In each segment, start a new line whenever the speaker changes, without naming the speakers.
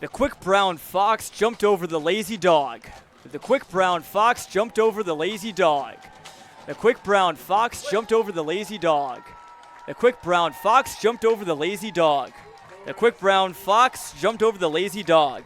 The quick brown fox jumped over the lazy dog. The quick brown fox jumped over the lazy dog. The quick brown fox jumped over the lazy dog. The quick brown fox jumped over the lazy dog. The quick brown fox jumped over the lazy dog.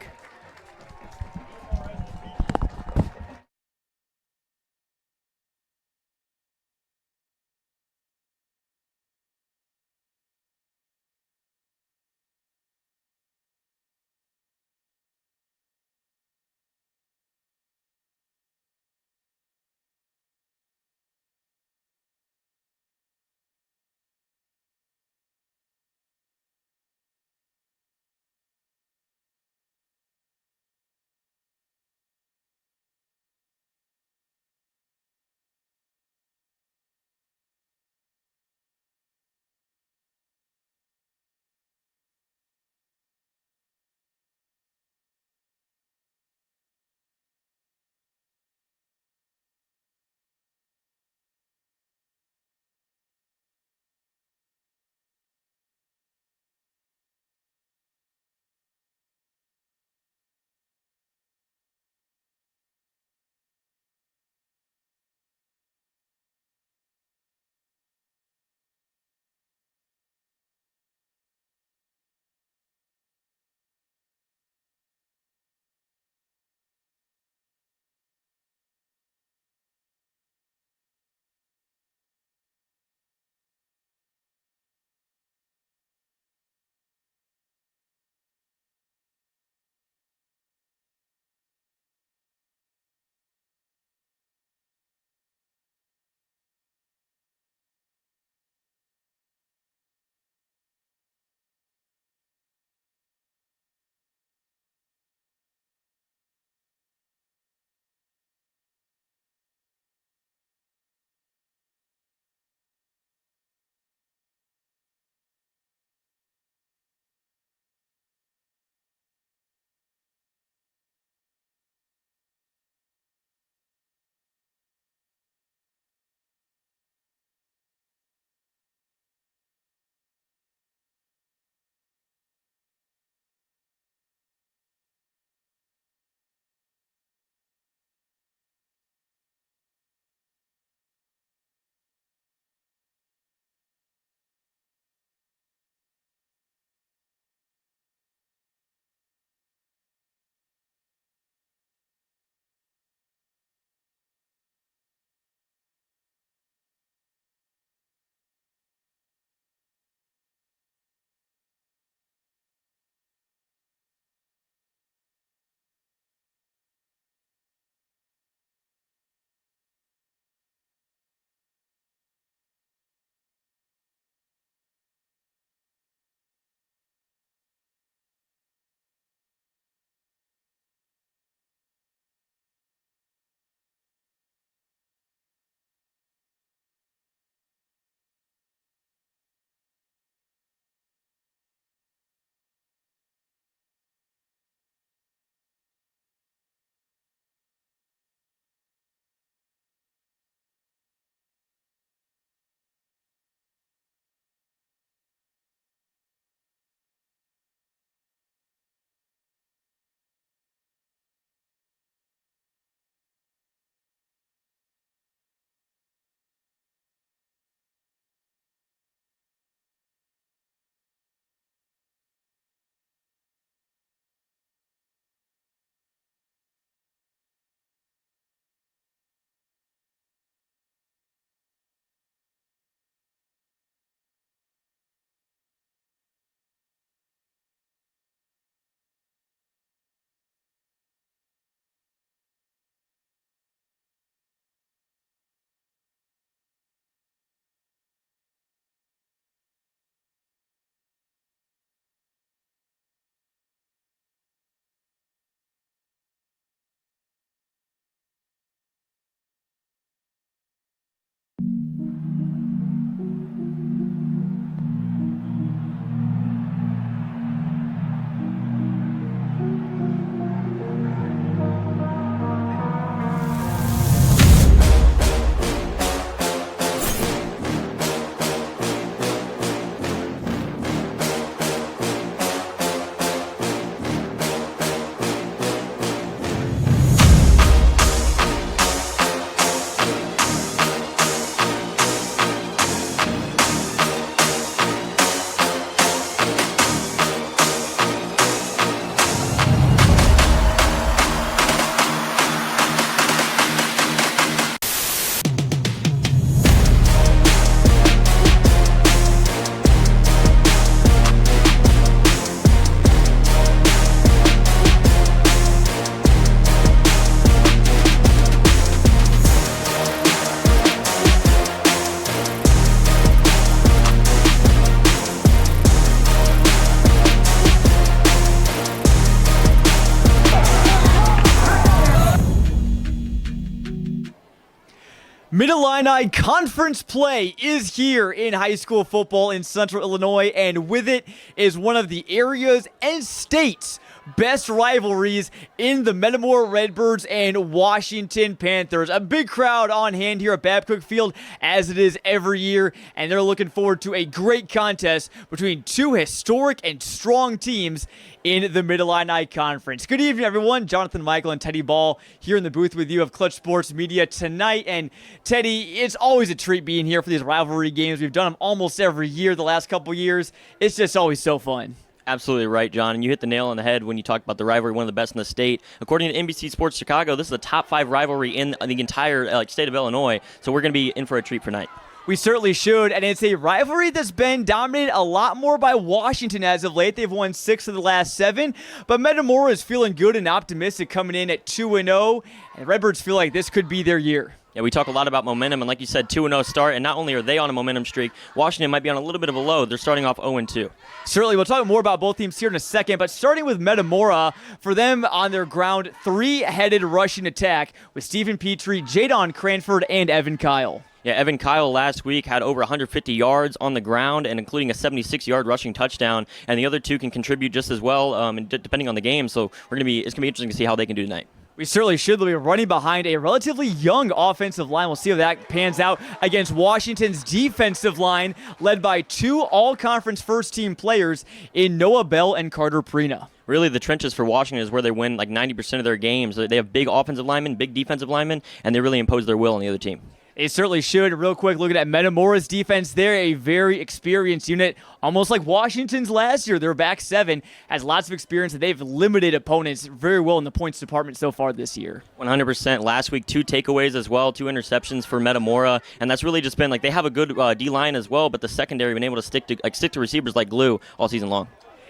Mid-Illini conference play is here in high school football in Central Illinois, and with it is one of the area's and state's best rivalries in the Metamora Redbirds and Washington Panthers. A big crowd on hand here at Babcook Field, as it is every year, and they're looking forward to a great contest between two historic and strong teams in the Mid-Illini Conference. Good evening, everyone. Jonathan Michael and Teddy Ball here in the booth with you of Clutch Sports Media tonight. And Teddy, it's always a treat being here for these rivalry games. We've done them almost every year the last couple years. It's just always so fun.
Absolutely right, John, and you hit the nail on the head when you talked about the rivalry, one of the best in the state. According to NBC Sports Chicago, this is the top 5 rivalry in the entire state of Illinois, so we're going to be in for a treat for tonight.
We certainly should, and it's a rivalry that's been dominated a lot more by Washington as of late. They've won 6 of the last 7, but Metamora is feeling good and optimistic coming in at 2-0, and Redbirds feel like this could be their year.
Yeah, we talk a lot about momentum, and like you said, 2-0 start, and not only are they on a momentum streak, Washington might be on a little bit of a low. They're starting off 0-2.
Certainly, we'll talk more about both teams here in a second, but starting with Metamora, for them on their ground, 3-headed rushing attack with Stephen Petrie, Jadon Cranford, and Evan Kyle.
Yeah, Evan Kyle last week had over 150 yards on the ground, and including a 76-yard rushing touchdown, and the other two can contribute just as well, depending on the game, so it's going to be interesting to see how they can do tonight.
We certainly should. They'll be running behind a relatively young offensive line. We'll see how that pans out against Washington's defensive line, led by 2 all-conference first-team players in Noah Bell and Carter Prina.
Really, the trenches for Washington is where they win like 90% of their games. They have big offensive linemen, big defensive linemen, and they really impose their will on the other team.
It certainly should. Real quick, looking at Metamora's defense, they're a very experienced unit, almost like Washington's last year. Their back 7 has lots of experience, and they've limited opponents very well in the points department so far this year.
100%. Last week, 2 takeaways as well, 2 interceptions for Metamora, and that's really just been like they have a good D-line as well, but the secondary been able to stick to receivers like glue all season long.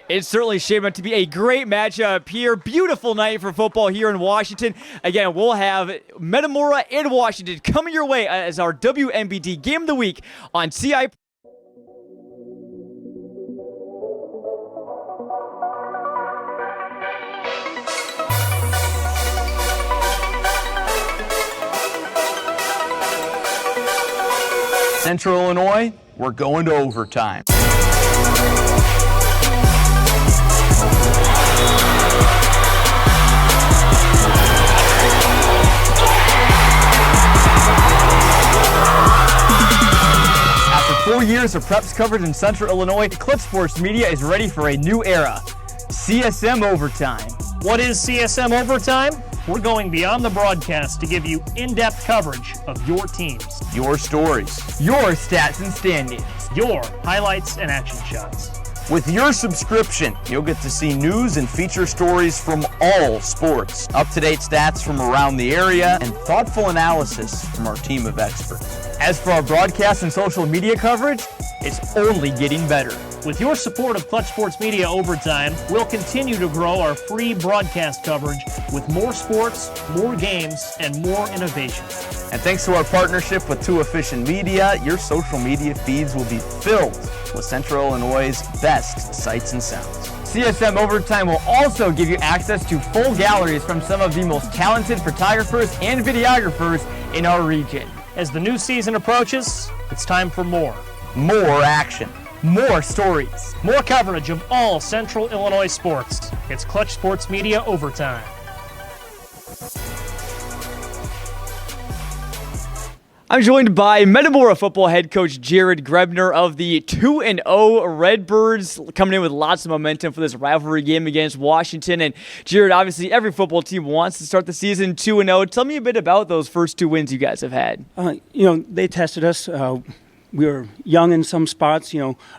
It's certainly shaping up to be a great matchup here. Beautiful night for football here in Washington. Again, we'll have Metamora and Washington coming your way as our WMBD Game of the Week on CI.
Central Illinois, we're going to overtime.
After 4 years of preps coverage in Central Illinois, Clutch Sports Media is ready for a new era. CSM Overtime.
What is CSM Overtime? We're going beyond the broadcast to give you in-depth coverage of your teams,
Your stories.
Your stats and standings.
your highlights and action shots.
With your subscription, you'll get to see news and feature stories from all sports, up-to-date stats from around the area, and thoughtful analysis from our team of experts.
As for our broadcast and social media coverage, it's only getting better.
With your support of Clutch Sports Media Overtime, we'll continue to grow our free broadcast coverage with more sports, more games, and more innovation.
And thanks to our partnership with Too Efficient Media, your social media feeds will be filled with Central Illinois' best sights and sounds.
CSM Overtime will also give you access to full galleries from some of the most talented photographers and videographers in our region.
As the new season approaches, it's time for more.
More action.
More stories.
More coverage of all Central Illinois sports. It's Clutch Sports Media Overtime.
I'm joined by Metamora football head coach Jared Grebner of the 2-0 Redbirds, coming in with lots of momentum for this rivalry game against Washington. And Jared, obviously every football team wants to start the season 2-0. Tell me a bit about those first 2 wins you guys have had.
They tested us. We were young in some spots,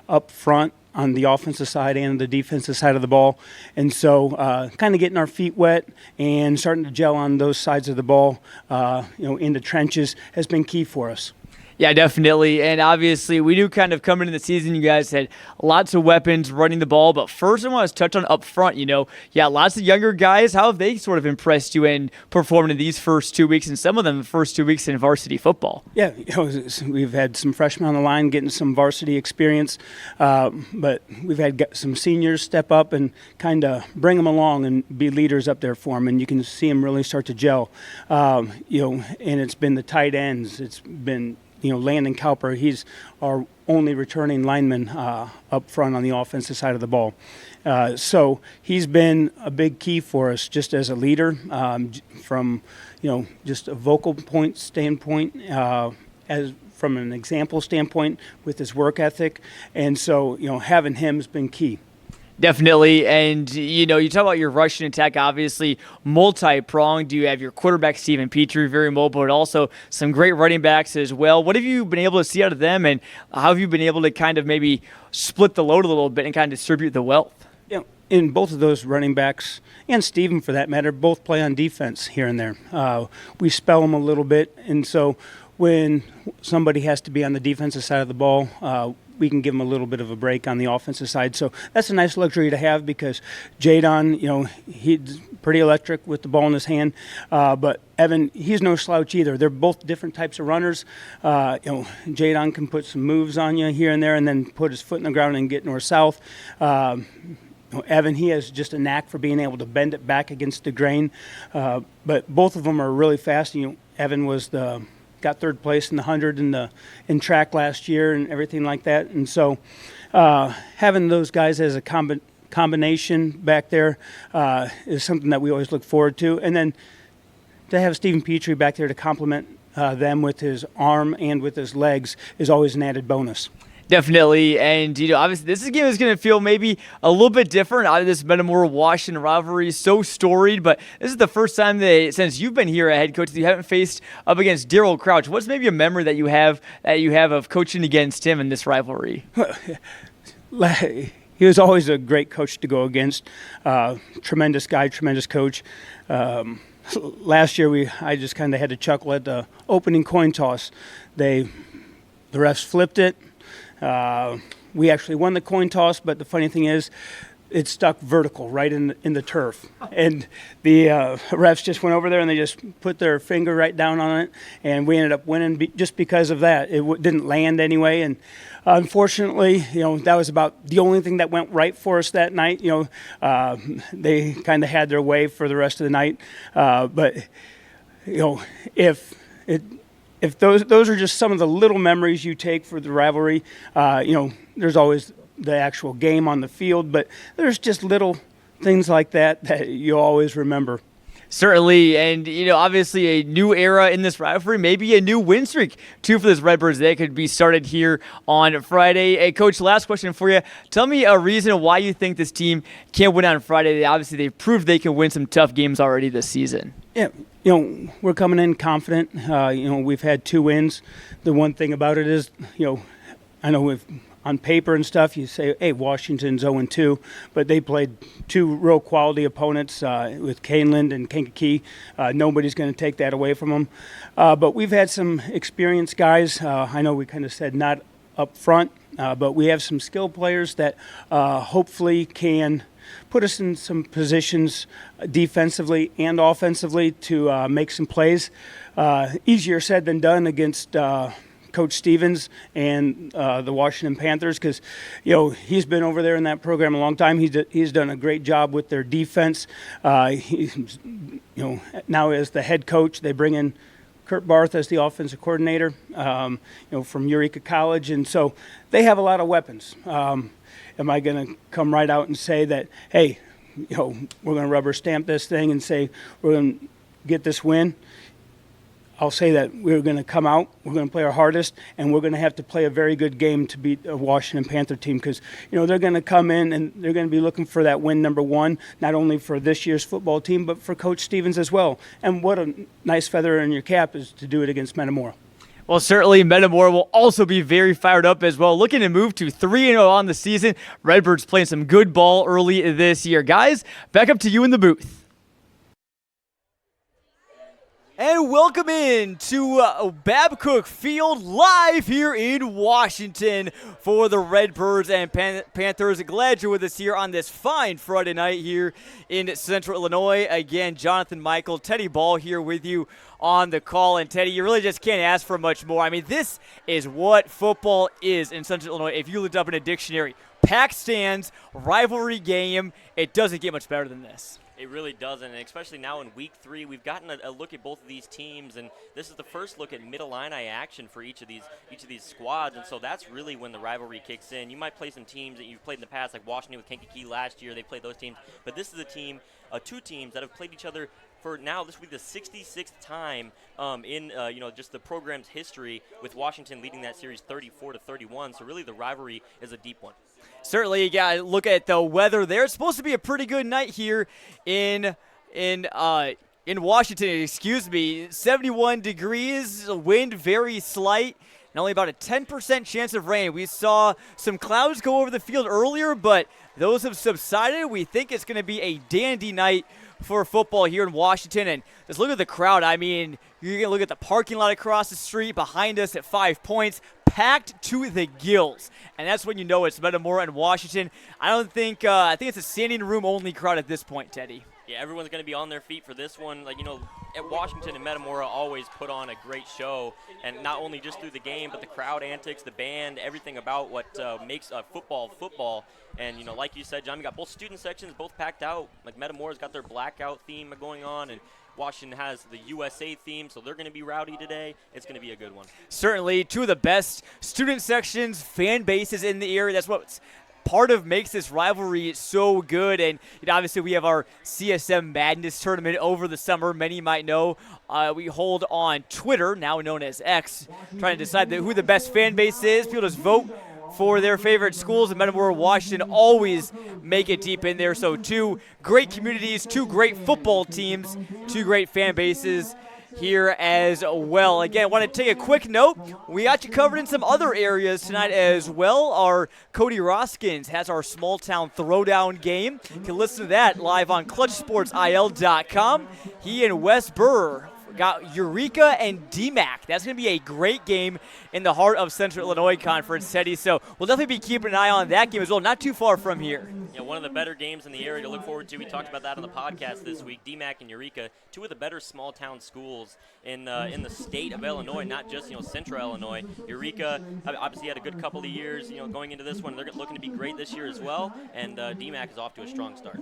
up front on the offensive side and the defensive side of the ball. And so kind of getting our feet wet and starting to gel on those sides of the ball, in the trenches has been key for us.
Yeah, definitely. And obviously, we knew kind of coming into the season, you guys had lots of weapons running the ball. But first, I want to touch on up front. Lots of younger guys. How have they sort of impressed you and performed in these first 2 weeks, and some of them the first 2 weeks in varsity football?
Yeah, we've had some freshmen on the line getting some varsity experience, but we've had some seniors step up and kind of bring them along and be leaders up there for them. And you can see them really start to gel. And it's been the tight ends. It's been Landon Cowper, he's our only returning lineman up front on the offensive side of the ball. So he's been a big key for us just as a leader from, just a vocal point standpoint, as from an example standpoint with his work ethic. And so, having him has been key.
Definitely. And, you talk about your rushing attack, obviously multi-pronged. You have your quarterback, Stephen Petrie, very mobile, but also some great running backs as well. What have you been able to see out of them, and how have you been able to kind of maybe split the load a little bit and kind of distribute the wealth?
In both of those running backs, and Stephen for that matter, both play on defense here and there. We spell them a little bit, and so when somebody has to be on the defensive side of the ball, we can give him a little bit of a break on the offensive side. So that's a nice luxury to have, because Jadon, he's pretty electric with the ball in his hand. But Evan, he's no slouch either. They're both different types of runners. Jadon can put some moves on you here and there and then put his foot in the ground and get north-south. Evan, he has just a knack for being able to bend it back against the grain. But both of them are really fast. Evan got third place in the 100 in track last year and everything like that. And so having those guys as a combination back there is something that we always look forward to. And then to have Stephen Petrie back there to complement them with his arm and with his legs is always an added bonus.
Definitely, and obviously this game is going to feel maybe a little bit different out of this Metamora-Washington rivalry, so storied, but this is the first time since you've been here at head coach, that you haven't faced up against Daryl Crouch. What's maybe a memory that you have of coaching against him in this rivalry?
He was always a great coach to go against. Tremendous guy, tremendous coach. Last year, I just kind of had to chuckle at the opening coin toss. The refs flipped it. We actually won the coin toss, but the funny thing is, it stuck vertical right in the turf. And the refs just went over there and they just put their finger right down on it, and we ended up winning just because of that. It didn't land anyway, and unfortunately, that was about the only thing that went right for us that night. They kind of had their way for the rest of the night, but if those are just some of the little memories you take for the rivalry, there's always the actual game on the field, but there's just little things like that you always remember.
Certainly, and obviously a new era in this rivalry, maybe a new win streak too for this Redbirds. They could be started here on Friday. Hey, Coach, last question for you. Tell me a reason why you think this team can't win on Friday. Obviously, they've proved they can win some tough games already this season.
Yeah, we're coming in confident. We've had 2 wins. The one thing about it is, I know on paper and stuff, you say, hey, Washington's 0-2, but they played 2 real quality opponents with Caneland and Kankakee. Nobody's going to take that away from them. But we've had some experienced guys. I know we kind of said not up front, but we have some skilled players that hopefully can put us in some positions defensively and offensively to make some plays. Easier said than done against Coach Stevens and the Washington Panthers, because he's been over there in that program a long time. He's done a great job with their defense. Now as the head coach, they bring in Kurt Barth as the offensive coordinator, from Eureka College, and so they have a lot of weapons. Am I going to come right out and say that, hey, we're going to rubber stamp this thing and say we're going to get this win? I'll say that we're going to come out, we're going to play our hardest, and we're going to have to play a very good game to beat a Washington Panther team, because they're going to come in and they're going to be looking for that win number 1, not only for this year's football team, but for Coach Stevens as well. And what a nice feather in your cap is to do it against Metamora.
Well, certainly Metamora will also be very fired up as well, looking to move to 3-0 on the season. Redbirds playing some good ball early this year. Guys, back up to you in the booth. And welcome in to Babcook Field live here in Washington for the Redbirds and Panthers. Glad you're with us here on this fine Friday night here in Central Illinois. Again, Jonathan Michael, Teddy Ball here with you on the call. And Teddy, you really just can't ask for much more. I mean, this is what football is in Central Illinois. If you looked up in a dictionary, packed stands, rivalry game, it doesn't get much better than this.
It really doesn't, and especially now in Week 3, we've gotten a look at both of these teams, and this is the first look at Mid-Illini action for each of these squads, and so that's really when the rivalry kicks in. You might play some teams that you've played in the past, like Washington with Kankakee last year. They played those teams, but this is a team, two teams that have played each other for now. This will be the 66th time in just the program's history, with Washington leading that series 34-31. So really, the rivalry is a deep one.
Certainly, you got to look at the weather there. It's supposed to be a pretty good night here in Washington. Excuse me, 71 degrees, wind very slight, and only about a 10% chance of rain. We saw some clouds go over the field earlier, but those have subsided. We think it's going to be a dandy night for football here in Washington. And just look at the crowd. I mean, you're going to look at the parking lot across the street behind us at 5 Points, packed to the gills. And that's when you know it's Metamora and Washington. I think it's a standing room only crowd at this point, Teddy.
Yeah, everyone's going to be on their feet for this one. At Washington and Metamora always put on a great show, and not only just through the game, but the crowd antics, the band, everything about what makes football. And, like you said, John, we got both student sections, both packed out. Like, Metamora's got their blackout theme going on, and Washington has the USA theme, so they're going to be rowdy today. It's going to be a good one. Certainly,
two of the best student sections, fan bases in the area. That's what's part of makes this rivalry so good. And obviously we have our CSM Madness tournament over the summer. Many might know we hold on Twitter, now known as X, trying to decide who the best fan base is. People just vote for their favorite schools, and Metamora, Washington always make it deep in there. So two great communities, two great football teams, two great fan bases here as well. Again, I want to take a quick note. We got you covered in some other areas tonight as well. Our Cody Roskins has our small town throwdown game. You can listen to that live on ClutchSportsIL.com. He and Wes Burr got Eureka and DMAC. That's going to be a great game in the heart of Central Illinois Conference, Teddy. So we'll definitely be keeping an eye on that game as well, not too far from here.
Yeah, one of the better games in the area to look forward to. We talked about that on the podcast this week. DMAC and Eureka, two of the better small-town schools in the state of Illinois, not just Central Illinois. Eureka obviously had a good couple of years going into this one. They're looking to be great this year as well, and DMAC is off to a strong start.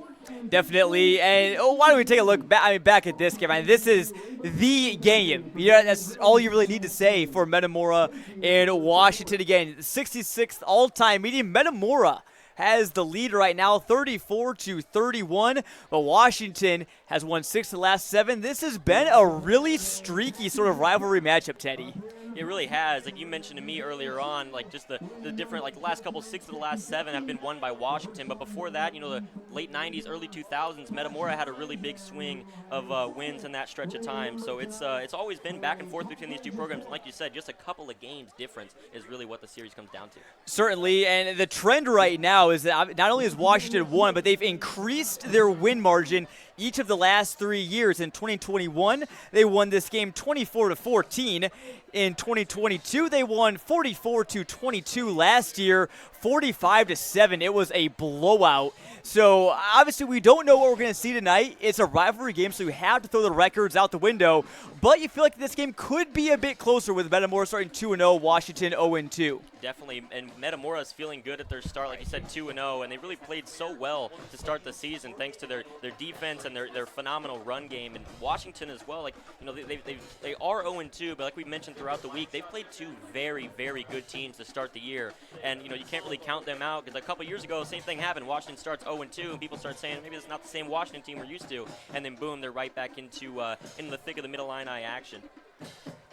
Definitely. And why don't we take a look back at this game? I mean, this is the game. That's all you really need to say for Metamora and Washington. Again, 66th all-time meeting. Metamora has the lead right now, 34-31, but Washington has won 6 of the last 7. This has been a really streaky sort of rivalry matchup, Teddy.
It really has. Like you mentioned to me earlier on, like just the different, like the last couple, 6 of the last 7 have been won by Washington. But before that, the late 90s, early 2000s, Metamora had a really big swing of wins in that stretch of time. So it's always been back and forth between these two programs. And like you said, just a couple of games difference is really what the series comes down to.
Certainly, and the trend right now is that not only has Washington won, but they've increased their win margin each of the last 3 years. In 2021, they won this game 24-14. In 2022, they won 44-22. Last year, 45-7. It was a blowout. So obviously, we don't know what we're going to see tonight. It's a rivalry game, so you have to throw the records out the window. But you feel like this game could be a bit closer with Metamora starting 2-0, Washington 0-2.
Definitely, and Metamora is feeling good at their start, like you said, 2-0, and they really played so well to start the season thanks to their defense and their phenomenal run game. And Washington as well, like they are 0-2, but like we mentioned throughout the week, they've played two very, very good teams to start the year, and you can't really count them out because a couple years ago, same thing happened. Washington starts 0-2, and people start saying maybe it's not the same Washington team we're used to, and then boom, they're right back into the thick of the Mid-Illini action.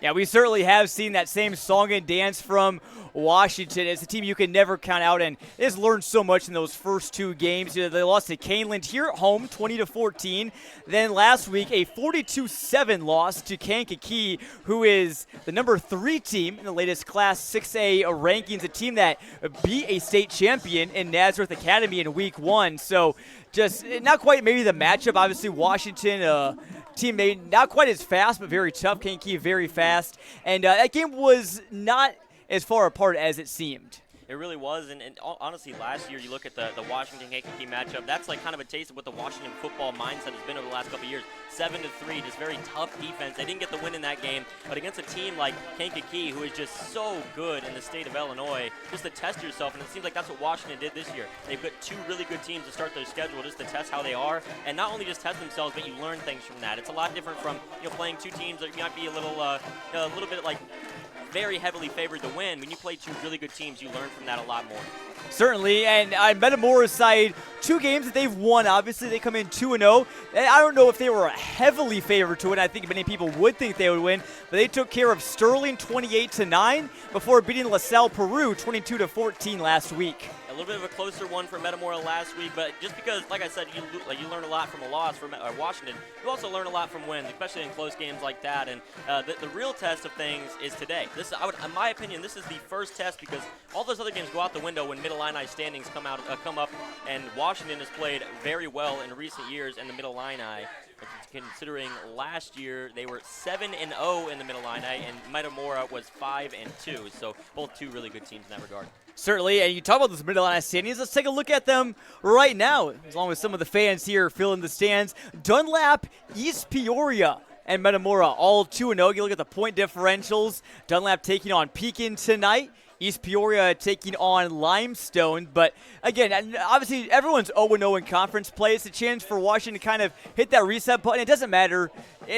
Yeah, we certainly have seen that same song and dance from Washington. It's a team you can never count out, and they just learned so much in those first 2 games. They lost to Caneland here at home, 20-14. Then last week, a 42-7 loss to Kankakee, who is the number 3 team in the latest Class 6A rankings, a team that beat a state champion in Nazareth Academy in week 1. So just not quite maybe the matchup. Obviously, Washington, team maybe not quite as fast, but very tough. Kankakee very fast. And that game was not as far apart as it seemed.
It really was, and honestly, last year you look at the Washington-Kankakee matchup, that's like kind of a taste of what the Washington football mindset has been over the last couple of years. 7-3, just very tough defense. They didn't get the win in that game, but against a team like Kankakee, who is just so good in the state of Illinois, just to test yourself, and it seems like that's what Washington did this year. They've got 2 really good teams to start their schedule just to test how they are, and not only just test themselves, but you learn things from that. It's a lot different from playing 2 teams that might be a little bit like very heavily favored to win. When you play 2 really good teams, you learn from that a lot more.
Certainly, and on Metamora's side, 2 games that they've won. Obviously, they come in 2-0. I don't know if they were heavily favored to win. I think many people would think they would win, but they took care of Sterling 28-9 before beating LaSalle Peru 22-14 last week.
A little bit of a closer one for Metamora last week, but just because, like I said, you learn a lot from a loss from Washington, you also learn a lot from wins, especially in close games like that. And the real test of things is today. In my opinion, this is the first test because all those other games go out the window when Mid-Illini standings come up, and Washington has played very well in recent years in the Mid-Illini. Considering last year they were 7-0 in the Mid-Illini, and Metamora was 5-2. So both 2 really good teams in that regard.
Certainly, and you talk about those Mid-Illini standings. Let's take a look at them right now, as long as some of the fans here filling the stands. Dunlap, East Peoria, and Metamora all 2-0. You look at the point differentials. Dunlap taking on Pekin tonight. East Peoria taking on Limestone. But again, obviously everyone's 0-0 in conference play. It's a chance for Washington to kind of hit that reset button. It doesn't matter.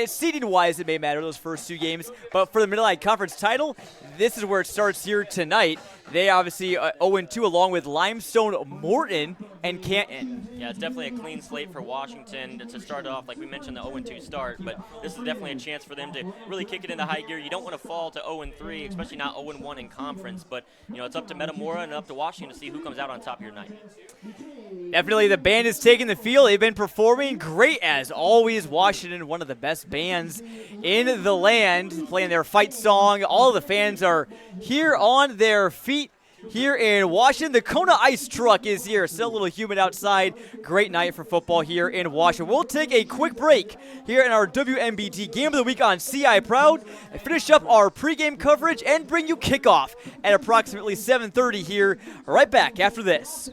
Seeding-wise, it may matter, those first 2 games. But for the Mid-Illini Conference title, this is where it starts here tonight. They obviously 0-2 along with Limestone, Morton, and Canton.
Yeah, it's definitely a clean slate for Washington to start off. Like we mentioned, the 0-2 start, but this is definitely a chance for them to really kick it into high gear. You don't want to fall to 0-3, especially not 0-1 in conference. But it's up to Metamora and up to Washington to see who comes out on top of your night.
Definitely, the band is taking the field. They've been performing great as always. Washington, one of the best bands in the land, playing their fight song. All of the fans are here on their feet here in Washington. The Kona Ice Truck is here. Still a little humid outside. Great night for football here in Washington. We'll take a quick break here in our WMBD Game of the Week on CI Proud and finish up our pregame coverage and bring you kickoff at approximately 7:30 here. Right back after this.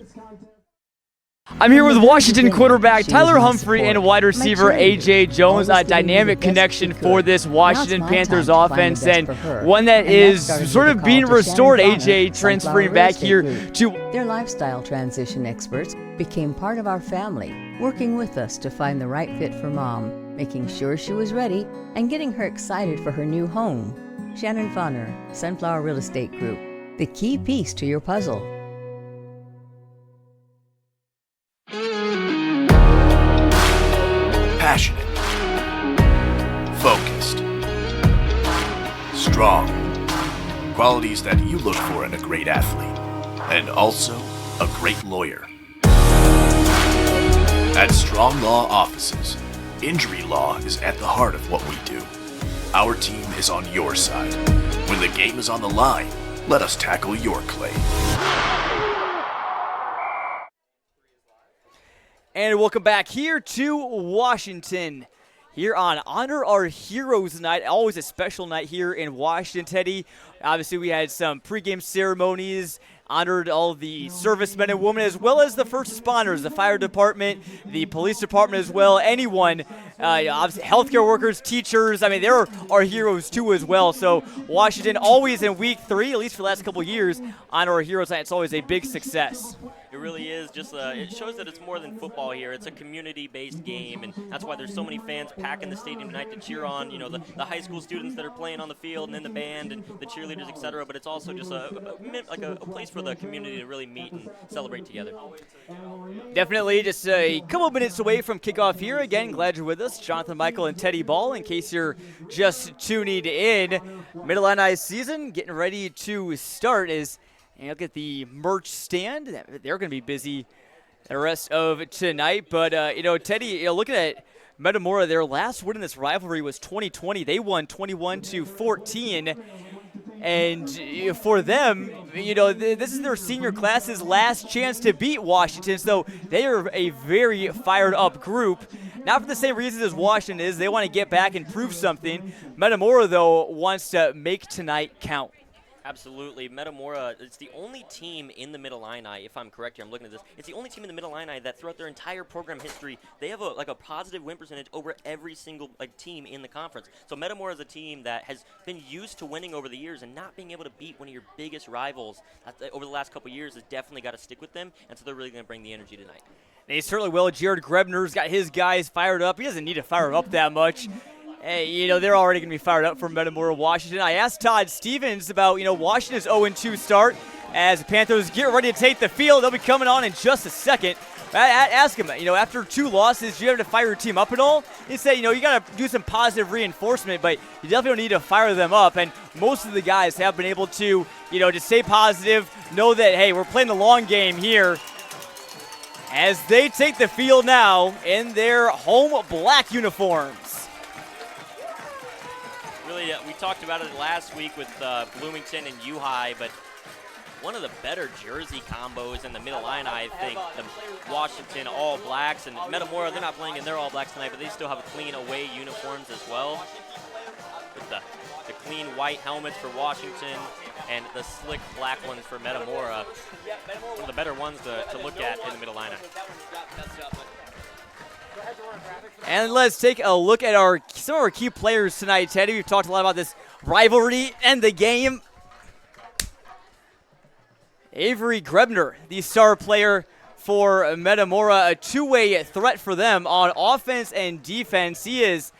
I'm here with Washington quarterback Tyler Humphrey and wide receiver A.J. Jones. A dynamic connection for this Washington Panthers offense, and one that is sort of being restored. A.J. transferring back here to...
Their lifestyle transition experts became part of our family, working with us to find the right fit for Mom, making sure she was ready, and getting her excited for her new home. Shannon Fonner, Sunflower Real Estate Group, the key piece to your puzzle.
Passionate, focused, strong, qualities that you look for in a great athlete, and also a great lawyer. At Strong Law Offices, injury law is at the heart of what we do. Our team is on your side. When the game is on the line, let us tackle your claim.
And welcome back here to Washington. Here on Honor Our Heroes Night, always a special night here in Washington, Teddy. Obviously, we had some pregame ceremonies, honored all the servicemen and women, as well as the first responders, the fire department, the police department as well, anyone, obviously healthcare workers, teachers. I mean, they're our heroes too as well. So Washington always in week 3, at least for the last couple of years, Honor Our Heroes Night. It's always a big success.
It really is. Just it shows that it's more than football here. It's a community-based game, and that's why there's so many fans packing the stadium tonight to cheer on, the high school students that are playing on the field, and then the band and the cheerleaders cheerleaders, etc. But it's also just a place for the community to really meet and celebrate together.
Definitely just a couple minutes away from kickoff here. Again, glad you're with us. Jonathan Michael and Teddy Ball. In case you're just tuning in, Mid-Illini season getting ready to start. As and look at the merch stand. They're going to be busy the rest of tonight. But, Teddy, looking at Metamora, their last win in this rivalry was 2020. They won 21-14. And for them, this is their senior class's last chance to beat Washington. So they are a very fired up group. Not for the same reasons as Washington is. They want to get back and prove something. Metamora, though, wants to make tonight count.
Absolutely. Metamora, it's the only team in the Mid-Illini, if I'm correct here, I'm looking at this, it's the only team in the Mid-Illini that throughout their entire program history, they have a positive win percentage over every single team in the conference. So Metamora is a team that has been used to winning over the years, and not being able to beat one of your biggest rivals over the last couple of years has definitely got to stick with them, and so they're really going to bring the energy tonight.
They certainly will. Jared Grebner's got his guys fired up. He doesn't need to fire them up that much. Hey, they're already going to be fired up for Metamora, Washington. I asked Todd Stevens about, Washington's 0-2 start as the Panthers get ready to take the field. They'll be coming on in just a second. I asked him, after 2 losses, do you have to fire your team up at all? He said, you got to do some positive reinforcement, but you definitely don't need to fire them up. And most of the guys have been able to, to stay positive, know that, hey, we're playing the long game here. As they take the field now in their home black uniforms.
Really, we talked about it last week with Bloomington and U-High, but one of the better jersey combos in the Mid-Illini, I think, the Washington All Blacks and Metamora. They're not playing in their All Blacks tonight, but they still have clean away uniforms as well. With the clean white helmets for Washington and the slick black ones for Metamora. One of the better ones to look at in the Mid-Illini.
And let's take a look at some of our key players tonight, Teddy. We've talked a lot about this rivalry and the game. Avery Grebner, the star player for Metamora, a two-way threat for them on offense and defense. He has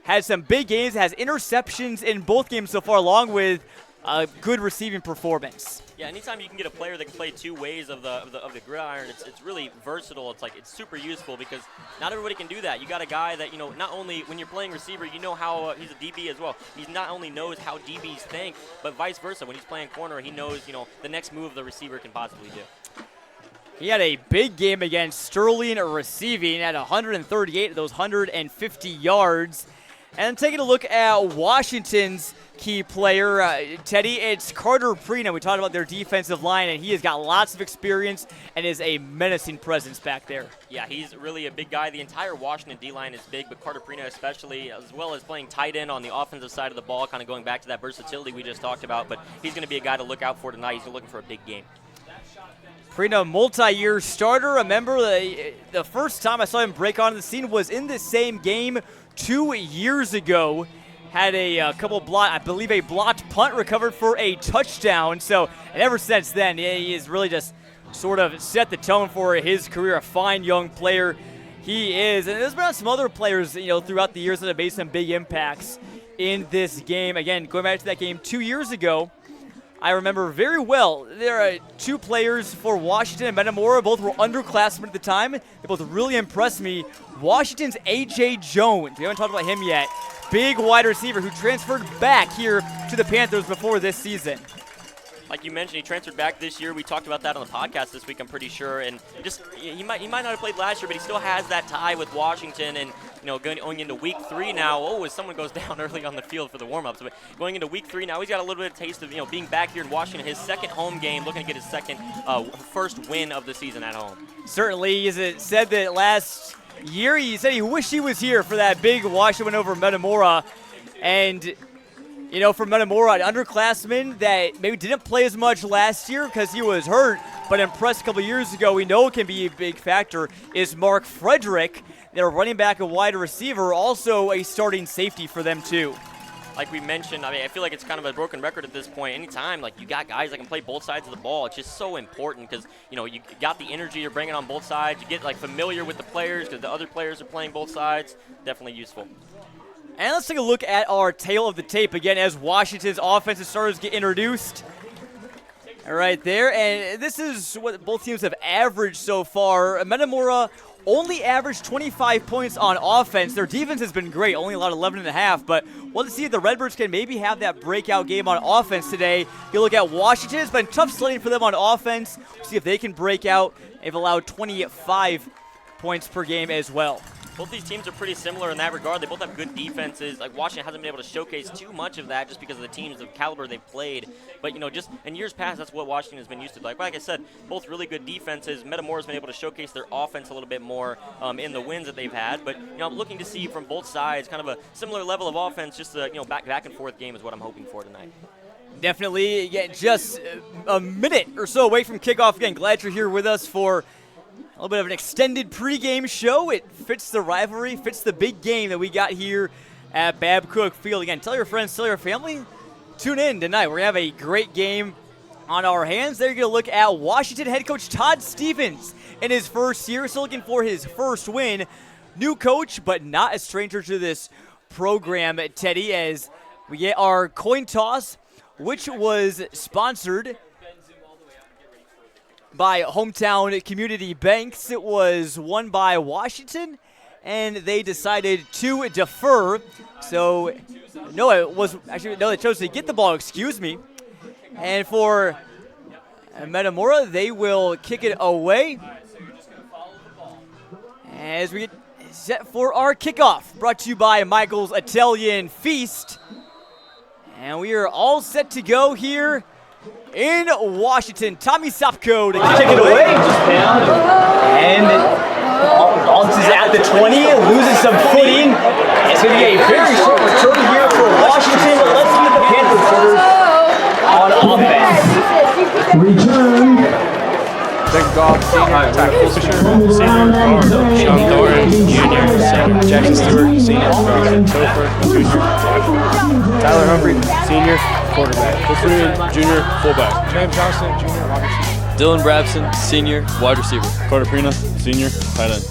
had some big games, has interceptions in both games so far, along with a good receiving performance.
Yeah, anytime you can get a player that can play 2 ways of the gridiron, it's really versatile. It's super useful because not everybody can do that. You got a guy that, not only when you're playing receiver, how he's a DB as well. He not only knows how DBs think, but vice versa. When he's playing corner, he knows, the next move the receiver can possibly do.
He had a big game against Sterling receiving at 138 of those 150 yards. And taking a look at Washington's key player, Teddy, it's Carter Prina. We talked about their defensive line, and he has got lots of experience and is a menacing presence back there.
Yeah, he's really a big guy. The entire Washington D-line is big, but Carter Prina especially, as well as playing tight end on the offensive side of the ball, kind of going back to that versatility we just talked about. But he's going to be a guy to look out for tonight. He's looking for a big game.
Prina, multi-year starter. Remember, the first time I saw him break onto the scene was in the same game 2 years ago. Had a couple I believe a blocked punt recovered for a touchdown. So, and ever since then, he has really just sort of set the tone for his career. A fine young player he is. And there's been some other players, throughout the years that have made some big impacts in this game. Again, going back to that game 2 years ago, I remember very well. There are 2 players for Washington and Metamora. Both were underclassmen at the time. They both really impressed me. Washington's A.J. Jones. We haven't talked about him yet. Big wide receiver who transferred back here to the Panthers before this season.
Like you mentioned, he transferred back this year. We talked about that on the podcast this week, I'm pretty sure. And just he might not have played last year, but he still has that tie with Washington. And going into week 3 now. As someone goes down early on the field for the warm-ups, but going into week 3 now, he's got a little bit of taste of being back here in Washington. His second home game, looking to get his first win of the season at home.
Certainly, he said that last year he said he wished he was here for that big Washington win over Metamora. And for Metamora, an underclassman that maybe didn't play as much last year because he was hurt, but impressed a couple years ago, we know can be a big factor, is Mark Frederick. They're running back and wide receiver, also a starting safety for them too.
Like we mentioned, I feel like it's kind of a broken record at this point. Anytime, you got guys that can play both sides of the ball, it's just so important because, you got the energy you're bringing on both sides. You get, familiar with the players because the other players are playing both sides. Definitely useful.
And let's take a look at our tail of the tape again as Washington's offensive starters get introduced. Right there, and this is what both teams have averaged so far. Metamora only averaged 25 points on offense. Their defense has been great, only allowed 11.5, but we'll see if the Redbirds can maybe have that breakout game on offense today. You look at Washington, it's been tough sledding for them on offense. We'll see if they can break out. They've allowed 25 points per game as well.
Both these teams are pretty similar in that regard. They both have good defenses. Like, Washington hasn't been able to showcase too much of that just because of the teams of caliber they've played. But, you know, just in years past, that's what Washington has been used to. Like I said, both really good defenses. Metamora's been able to showcase their offense a little bit more in the wins that they've had. But, you know, I'm looking to see from both sides kind of a similar level of offense, just a, you know, back and forth game is what I'm hoping for tonight.
Definitely. Yeah, just a minute or so away from kickoff. Again, glad you're here with us for a little bit of an extended pregame show. It fits the rivalry, fits the big game that we got here at Babcook Field. Again, tell your friends, tell your family, tune in tonight. We're going to have a great game on our hands. There you're going to look at Washington head coach Todd Stevens in his first year. Still looking for his first win. New coach, but not a stranger to this program, Teddy, as we get our coin toss, which was sponsored by Hometown Community Banks. It was won by Washington, and they decided to defer. So, no, they chose to get the ball, excuse me. And for Metamora, they will kick it away as we get set for our kickoff, brought to you by Michael's Italian Feast. And we are all set to go here in Washington. Tommy Sopko to kick it away.
And bounces at the 20, loses some footing. It's going to be a very short return here for Washington. Let's see the Panthers starters on offense. Return.
Second golf, senior, tackle Fisher, senior, guard, Sean Thornton, junior, Jackson Stewart, senior, Topher, junior, Tyler Humphrey, senior, quarterback, Clifford, junior, fullback, James Johnson, junior, wide receiver, Dylan Brabson, senior, wide receiver, Carter Prina, senior, tight end.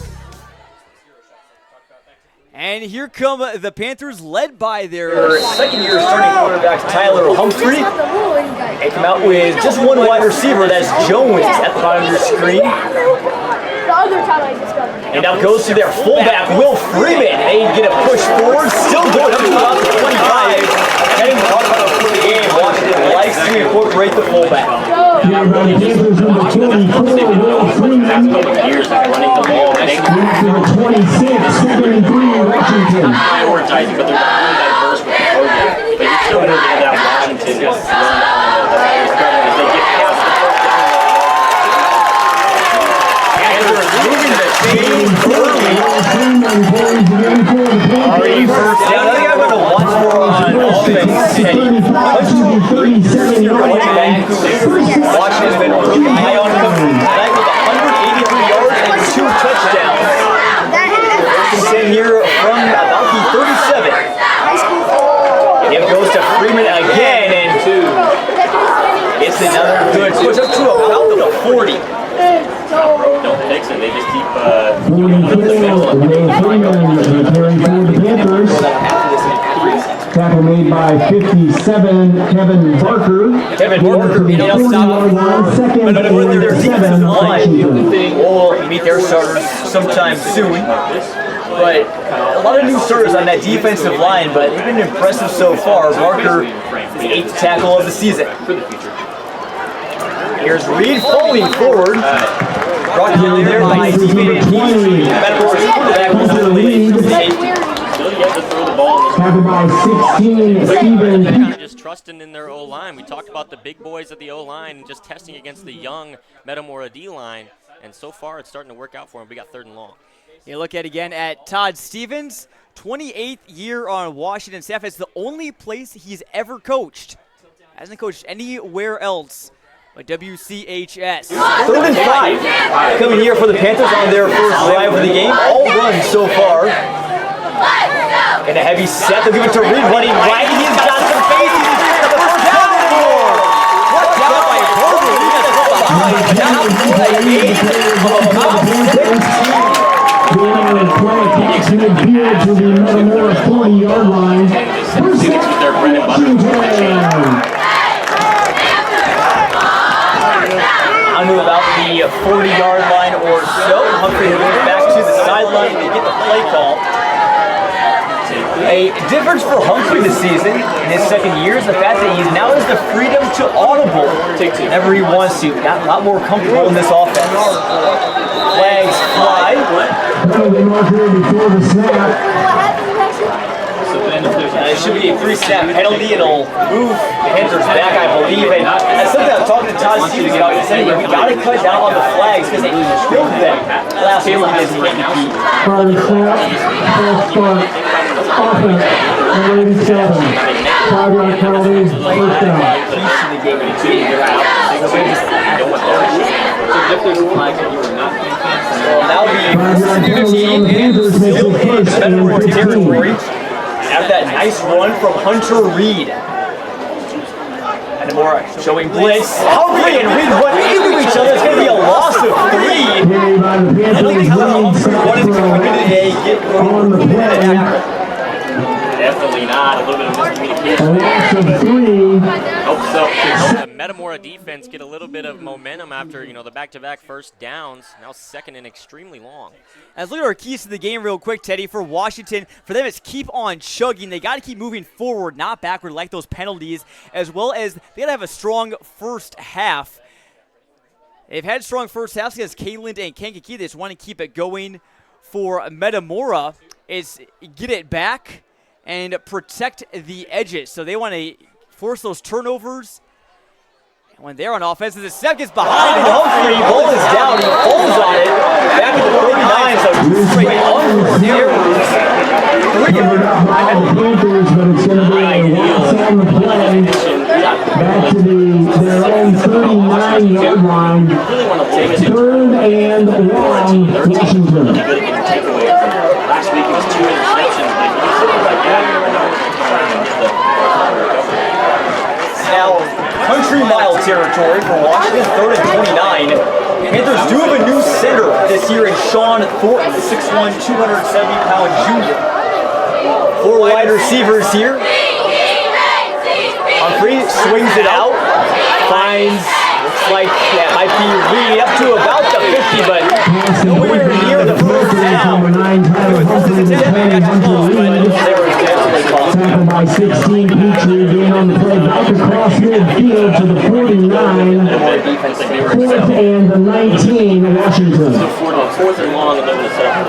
And here come the Panthers, led by their
second-year starting quarterback Tyler Humphrey. They come out with just one wide receiver, that's Jones at the bottom of your screen. And now goes to their fullback, Will Freeman. They get a push forward, still going up to about the 25. Heading to talk about the game, Washington likes to incorporate the fullback. Years of running the ball, prioritizing, but they're really diverse with the program. But you're still going to get that Washington run as they get past the and they're moving the chain early. Already first down. I think I'm going to watch more on offense. Washington's been really high on him tonight with 183 yards and 2 touchdowns. First here from about the 37. It goes to Freeman again, and it's another good push up to about the 40. Don't fix it, they just keep moving up the middle.
Tackle made by 57, Kevin Barker.
Kevin Barker, you know, stop second and their defensive line will meet their starters sometime soon. But a lot of new starters on that defensive line, but they've been impressive so far. Barker, the 8th tackle of the season. Here's Reed falling forward. Brought down there by teammate Keith. Metamora's quarterback was the lead.
Kind of just trusting in their O-line. We talked about the big boys at the O-line and just testing against the young Metamora D-line, and so far it's starting to work out for them. We got 3rd and long.
You look at again at Todd Stevens, 28th year on Washington staff. It's the only place he's ever coached. Hasn't coached anywhere else but WCHS.
3rd and 5 coming here for the Panthers on their first drive of the game. All runs so far. And a heavy set. They'll give it to Reed running right. He's got some space. He's going to the first down anymore. What down by Barber. He has put behind. Down to the 8 of about 17.
Play to the Metamora 40-yard line.
down to about the 40-yard line or so. Humphrey moves back to the sideline to get the play call. A difference for Humphrey this season in his second year is the fact that he now has the freedom to audible whenever he wants to. Got a lot more comfortable in this offense. Flags fly.
Penalty marker before the snap.
It should be a 3-snap penalty. It'll move the Panthers back, I believe. And that's something I was talking to Todd Stevens about. He said, we got to cut down on the flags because they killed them last week against KPP.
Prior snap, false start, offense, number 87. 5-yard penalty, first down.
Keys to the game. Now the 15 is still in Metamora territory. After that nice run from Hunter Reed. Metamora showing blitz. Humphrey and Reed run into each other. It's going to be a loss of 3. I don't think Humphrey wanted to come into today get
on the play.
Definitely not. A little bit of miscommunication.
A loss of 3.
Hope so. The Metamora defense get a little bit of momentum after, the back-to-back first downs. Now second and extremely long.
Let's look at our keys to the game real quick, Teddy. For Washington, for them, it's keep on chugging. They got to keep moving forward, not backward, like those penalties, as well as they got to have a strong first half. They've had strong first halves against Kayland and Kankakee. They just want to keep it going. For Metamora, is get it back and protect the edges. So they want to force those turnovers. And when they're on offense, the snap gets behind.
Humphrey, ball is down. He falls on it. Back to the 49, so straight on there.
Panthers, but it's going to be a loss on the play. Back to their own 39-yard line. 3rd and long, Washington.
Last week it was 2 interceptions.
Now, country mile territory for Washington, 3rd and 29. Panthers do have a new center this year in Sean Thornton, 6'1", 270-pound junior. 4 wide receivers here. Humphrey swings it out, finds, looks like that might be leading up to about the 50, but nowhere near the first down.
Tackled by 16, Petrie being on the play back across midfield to the 49. 4th and the 19, Washington.
Fourth and long, and they're going to set up.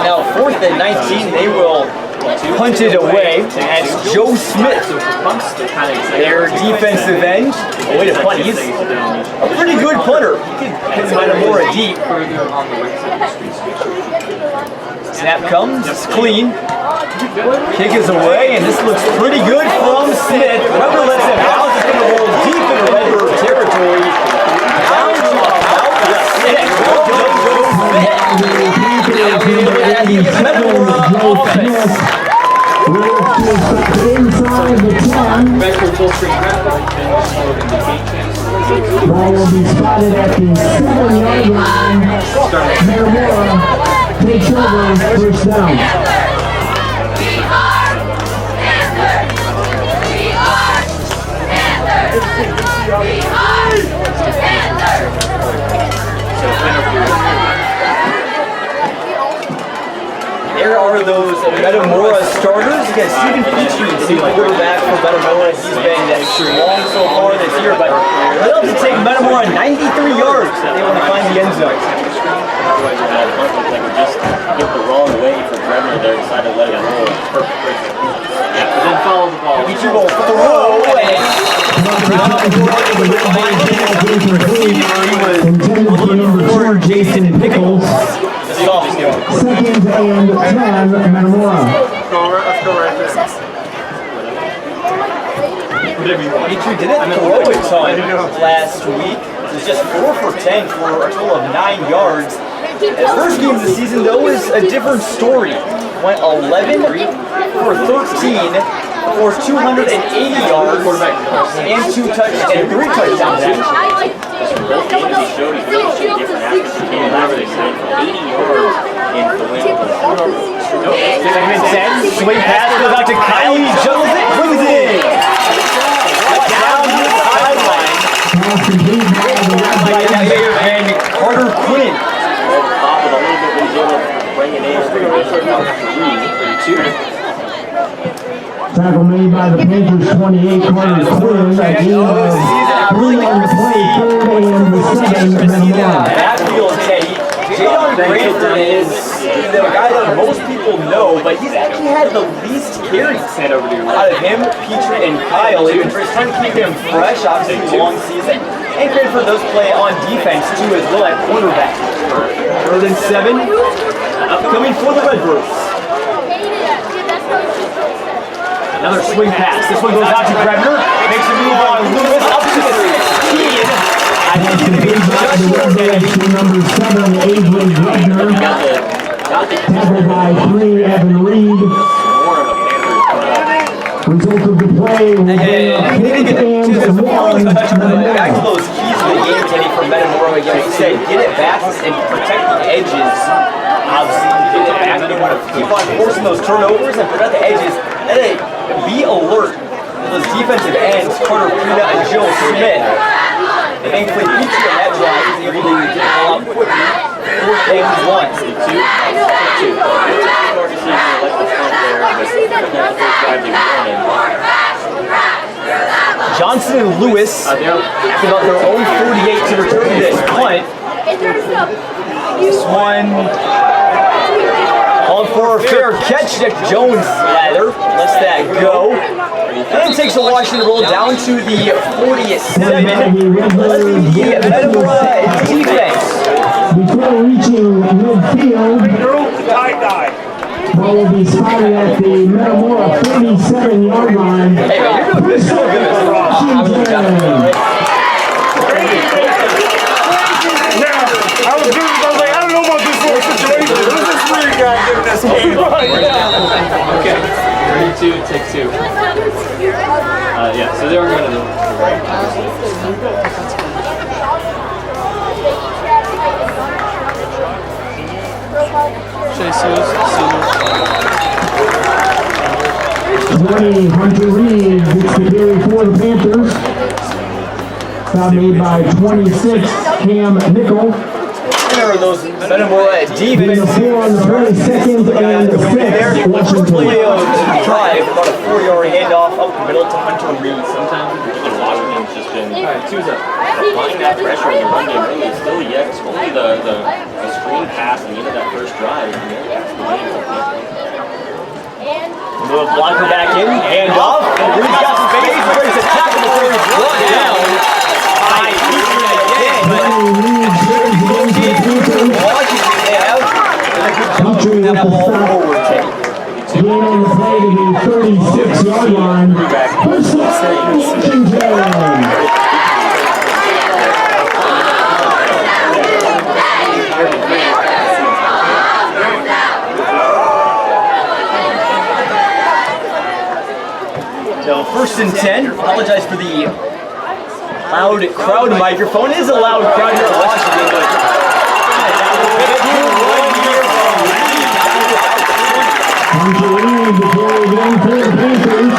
Now 4th and 19, they will punt it away as Joe Smith, their defensive end. Way to punt. He's a pretty good punter. He can hit Metamora deep. Snap comes, it's clean. Kick is away, and this looks pretty good from Smith. Rubber lets him out. It's going to roll deep into Rubber territory. Down to about the 6. Well done, Joe Smith. He gets Metamora offense.
Inside the 10. Ball will be spotted at the 7-yard line. Metamora takes over first down.
There are those Metamora starters. Again, Stephen Petrie, the quarterback for Metamora. He's been long so far this year, but they'll have to take Metamora 93 yards if they want to find the end zone.
Just get the wrong way for Bremner there, decided to let it roll. Perfect. Yeah, but then follow the ball.
Petrie will throw, and for Jason Pickles.
Second and 10, Metamora.
Petrie didn't throw a ton last week. It was just 4 for 10 for a total of 9 yards. The first game of the season, though, is a different story. Went 11 for 13 for 280 yards and 3 touchdowns.
Both games he showed he's really different after he came back. They signed for 80 yards in the win.
Segment 10, swing pass goes out to Kyle. He juggles it, brings it in. Down to the sideline.
Tackle made by the Panthers, 28, Carter Quinn. A gain of 3 on the play, 3rd and 7, Metamora.
Backfield, Jadon Grayson is the guy that most people know, but he's actually had the least carries out of him, Petrie, and Kyle. It's trying to keep him fresh, obviously, long season. And Cranford does play on defense, too, as well at cornerback. 3rd and 7, upcoming for the Redbirds. Another swing pass. This one goes out to Grebner. Makes a move on Lewis up to the 16. I think he's going to be just
number 7, Avery Grebner. Tackled by 3, Evan Reed. Result of the play will be a
back to those keys of the game, Teddy, for Metamora. Again, like you said, get it back and protect the edges. Obviously, get it back. You want to keep on forcing those turnovers and protect the edges. And then be alert to those defensive ends, Carter Pina and Joe Smith. And thankfully, Petrie on that drive is able to get the ball out quickly. 4th and 1. Johnson and Lewis have about their own 48 to return to this punt. This one calling for a fair catch. Nick Jones ladder lets that go. And takes a Washington roll down to the 47. Let's see the Metamora defense.
Before reaching midfield, ball will be spotted at the Metamora 47-yard line.
Hey, man, you're doing this so good.
I was like, I don't know about this whole situation. Who's this weird guy giving this game?
Okay, 32, take 2. Yeah, so they were going to the right.
Jesus.
20, Hunter Reed gets the carry for the Panthers. Foul made by 26, Cam Nickel.
There are those Metamora defense.
The 4 on the 22nd and 6, Washington.
Play of drive, about a 4-yard handoff up the middle to Hunter Reed.
Sometimes Washington's just been applying that pressure in the run game really still yet. It's only the screen pass at the end of that first drive.
Little blocker back in, hand off, and Reed's got some space, brings a tackle before he's brought down by Petrie again. Washington have
Petrie with the stop. Gain on the play to the 36-yard line. First down, Washington.
So 1st and 10. Apologize for the loud crowd microphone. It is a loud crowd here at Washington, but
Hunter Reed, the carry again for the Panthers.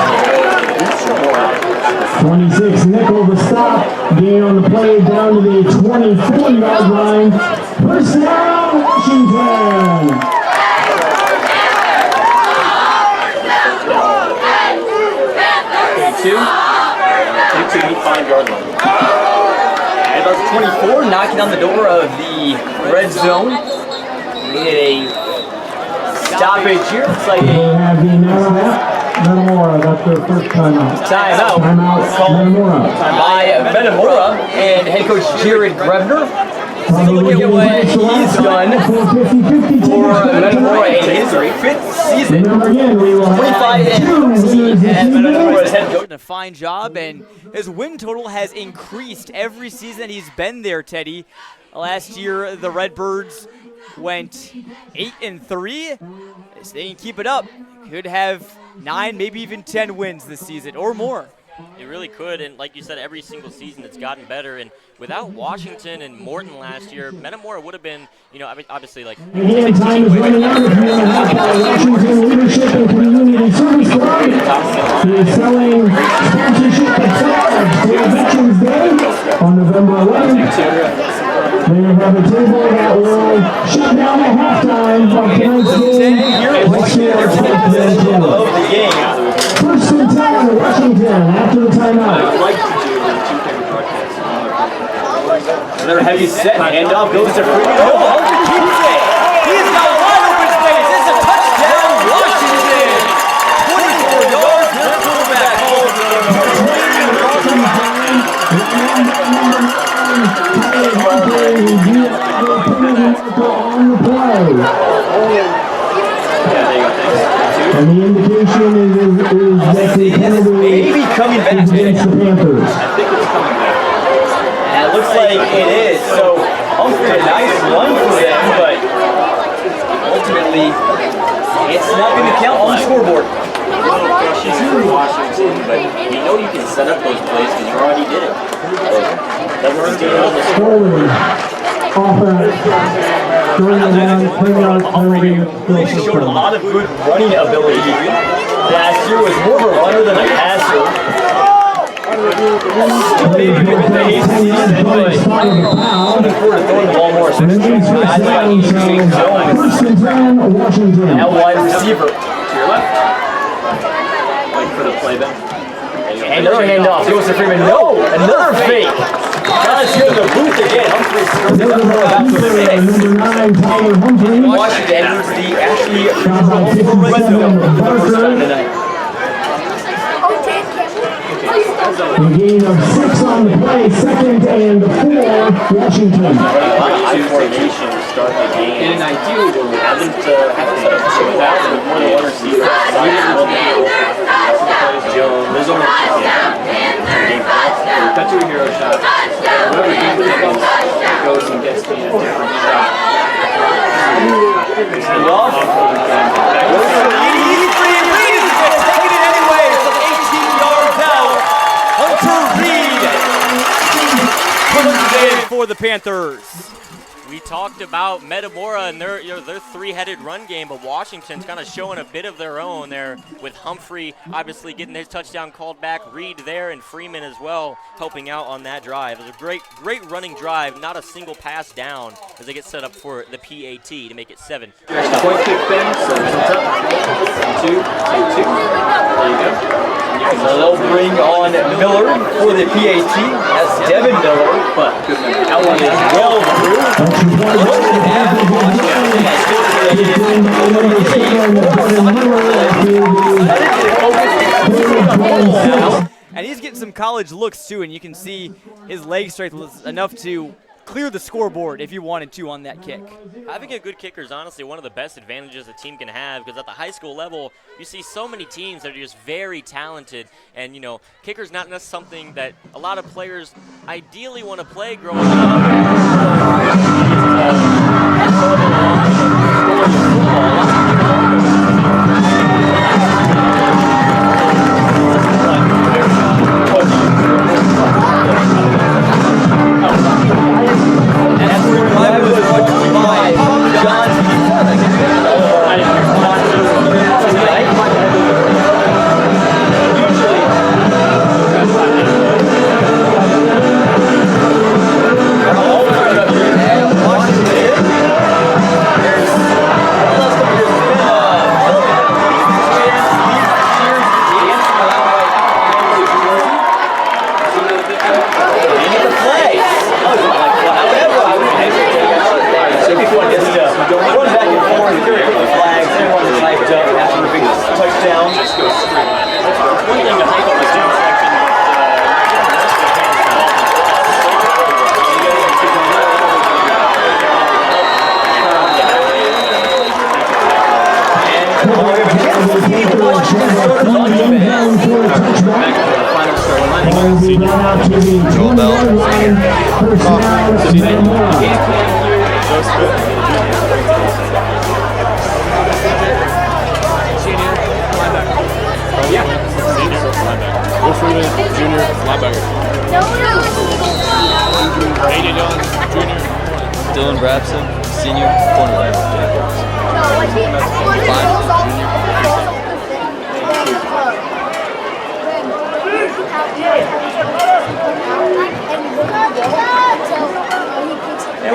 26, Nickel the stop. Gain on the play down to the 24-yard line. First down, Washington.
Take 2, 5-yard line. At about 24, knocking on the door of the red zone. We need a stoppage here. It's like
They have the Metamora. That's their first timeout.
Timeout.
Timeout, Metamora.
By Metamora and head coach Jared Grebner. Let's take a look at what he's done for Metamora in his 5th season. 25-2 as Metamora's head coach.
A fine job, and his win total has increased every season he's been there, Teddy. Last year, the Redbirds went 8-3. If they can keep it up, could have 9, maybe even 10 wins this season or more.
It really could, and like you said, every single season it's gotten better. And without Washington and Morton last year, Metamora would have been, you know, obviously like.
Again, time is running out. If you want to help out Washington Leadership and Community Service Club, he is selling sponsorship of flags for Veterans Day on November 11th. They have a table that will shut down at halftime of tonight's game.
Of the game.
First and 10, Washington after the timeout.
I'd like to do the two-camera broadcast.
Another heavy set. Handoff goes to Freeman. Oh, Hunter keeps it.
He's got a wide open space. It's a touchdown, Washington. 24 yards. No quarterback hold.
On the play. And the indication is that the penalty
Maybe coming back.
is against the Panthers.
I think it's coming back.
And it looks like it is. So Humphrey, a nice run for them, but ultimately it's not going to count on the scoreboard.
Questions for Washington, but you know you can set up those plays because you already did it. Doesn't stay on the
Scoring offense during the round, 3-yard penalty.
Really showed a lot of good running ability. Last year was more of a runner than a passer. Maybe with the season, but looking forward to throwing the ball more.
First and 10, Washington.
Now wide receiver.
To your left. Wait for the playback.
And another handoff goes to Freeman. No! Another fake! Guys here in the booth again. Humphrey scores it up for about 2 minutes.
Number 9, Tyler Humphrey.
Washington enters the actually red zone for the first time tonight.
A gain of 6 on the play, 2nd and 4, Washington.
high formation to start the game.
In an ideal world,
Haven't set up 2,000 with more than one receiver. Jones.
there's only cut to a hero shot. Whoever goes and gets me a different shot.
For the Panthers.
We talked about Metamora and their three-headed run game, but Washington's kind of showing a bit of their own there with Humphrey obviously getting his touchdown called back, Reed there, and Freeman as well helping out on that drive. It was a great running drive, not a single pass down as they get set up for the PAT to make it 7.
Extra point kick Ben, so it's up. 2, 2, 2. There you go.
So they'll bring on Miller for the PAT. That's Devin Miller, but that one is well through.
And he's getting some college looks too, and you can see his leg strength was enough to clear the scoreboard if you wanted to on that kick.
Having a good kicker is honestly one of the best advantages a team can have, because at the high school level, you see so many teams that are just very talented, and kicker's not necessarily something that a lot of players ideally want to play growing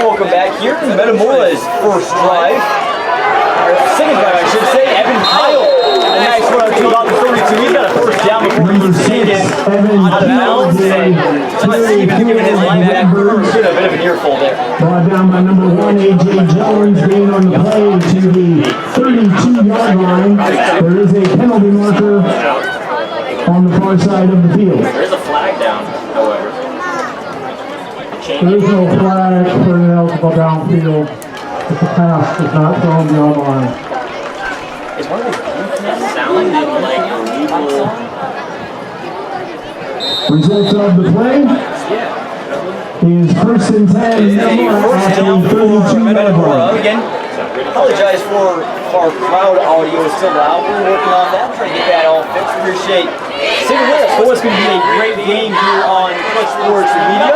welcome back here in Metamora's first drive. Or second drive, I should say. Evan Kyle. A nice run to about the 32. He's got a first down before he can taken out of bounds. And giving his linebacker should have a bit of an earful there.
Brought down by number 1, A.J. Jones, gain on the play to the 32-yard line. There is a penalty marker on the far side of the field.
There is a flag down, however.
There is no flag for an eligible downfield if the pass is not thrown beyond the line.
Is one of those sounding like illegal?
Results of the play is first and 10.
First down for Metamora. Again, apologize for our crowd audio is still loud. We're working on that, trying to get that all fixed. Appreciate sitting with us. So it's going to be a great game here on Clutch Sports Media.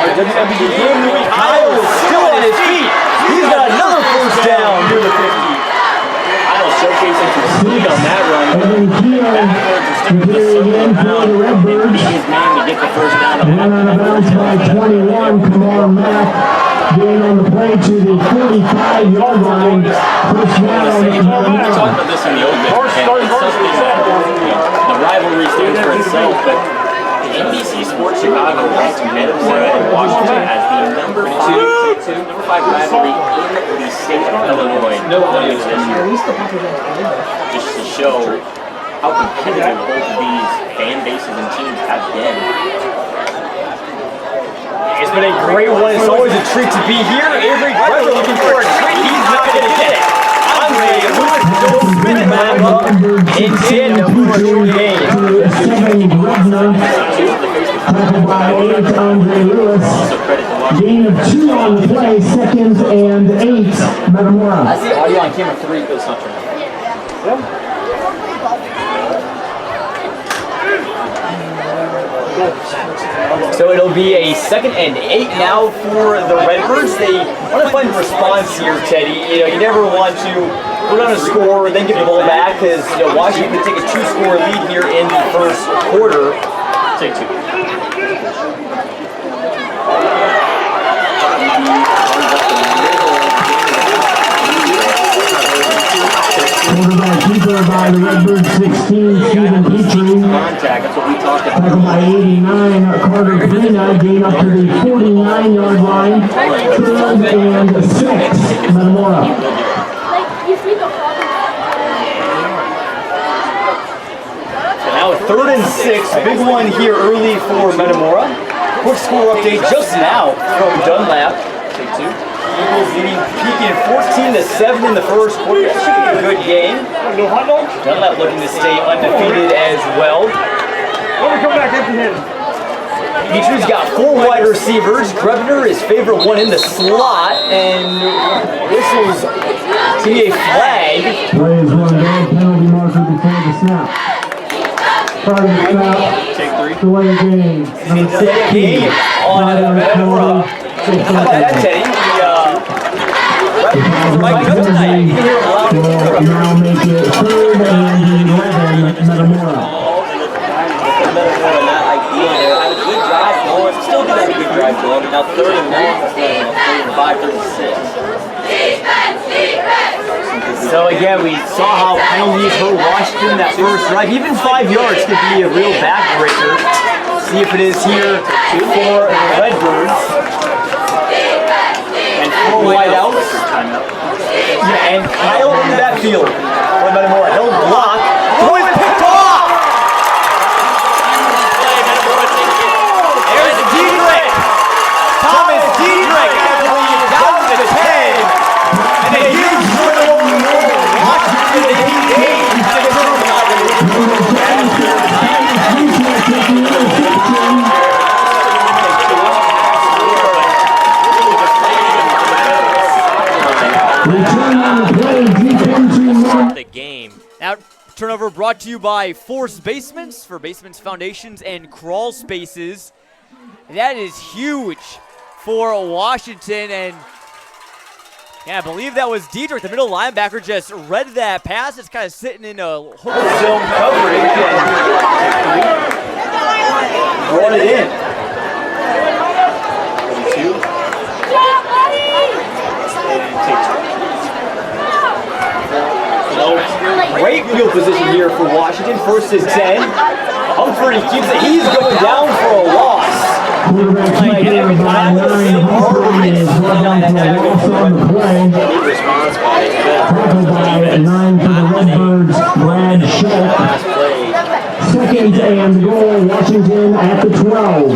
Our WMBD game of the week. Kyle is still on his feet. He's got another first down near the 50.
Kyle showcasing some speed on that run.
Again for the Redbirds.
His man to get the first down.
Run out of bounds by 21. Kamar Mack. Gain on the play to the 45-yard line. First down.
We talked about this in the open. And it's something that, the rivalry stands for itself, but NBC Sports Chicago ranks Metamora and Washington as the number 5 rivalry in the state of Illinois. No one is this year. Just to show how competitive both of these fan bases and teams have been.
It's been a great one. It's always a treat to be here. Avery Greger looking for a treat. He's not going to get it. Andre Lewis will spin it back up. Instead, no more true game.
Tackled by 8, Andre Lewis. Gain of 2 on the play, second and 8, Metamora.
I see audio on camera 3, but it's not true. So it'll be a second and 8 now for the Redbirds. They want to find a response here, Teddy. You know, you never want to put on a score and then give the ball back because Washington could take a 2-score lead here in the first quarter.
Take 2.
Quarterback keeper by the Redbirds, 16, Stephen Petrie.
That's what we talked about.
Tackled by 89, Carter Greeney. Gain up to the 49-yard line. Third and 6, Metamora.
So now 3rd and 6, big one here early for Metamora. Quick score update just now from Dunlap. Take 2. Eagles peaking 14-7 in the first quarter. That should be a good game. Dunlap looking to stay undefeated as well. Petrie's got 4 wide receivers. Grebner is favorite one in the slot, and whistles to be a flag.
Play is run down, penalty marker before the snap. Target snap.
Take 3.
Delay game.
Game on Metamora. How about that, Teddy? Mike Cook tonight. You can hear him loud and clear.
Now make it 3rd and 11, Metamora.
Metamora not ideal there. Had a good drive going. Still did have a good drive going. But now 3rd and 5, 36. So again, we saw how penalties hurt Washington that first drive. Even 5 yards could be a real backbreaker. See if it is here for the Redbirds. And 4 wideouts. Yeah, and Kyle in that field. For Metamora, he'll block. Oh, he's picked off! There's Diedrich. Thomas Diedrich, I believe, down to the 10. And a huge win over Washington. They engage the
the game.
Now, turnover brought to you by Force Basements for basements, foundations, and crawl spaces. That is huge for Washington, and yeah, I believe that was Diedrich, the middle linebacker, just read that pass. It's kind of sitting in a
zone coverage and brought it in. 2. great field position here for Washington. First and 10. Humphrey keeps it. He's going down for a loss.
Quarterback here by 9 Harvey is brought down for a loss on the play. Tackled by 9 for the Redbirds, Brad Schultz. Second and goal, Washington at the 12.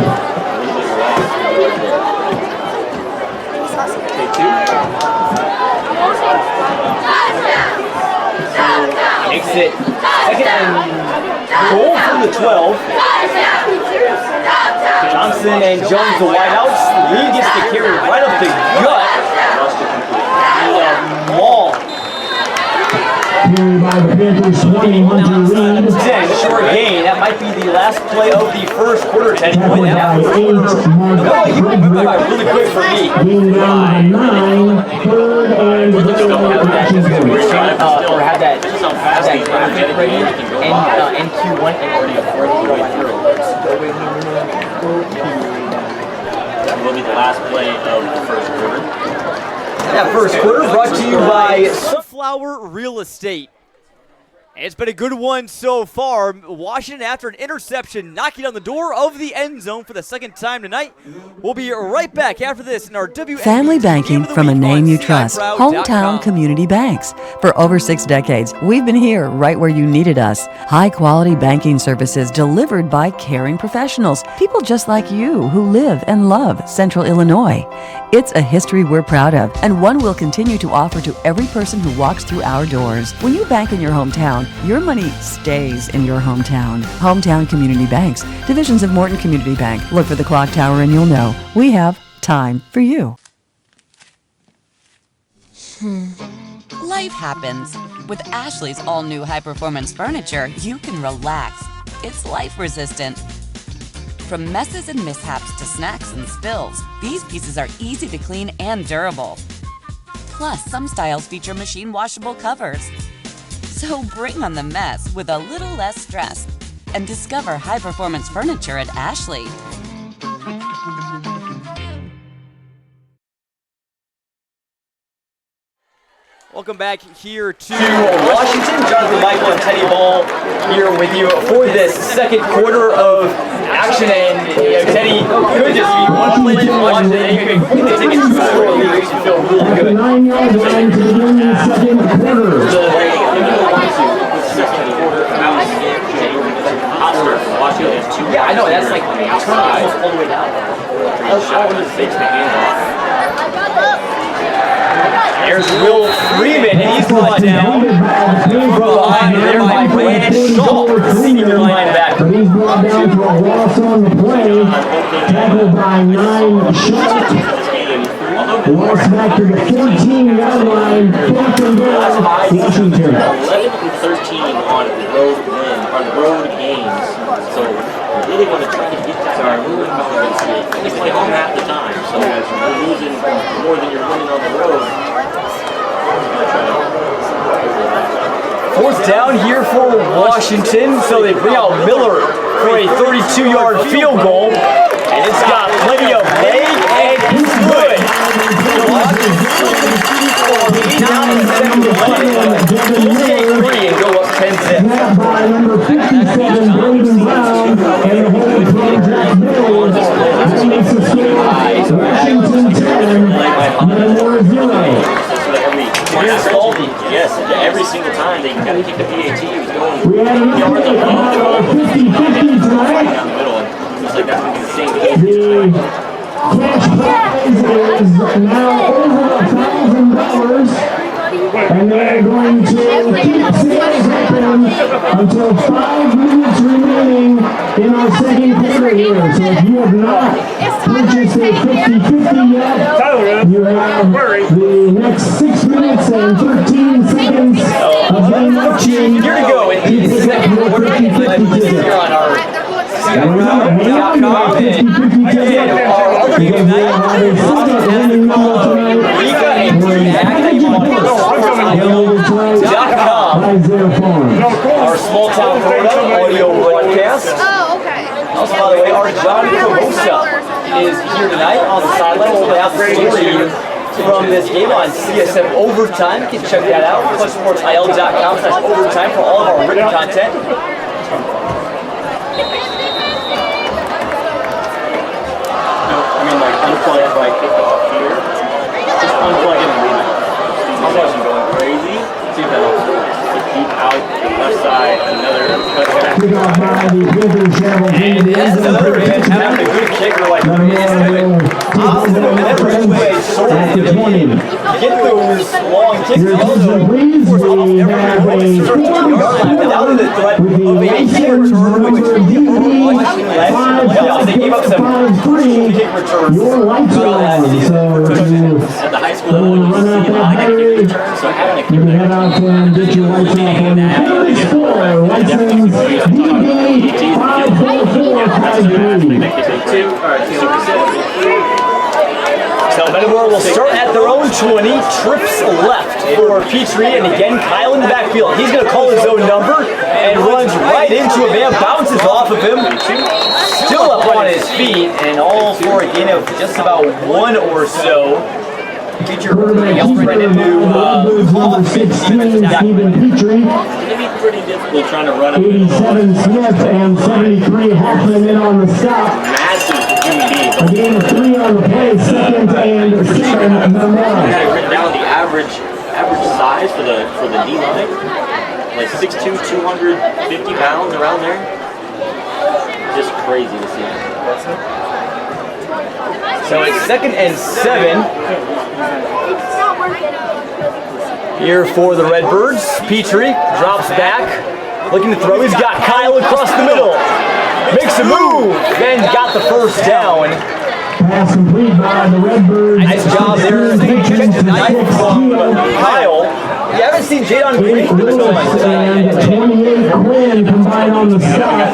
Makes it second and goal from the 12. Johnson and Jones, the wideouts. Lee gets the carry right up the gut. Maul.
Carry by the Panthers, 21 to lead.
10, short gain. That might be the last play of the first quarter. 10 point
By 8,
Mark really quick for me.
Gain down to 9. Third and goal.
Or have that graphic right here. NQ1
That will be the last play of the first quarter.
That first quarter brought to you by
Sunflower Real Estate. It's been a good one so far. Washington, after an interception, knocking on the door of the end zone for the second time tonight. We'll be right back after this in our WMBD
Family banking from a name you trust. Hometown
CIProud.com.
Community Banks. For over 6 decades, we've been here right where you needed us. High quality banking services delivered by caring professionals. People just like you who live and love Central Illinois. It's a history we're proud of and one we'll continue to offer to every person who walks through our doors. When you bank in your hometown, your money stays in your hometown. Hometown Community Banks, divisions of Morton Community Bank. Look for the clock tower and you'll know we have time for you.
Life happens. With Ashley's all-new high-performance furniture, you can relax. It's life-resistant. From messes and mishaps to snacks and spills, these pieces are easy to clean and durable. Plus, some styles feature machine-washable covers. So bring on the mess with a little less stress and discover high-performance furniture at Ashley.
Welcome back here to
Washington. Jonathan Michael and Teddy Ball here with you for this second quarter of action. And Teddy, could just be one play from Washington, and you can quickly take it to the score. It makes you feel really good.
9-yard line to begin the second quarter.
Yeah, I know. That's like turn almost all the way down. There's Will Freeman, and he's brought down from behind there by Brandon Schultz, the senior linebacker.
He's brought down for a loss on the play. Tackled by 9 Schultz. Lost back to the 14-yard line. Fourth and goal, Washington.
11 and 13 on road games. So we really want to try to get to our road confidence. We play home half the time, so you're losing more than you're winning on the road.
Fourth down here for Washington, so they bring out Miller for a 32-yard field goal, and it's got plenty of leg, and he's good. Down in the second we'll take 3 and go up 10 zip.
By number 57, Braden Brown, and the hold from Jack Mills. That makes the score Washington 10, Metamora 0.
Yes, every single time they got to kick the PAT. He was going
We had an update about 50-50 tonight.
down the middle. It's like that's going to be the same game.
The cash prize is now over $1,000. And they're going to keep sales open until 5 minutes remaining in our second quarter here. So if you have not purchased a 50-50 yet, you have the next 6 minutes and 13 seconds of game action.
Here we go in the second quarter. Here on our CIProud.com and again, our other game tonight. We got a team our small town Florida audio broadcast.
Oh, okay.
Also, by the way, our John Cabosa is here tonight on the sideline. We'll have the story from this game on CSM Overtime. You can check that out. ClutchSportsIL.com/overtime for all of our written content.
Unplug it right here. Just unplug it and leave it. This wasn't going crazy. See if that'll keep out the left side. Another touchback.
And that's another man having a good kicker like this. Opposite of every way, short and get those long kicks. Also, of course, almost every now to the threat of a kick return, which they gave up some kick returns throughout that season.
At the high school level, you see a lot of kick returns, so having a kick
So Metamora will start at their own 20, trips left for Petrie, and again Kyle in the backfield. He's going to call his own number and runs right into a man, bounces off of him, still up on his feet, and all for a gain of just about one or so. Petrie running up right into
Petrie.
It'd be pretty difficult trying to run him.
87 Smith and 73 Hoffman in on the stop.
Massive
A gain of 3 on the play, second and 7 Metamora.
I had it written down the average size for the D-line, like 6'2", 250 pounds around there. Just crazy to see.
So it's second and 7. Here for the Redbirds. Petrie drops back, looking to throw. He's got Kyle across the middle. Makes a move, and got the first down.
Pass complete by the Redbirds.
Nice job there. Nice from Kyle. You haven't seen Jadon Green for this one.
And 28 Quinn combined on the stop.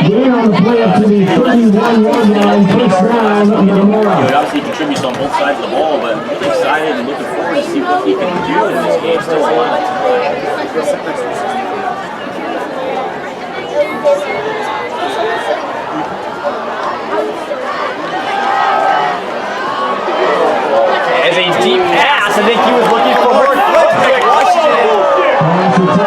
Gain on the play up to the 31-yard line. First down, Metamora.
He obviously contributes on both sides of the ball, but really excited and looking forward to see what he can do in this game. Still a lot.
As a deep pass, I think he was looking for more quick Washington.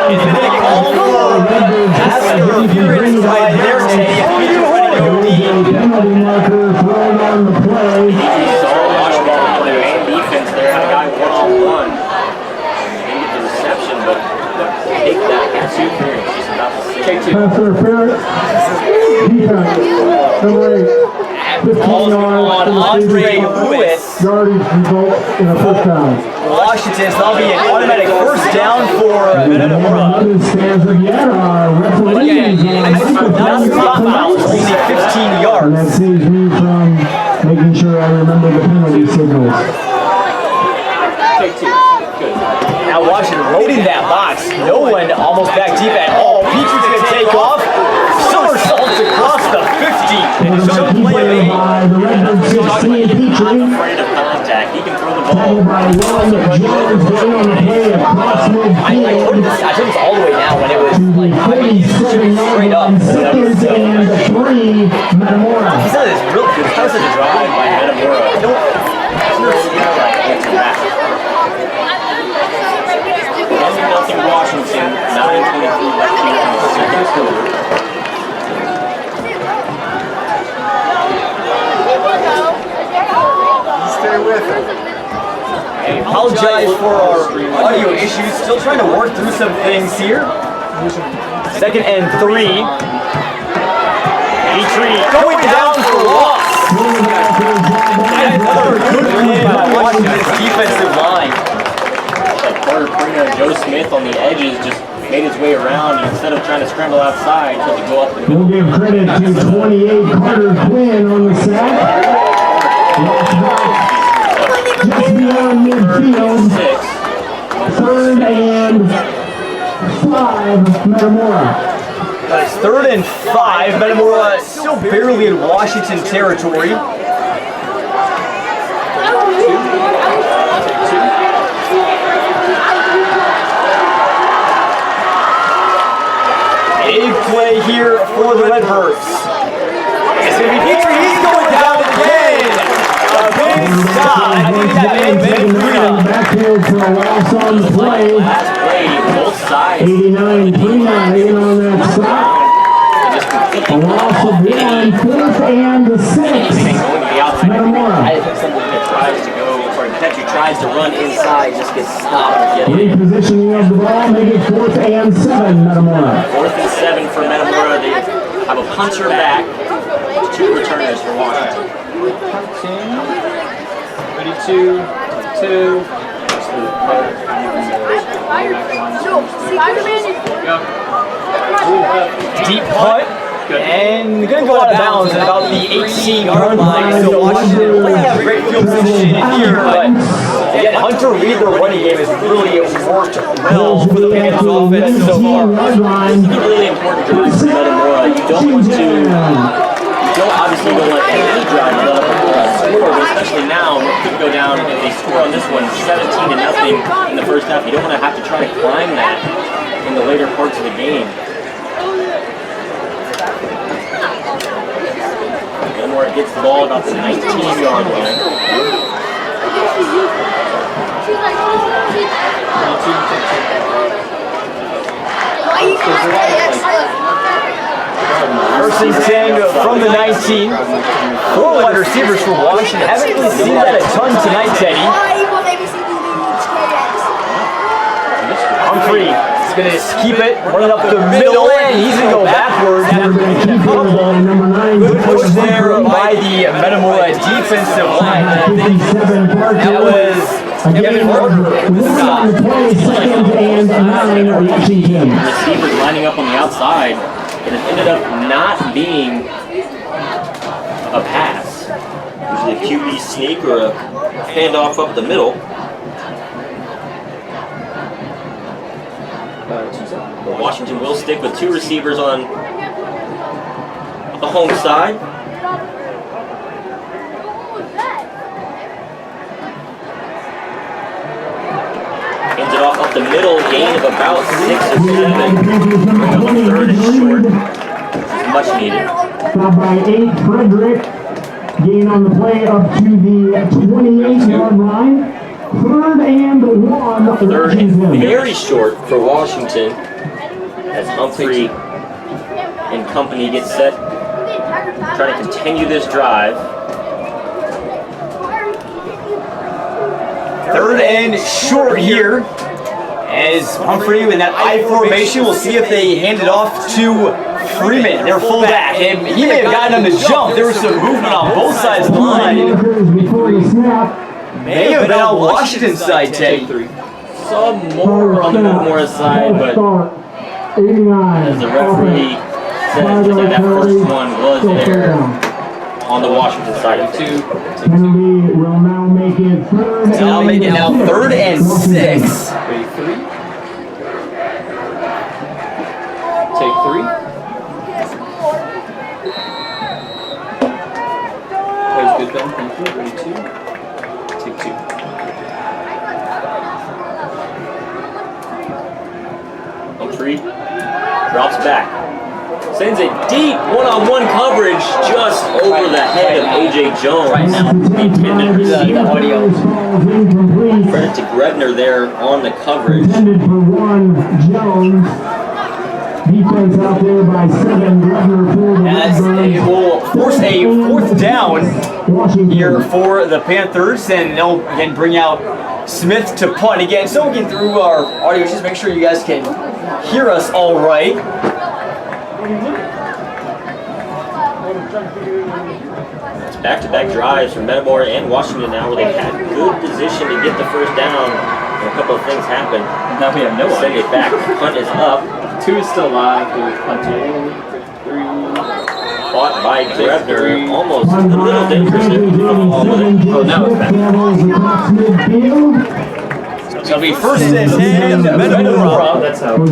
It's going to get called for pass interference right there, Teddy. Petrie ready to go deep.
Penalty marker thrown on the play.
He's all Washington play man defense there. Had a guy one-on-one. Didn't get the reception, but take that pass interference. Just about to see.
Pass interference. Defense. Number 8.
Calls on Andre Lewis.
Yardage result in a first down.
Washington's now be an automatic first down for Metamora. Not stop out, only 15 yards.
And that saves me from making sure I remember the penalty signals.
Now Washington loading that box. No one almost back deep at all. Petrie's going to take off. Somersaults across the 50. And it's a play of 8.
By the Redbirds 16, Petrie.
Afraid of contact. He can throw the ball.
By one, Jones getting on the play across midfield.
I told this all the way now when it was like, straight up.
Second and 3, Metamora.
He's not this real good. How's it
Drive by Metamora. Nothing Washington. 9:23 left in the second quarter.
Stay with him.
I apologize for our audio issues. Still trying to work through some things here. Second and 3. Petrie going down for loss. Another good play by Washington's defensive line.
Carter Pringer and Joe Smith on the edges just made his way around, and instead of trying to scramble outside, he had to go up the middle.
We'll give credit to 28 Carter Quinn on the sack. Just beyond midfield. 3rd and 5, Metamora.
It's 3rd and 5. Metamora still barely in Washington territory. Big play here for the Redbirds. It's going to be Petrie. He's going down again. A big stop. I think that may have been
on the play.
Last play, both sides.
89-39 on that stop. A loss of 1, 4th and 6. Metamora.
I think something that tries to go, or Petrie tries to run inside, just gets stopped.
Repositioning of the ball, make it 4th and 7, Metamora.
4th and 7 for Metamora. They have a puncher back. 2 returners for Washington.
32, 2.
Deep putt. And gonna go out of bounds at about the 18-yard line. So Washington might have great field position in here, but again, Hunter Reed, their running game has really worked well for the Panthers offense so far.
This is a really important drive for Metamora. You don't obviously want any drive to let up score, but especially now, it could go down if they score on this one 17-0 in the first half. You don't want to have to try to climb that in the later parts of the game. Metamora gets the ball about the 19-yard line.
First and 10 from the 19. 4 wide receivers for Washington. Haven't really seen that a ton tonight, Teddy. Humphrey is going to keep it, running up the middle, and he's going to go backwards. Good push there by the Metamora defensive line. That was Kevin Parker with the stop.
Receivers lining up on the outside, and it ended up not being a pass.
Usually a QB sneak or a handoff up the middle. But Washington will stick with 2 receivers on the home side. Hands it off up the middle, gain of about 6 or 7. Bring up a 3rd and short. This is much needed.
Stop by 8, Frederick. Gain on the play up to the 28-yard line. 3rd and 1.
3rd and very short for Washington as Humphrey and company get set, trying to continue this drive.
3rd and short here as Humphrey in that I formation. We'll see if they hand it off to Freeman, their fullback. And he may have gotten him to jump. There was some movement on both sides of the line. May have been on Washington's side, Teddy.
Some more on the Metamora side, but as the referee says, that first one was there on the Washington side. 2.
Penalty will now make it 3rd.
Now make it now 3rd and 6.
Take 3. That was good, Ben. Thank you. Ready 2. Take 2.
Humphrey drops back. Sends a deep one-on-one coverage just over the head of A.J. Jones.
Right now, the intended receiver.
Credit to Grebner there on the coverage.
Intended for 1, Jones. Defense out there by 7. Grebner pulled the
It will force a 4th down here for the Panthers, and they'll again bring out Smith to punt again. So again, through our audio, just make sure you guys can hear us all right.
It's back-to-back drives from Metamora and Washington now, where they've had good position to get the first down, and a couple of things happen.
Now we have no
Send it back. The punt is up.
2 is still alive. Punting. 3.
Caught by Grebner. Almost a little dangerous.
Oh, now it's back.
So it'll be 1st and 10, Metamora.
That's how.
And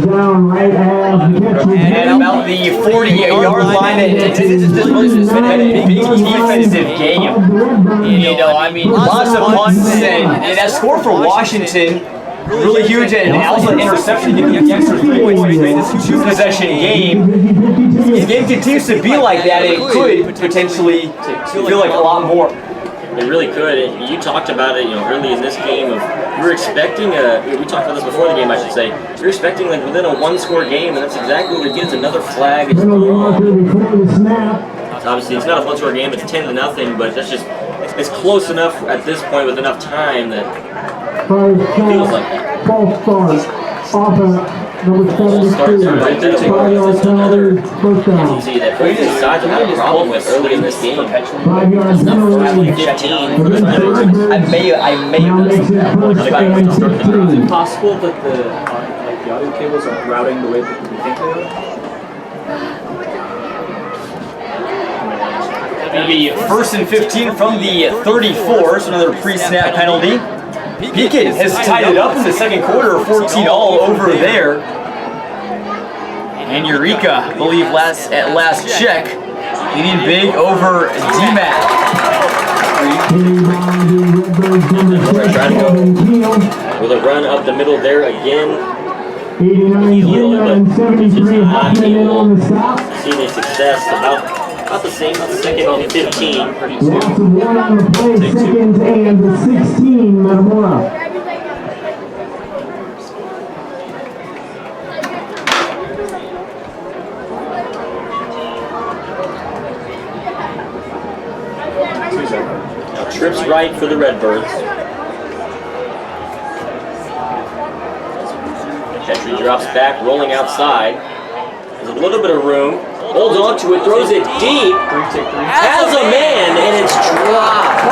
about the 40-yard line. This has been a big defensive game. You know, I mean, lots of punts, and that score for Washington really huge, and also an interception getting the extra 3 points to make this 2-possession game. If the game continues to be like that, it could potentially feel like a lot more.
It really could. And you talked about it, early in this game. You were expecting we talked about this before the game, I should say. You're expecting like within a one-score game, and that's exactly what it gets. Another flag. Obviously, it's not a one-score game. It's 10-0, but that's just it's close enough at this point with enough time that it feels like that.
False start. Number 72.
Another see that both sides have had a problem with early in this game.
5 yards penalty.
15 for the Redbirds.
I may have missed that.
Is
it possible that the audio cables aren't routing the way that we think they are?
It'll be 1st and 15 from the 34, so another pre-snap penalty. Beacon has tied it up in the second quarter, 14-all over there. And Eureka, I believe at last check, leading big over DMAC.
Trying to go with a run up the middle there again.
89 and 73 happening in on the stop.
See the success about the same, second and 15.
Lots of one on the play, second and 16, Metamora.
Now trips right for the Redbirds. Petrie drops back, rolling outside. There's a little bit of room. Holds on to it, throws it deep. Has a man, and it's dropped.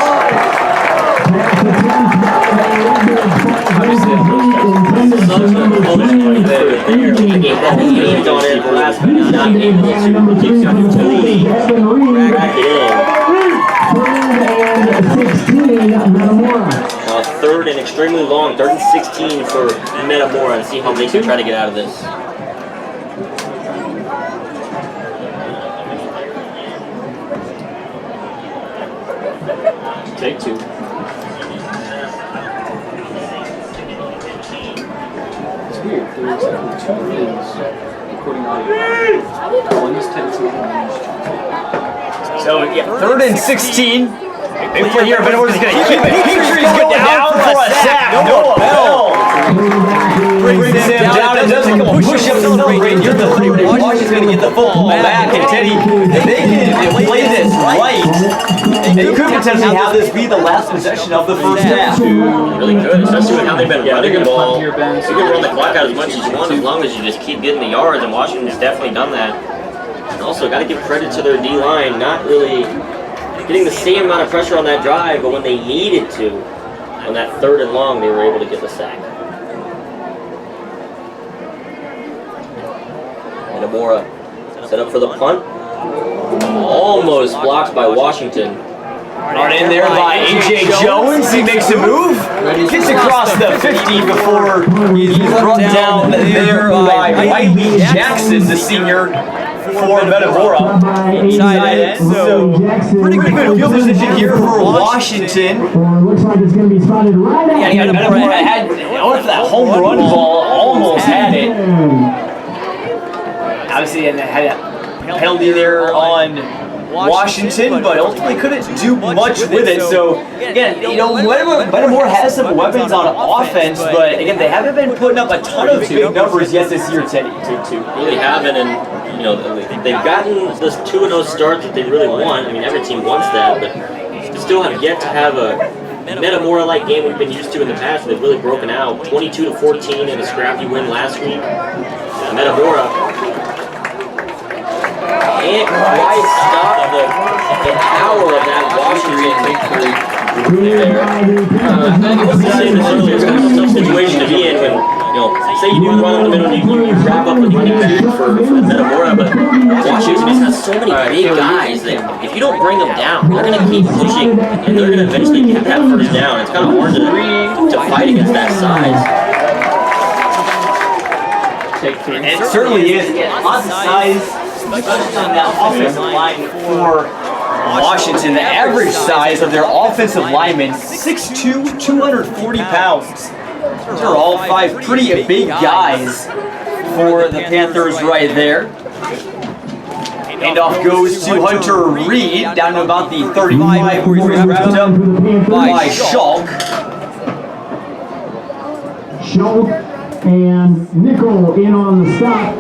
Now third and extremely long, 3rd and 16 for Metamora, and see how they can try to get out of this.
Take 2. It's weird. There's two rooms recording audio. One is Tennessee.
So, yeah, 3rd and 16. Big play here, Metamora is going to keep it. Petrie's going down for a sack. Noah Bell brings him down and doesn't come push-up celebrate near the 3. Washington's going to get the football back. And Teddy, if they can play this right, they could potentially have this be the last possession of the first half.
Really good, especially with how they've been running the ball. You can run the clock out as much as you want as long as you just keep getting the yards, and Washington's definitely done that. And also, got to give credit to their D-line, not really getting the same amount of pressure on that drive, but when they needed to, on that 3rd and long, they were able to get the sack. Metamora set up for the punt. Almost blocked by Washington.
Brought in there by A.J. Jones. He makes a move. Gets across the 50 before he's run down there by Riley Jackson, the senior for Metamora. Inside end. So pretty good field position here for Washington.
Looks like it's going to be spotted right out.
Yeah, Metamora had that home run ball, almost had it. Obviously, had a penalty there on Washington, but ultimately couldn't do much with it. So again, Metamora has some weapons on offense, but again, they haven't been putting up a ton of big numbers yet this year, Teddy.
Really haven't, and they've gotten this 2-0 start that they really want. I mean, every team wants that, but still have yet to have a Metamora-like game we've been used to in the past. They've really broken out, 22-14 in a scrappy win last week. Metamora can't quite stop the power of that Washington victory there. I was saying this earlier, it's kind of a tough situation to be in when, say you do run in the middle and you wrap up with 22 for Metamora, but Washington just has so many big guys that if you don't bring them down, they're going to keep pushing and they're going to eventually get that first down. It's kind of hard to fight against that size.
It certainly is. Lots of size. Especially on that offensive line for Washington. The average size of their offensive linemen, 6'2", 240 pounds. Those are all 5 pretty big guys for the Panthers right there. Handoff goes to Hunter Reed, down to about the 35, where he's wrapped up by Shulk.
Schultz and Nickel in on the stop.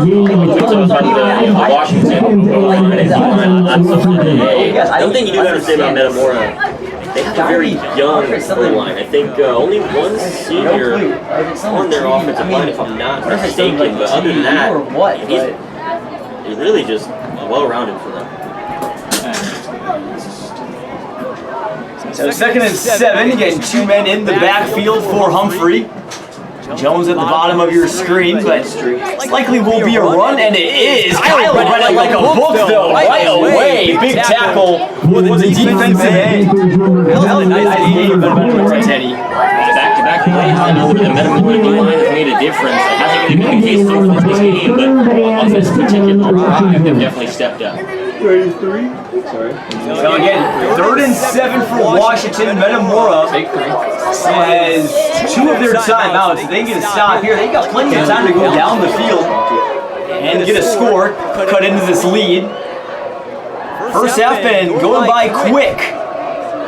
Gain of
Washington. One thing you do have to say about Metamora, they have a very young line. I think only one senior on their offensive line, if I'm not mistaken. But other than that, he's really just well-rounded for them.
So 2nd and 7, again, 2 men in the backfield for Humphrey. Jones at the bottom of your screen, but likely will be a run, and it is. Kyle read it like a book, though, right away. Big tackle for the defensive end. That was a nice game for Teddy.
Back-to-back plays, I know the Metamora line has made a difference. It hasn't really been the case so far this game, but on this particular drive, they've definitely stepped up.
33. Sorry. So again, 3rd and 7 for Washington. Metamora has 2 of their timeouts. They can get a stop here. They got plenty of time to go down the field and get a score, cut into this lead. First half been going by quick.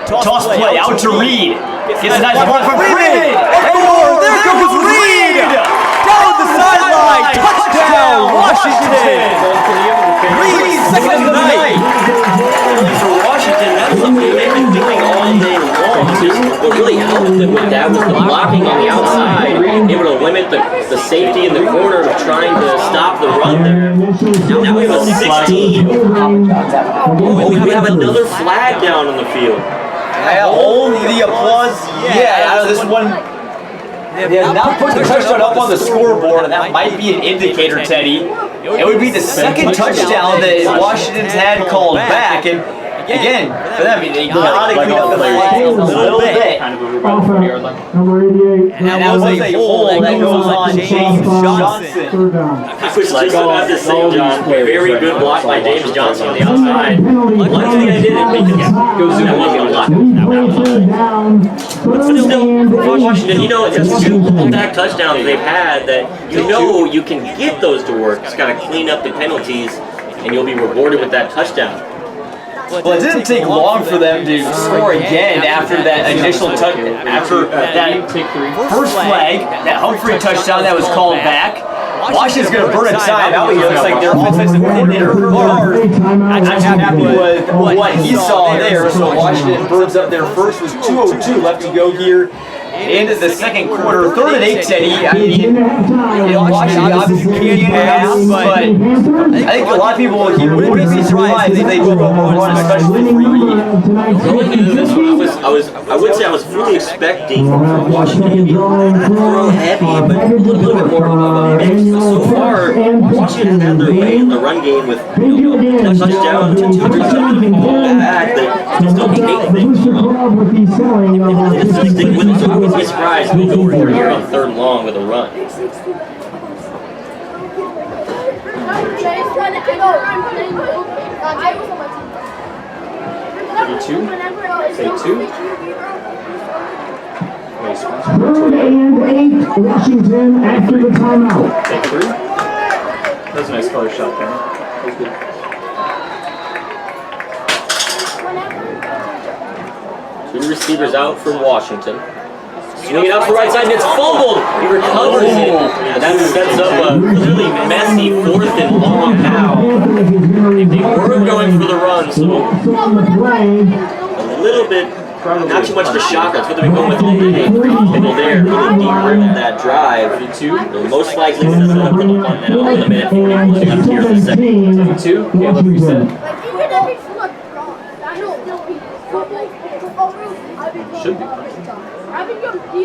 Toss play out to Reed. Gets a nice ball from Reed. And there goes Reed!
Down the sideline. Touchdown, Washington. Reed, second night.
For Washington, that's something they've been doing all day long. What really helped them with that was the blocking on the outside, able to limit the safety in the corner of trying to stop the run there. Now we have a 16. Oh, we have another flag down on the field.
Only the applause. Yeah, out of this one. They have not put the touchdown up on the scoreboard, and that might be an indicator, Teddy. It would be the 2nd touchdown that Washington's had called back, and again, for them, they gotta clean up the flag a little bit.
Number 88.
And that was a hole that goes on James Johnson.
I was just about to say, John, very good block by James Johnson on the outside. One thing I didn't think that wasn't a lot. But still, Washington, you know, it's 2 back touchdowns they've had that you know you can get those to work. Just got to clean up the penalties, and you'll be rewarded with that touchdown.
Well, it didn't take long for them to score again after that initial after that first flag, that Humphrey touchdown that was called back. Washington's going to burn a timeout here. Looks like their offensive coordinator, I'm happy with what he saw there. So Washington burns up their first. Was 2:02 left to go here into the second quarter. 3rd and 8, Teddy. I mean, Washington obviously can't pass, but I think a lot of people here wouldn't be surprised if they took over one, especially for Reed.
Going into this one, I would say I was fully expecting Washington to be throw heavy, but a little bit more of a mix. So far, Washington had their way in the run game with touchdown to 2 touchdowns and ball back. They still can make things from them. They really just stick with it. So I wouldn't be surprised if we go for here on 3rd and long with a run.
32? Say 2?
3rd and 8, Washington after the timeout.
Take 3? That was a nice color shot there. That was good.
Two receivers out for Washington. Swinging out to the right side, and it's fumbled. He recovers it. And that sets up a really messy 4th and long now. They were going for the run, so a little bit, not too much of a shock. That's what they've been going with all day. People there really derailed that drive. They'll most likely set it up for the one now. 1 minute 41 left here in the second.
2? Caleb reset. Should be.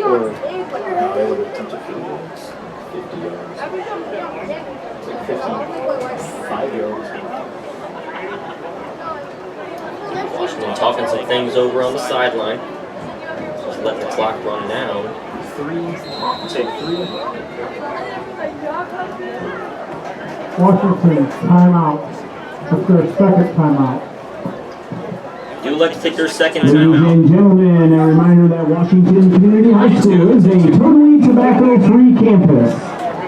Or, no, they would attempt a field goal. 50 yards. It's like 55 yards.
Washington talking some things over on the sideline. Just letting the clock run down.
3. Take 3.
Washington, timeout. That's their 2nd timeout.
Do like to take their 2nd
Ladies
timeout.
and gentlemen, a reminder that Washington Community High School is a totally tobacco-free campus.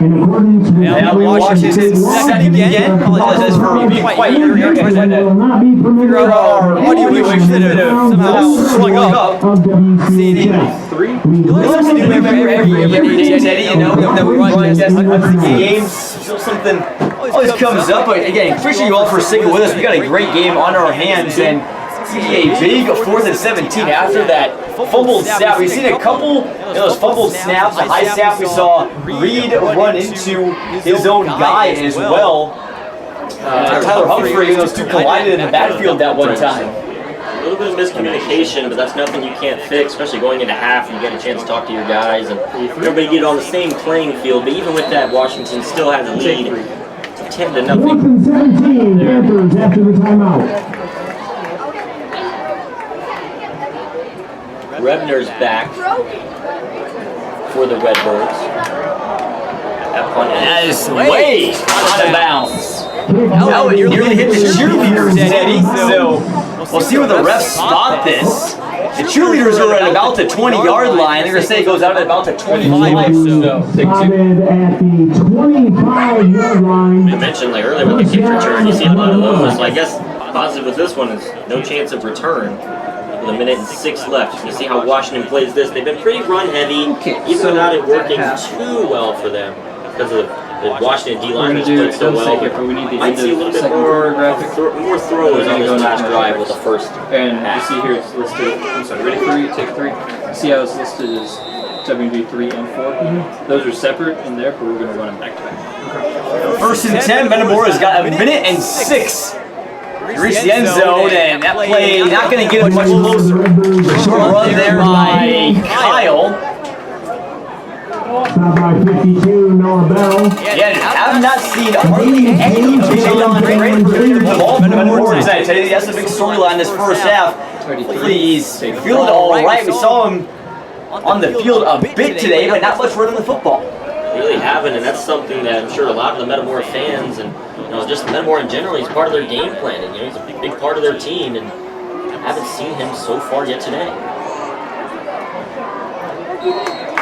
In accordance with
Yeah, Washington second again. Apologize for being quiet. You're trying to
will not be permitted
figure out our audio issues that have somehow swung up.
of WCHS.
You learn something new every day, Teddy. You know, that we broadcast hundreds of games. So something always comes up. But again, appreciate you all for sticking with us. We got a great game on our hands, and a big 4th and 17 after that fumbled snap. We've seen a couple of those fumbled snaps. A high snap we saw Reed run into his own guy as well. Tyler Humphrey, those two collided in the backfield that one time.
A little bit of miscommunication, but that's nothing you can't fix, especially going into half and you get a chance to talk to your guys and everybody get on the same playing field. But even with that, Washington still has a lead. 10-0.
4th and 17, Panthers after the timeout.
Rebner's back for the Redbirds. That punt
is way out of bounds. Now it nearly hit the cheerleaders, Eddie. So we'll see where the refs spot this. The cheerleaders are at about the 20-yard line. They're going to say it goes out at about the 25. So
Spotted at the 25-yard line.
I mentioned like earlier with the kick return, you see a lot of those. So I guess positive with this one is no chance of return. With a minute and 6 left. You can see how Washington plays this. They've been pretty run heavy, even without it working too well for them because of the Washington D-line has played so well. Might see a little bit more throws on this last drive with the first.
And you see here it's listed, I'm sorry, ready 3, take 3. See how it's listed as WMBD 3 and 4? Those are separate in there, but we're going to run them back to back.
1st and 10, Metamora's got a minute and 6. Reach the end zone, and that play not going to get it much closer. Short run there by Kyle.
Stop by 52, Noah Bell.
Yeah, I've not seen hardly any of Jalen Ray the ball from Metamora tonight. Teddy, that's a big storyline this first half. He's feeling all right. We saw him on the field a bit today, but not much running the football.
Really haven't, and that's something that I'm sure a lot of the Metamora fans and just Metamora in general, he's part of their game planning. He's a big part of their team, and I haven't seen him so far yet today.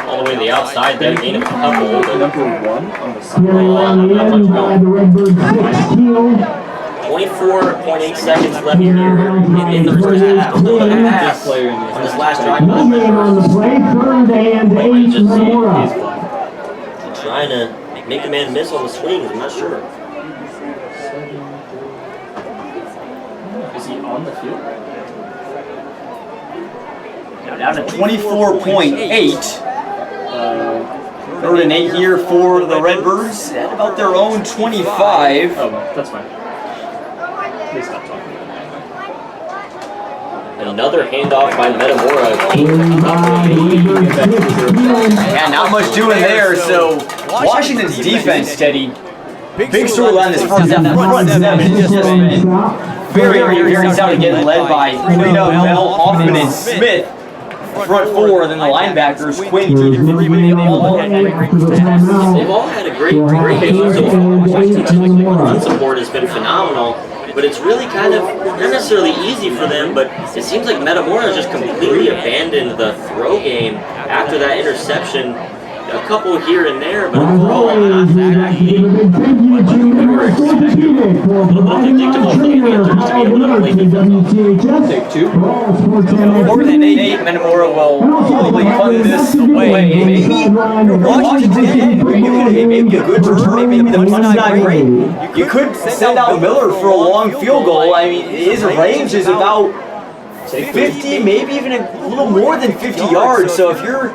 All the way to the outside there, gain of a couple.
Number 1 on the
Not much going.
24.8 seconds left here in the first half. On this last drive.
On the play, 3rd and 8, Metamora.
Trying to make the man miss on the swings, I'm not sure.
Is he on the field?
Down to 24.8. 3rd and 8 here for the Redbirds at about their own 25.
Oh, that's fine. Please stop talking.
Another handoff by Metamora.
Yeah, not much doing there. So Washington's defense, Teddy. Big storyline this first half. That front seven has just been very sound again, led by Reno, Bell, Hoffman, and Smith. Front 4, then the linebackers, Quinn,
They've all had a great game so far. Washington's run support has been phenomenal. But it's really kind of not necessarily easy for them, but it seems like Metamora just completely abandoned the throw game after that interception. A couple here and there, but overall not exactly what we were expecting. A little predictable for the Panthers to be able to play defense.
Take 2.
4th and 8, Metamora will probably punt this away. Washington, maybe a good return, maybe the punt's not great. You could send out Miller for a long field goal. I mean, his range is about 50, maybe even a little more than 50 yards. So if you're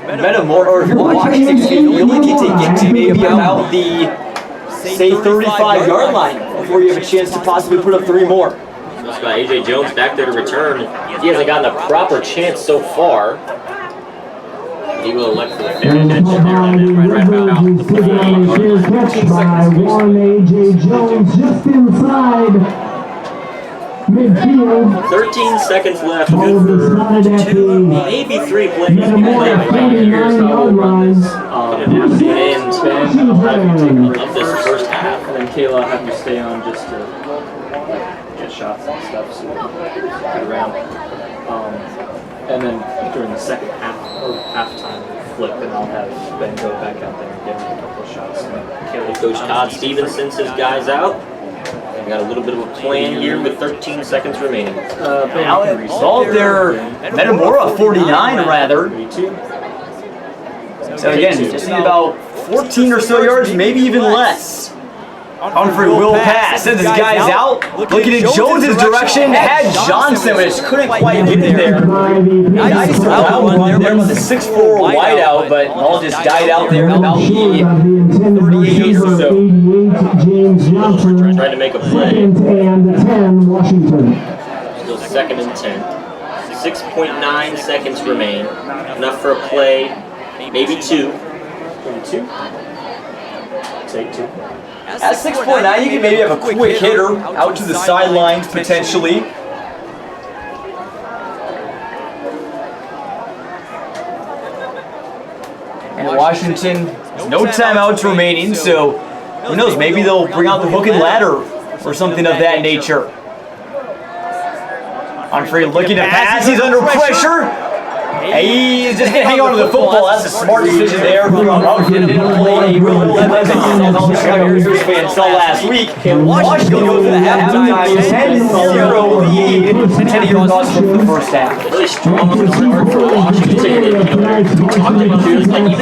Metamora, or if you're Washington, you only need to get to maybe about the, say, 35-yard line before you have a chance to possibly put up 3 more.
Just got A.J. Jones back there to return. He hasn't gotten a proper chance so far. He will elect for the fair catch right about the
15 by 1 A.J. Jones just inside midfield.
13 seconds left. Good for 2, maybe 3 plays. Here's how of this first half.
And then Kayla, I'll have you stay on just to get shots and stuff, so we can get around. And then during the second half, or halftime,
flip, and I'll have Ben go back out there and give him a couple of shots.
Coach Todd Stevens sends his guys out. We got a little bit of a plan here with 13 seconds remaining.
Now it result there, Metamora 49 rather. So again, just need about 14 or so yards, maybe even less. Humphrey will pass, sends his guys out, looking in Jones' direction, had Johnson, but just couldn't quite get it there. Nice out one there with a 6'4" wideout, but all just died out there about the 38 or so.
Trying to make a play. Still 2nd and 10. 6.9 seconds remain. Enough for a play, maybe 2.
Take 2. At 6.9, you can maybe have a quick hitter out to the sidelines potentially. And Washington, no timeouts remaining, so who knows, maybe they'll bring out the hook and ladder or something of that nature. Humphrey looking to pass, he's under pressure. He's just going to hang on to the football. That's a smart decision there from Humphrey. Didn't play a real as all the Chicago Bears fans saw last week. Washington goes to the halftime 10-0 lead. 10 of your thoughts from the first half.
Really strong start for Washington. Even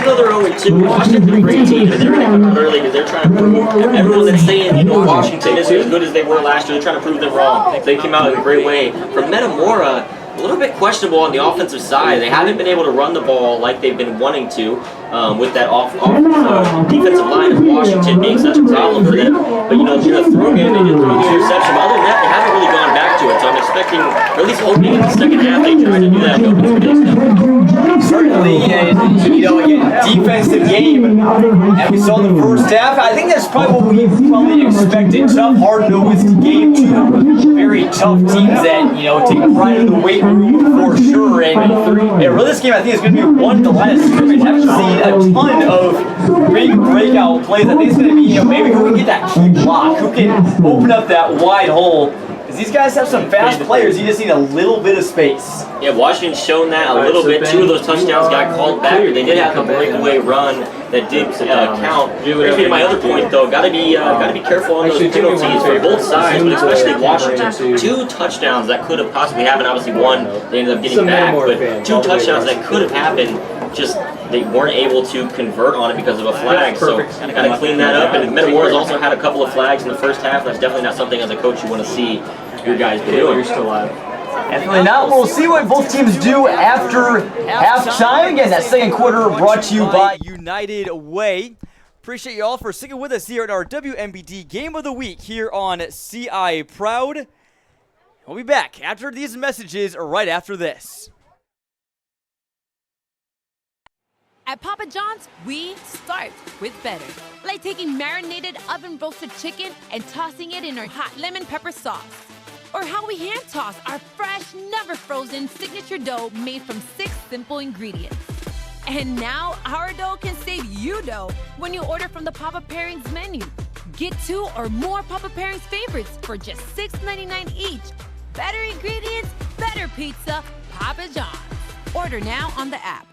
though they're 0-2, Washington's a great team, and they're going to come out early because they're trying to prove everyone that's saying, Washington is as good as they were last year. They're trying to prove them wrong. They came out in a great way. For Metamora, a little bit questionable on the offensive side. They haven't been able to run the ball like they've been wanting to with that defensive line of Washington being such a problem for them. But, in the throw game, they did throw the interception. But other than that, they haven't really gone back to it. So I'm expecting, or at least hoping in the second half, they try to do that.
Certainly, again, defensive game. And we saw in the first half. I think that's probably what we probably expected. Tough, hard-nosed game. Two very tough teams that, take pride in the weight room for sure. And really, this game I think is going to be one to line of scrimmage. I've seen a ton of big breakout plays. I think it's going to be, maybe who can get that key block, who can open up that wide hole. Because these guys have some fast players, you just need a little bit of space.
Yeah, Washington's shown that a little bit. 2 of those touchdowns got called back, but they did have a breakaway run that did count. Brings me to my other point, though. Got to be careful on those penalties for both sides, but especially Washington. 2 touchdowns that could have possibly happened. Obviously, one they ended up getting back, but 2 touchdowns that could have happened. Just they weren't able to convert on it because of a flag. So got to clean that up. And Metamora's also had a couple of flags in the first half. That's definitely not something as a coach you want to see your guys doing.
You're still alive. Definitely not. We'll see what both teams do after halftime. Again, that second quarter brought to you by
United Way. Appreciate you all for sticking with us here at our WMBD Game of the Week here on CI Proud. We'll be back after these messages or right after this.
At Papa John's, we start with better. Like taking marinated oven-roasted chicken and tossing it in our hot lemon pepper sauce. Or how we hand toss our fresh, never-frozen signature dough made from 6 simple ingredients. And now, our dough can save you dough when you order from the Papa Pairings menu. Get 2 or more Papa Pairings favorites for just $6.99 each. Better ingredients, better pizza, Papa John's. Order now on the app.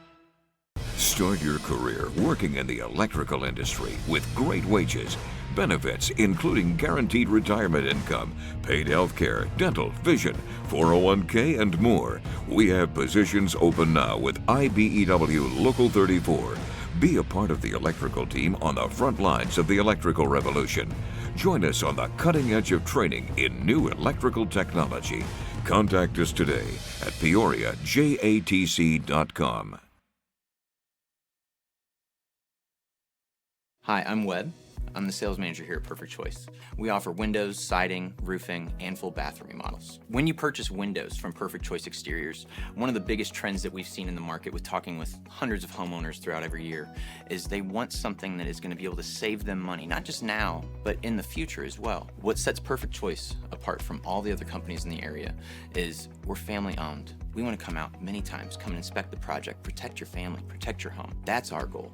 Start your career working in the electrical industry with great wages, benefits including guaranteed retirement income, paid health care, dental, vision, 401k, and more. We have positions open now with IBEW Local 34. Be a part of the electrical team on the front lines of the electrical revolution. Join us on the cutting edge of training in new electrical technology. Contact us today at PeoriaJATC.com.
Hi, I'm Webb. I'm the sales manager here at Perfect Choice. We offer windows, siding, roofing, and full bathroom remodels. When you purchase windows from Perfect Choice Exteriors, one of the biggest trends that we've seen in the market with talking with hundreds of homeowners throughout every year is they want something that is going to be able to save them money, not just now, but in the future as well. What sets Perfect Choice apart from all the other companies in the area is we're family owned. We want to come out many times, come and inspect the project, protect your family, protect your home. That's our goal.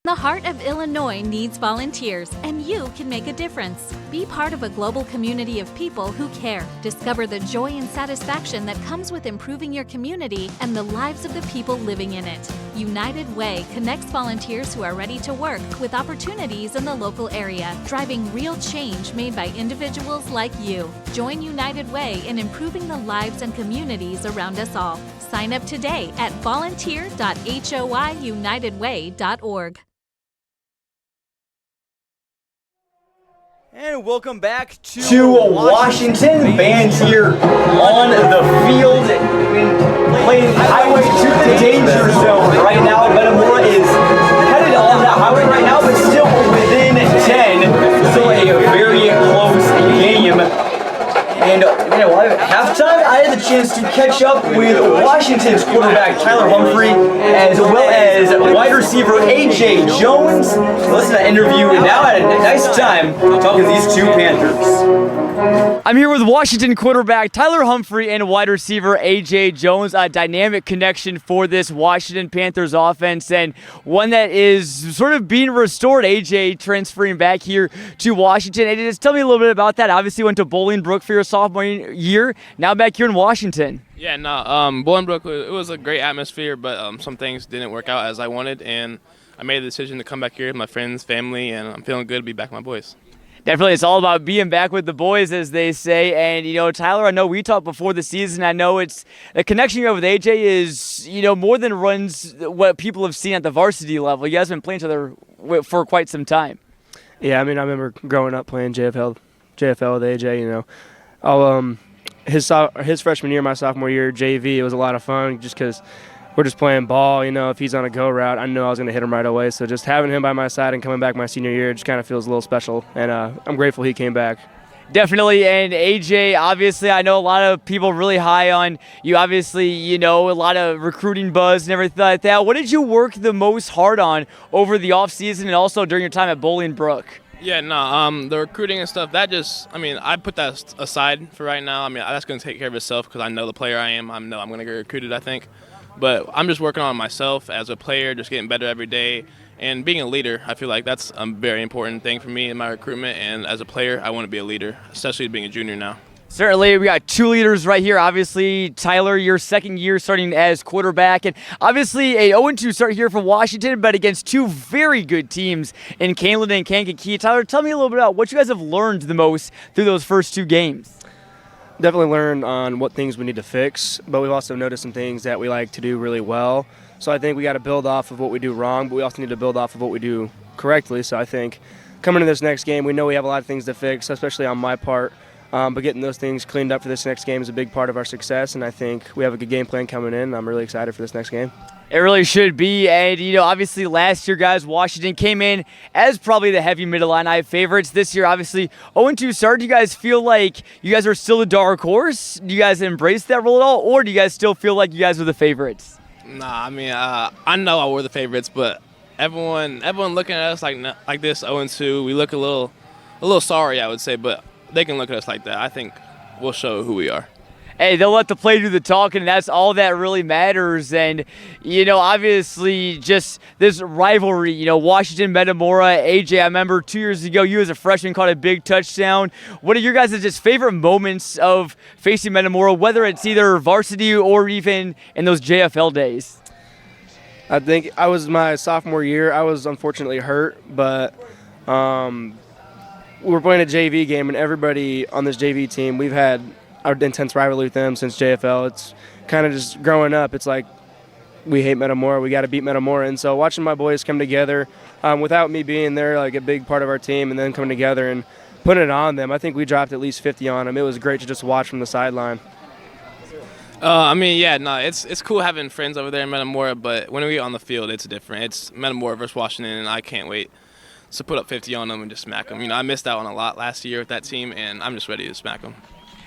The heart of Illinois needs volunteers, and you can make a difference. Be part of a global community of people who care. Discover the joy and satisfaction that comes with improving your community and the lives of the people living in it. United Way connects volunteers who are ready to work with opportunities in the local area, driving real change made by individuals like you. Join United Way in improving the lives and communities around us all. Sign up today at volunteer.hoyunitedway.org.
And welcome back to
Washington. Bands here on the field, playing highway to the danger zone. Right now, Metamora is headed on that highway right now, but still within 10. Still a very close game. And at halftime, I had the chance to catch up with Washington's quarterback Tyler Humphrey, as well as wide receiver A.J. Jones. Listen to that interview, and now I had a nice time talking to these two Panthers.
I'm here with Washington quarterback Tyler Humphrey and wide receiver A.J. Jones. A dynamic connection for this Washington Panthers offense, and one that is sort of being restored. A.J. transferring back here to Washington. And just tell me a little bit about that. Obviously went to Bolingbrook for your sophomore year, now back here in Washington.
Yeah, Bolingbrook, it was a great atmosphere, but some things didn't work out as I wanted, and I made the decision to come back here with my friends, family, and I'm feeling good to be back with my boys.
Definitely, it's all about being back with the boys, as they say. And, Tyler, I know we talked before the season. I know it's the connection you have with AJ is, more than runs what people have seen at the varsity level. You guys have been playing each other for quite some time.
Yeah, I remember growing up playing JFL with AJ, his freshman year, my sophomore year, JV, it was a lot of fun just because we're just playing ball. If he's on a go route, I know I was going to hit him right away. So just having him by my side and coming back my senior year just kind of feels a little special. And I'm grateful he came back.
Definitely. And AJ, obviously, I know a lot of people really high on you. Obviously, a lot of recruiting buzz and everything like that. What did you work the most hard on over the offseason and also during your time at Bolingbrook?
Yeah, the recruiting and stuff, I put that aside for right now. That's going to take care of itself because I know the player I am. I know I'm going to get recruited, I think. But I'm just working on myself as a player, just getting better every day. And being a leader, I feel like that's a very important thing for me in my recruitment. And as a player, I want to be a leader, especially being a junior now.
Certainly, we got two leaders right here. Obviously, Tyler, your second year starting as quarterback. And obviously, a 0-2 start here for Washington, but against two very good teams in Canelan and Kankakee. Tyler, tell me a little bit about what you guys have learned the most through those first two games.
Definitely learned on what things we need to fix, but we've also noticed some things that we like to do really well. So I think we got to build off of what we do wrong, but we also need to build off of what we do correctly. So I think coming to this next game, we know we have a lot of things to fix, especially on my part. But getting those things cleaned up for this next game is a big part of our success, and I think we have a good game plan coming in. I'm really excited for this next game.
It really should be. And, obviously last year, guys, Washington came in as probably the heavy Mid-Illini favorites. This year, obviously, 0-2 start. Do you guys feel like you guys are still the dark horse? Do you guys embrace that role at all? Or do you guys still feel like you guys are the favorites?
Nah, I know we're the favorites, but everyone looking at us like this 0-2, we look a little sorry, I would say, but they can look at us like that. I think we'll show who we are.
Hey, they'll let the play do the talking, and that's all that really matters. And, obviously just this rivalry, Washington, Metamora, AJ, I remember 2 years ago you as a freshman caught a big touchdown. What are your guys' just favorite moments of facing Metamora, whether it's either varsity or even in those JFL days?
I think I was my sophomore year. I was unfortunately hurt, but we were playing a JV game, and everybody on this JV team, we've had our intense rivalry with them since JFL. It's kind of just growing up. It's like we hate Metamora. We got to beat Metamora. And so watching my boys come together without me being there, like a big part of our team, and then coming together and putting it on them, I think we dropped at least 50 on them. It was great to just watch from the sideline. It's cool having friends over there in Metamora, but when we get on the field, it's different. It's Metamora versus Washington, and I can't wait to put up 50 on them and just smack them. I missed out on a lot last year with that team, and I'm just ready to smack them.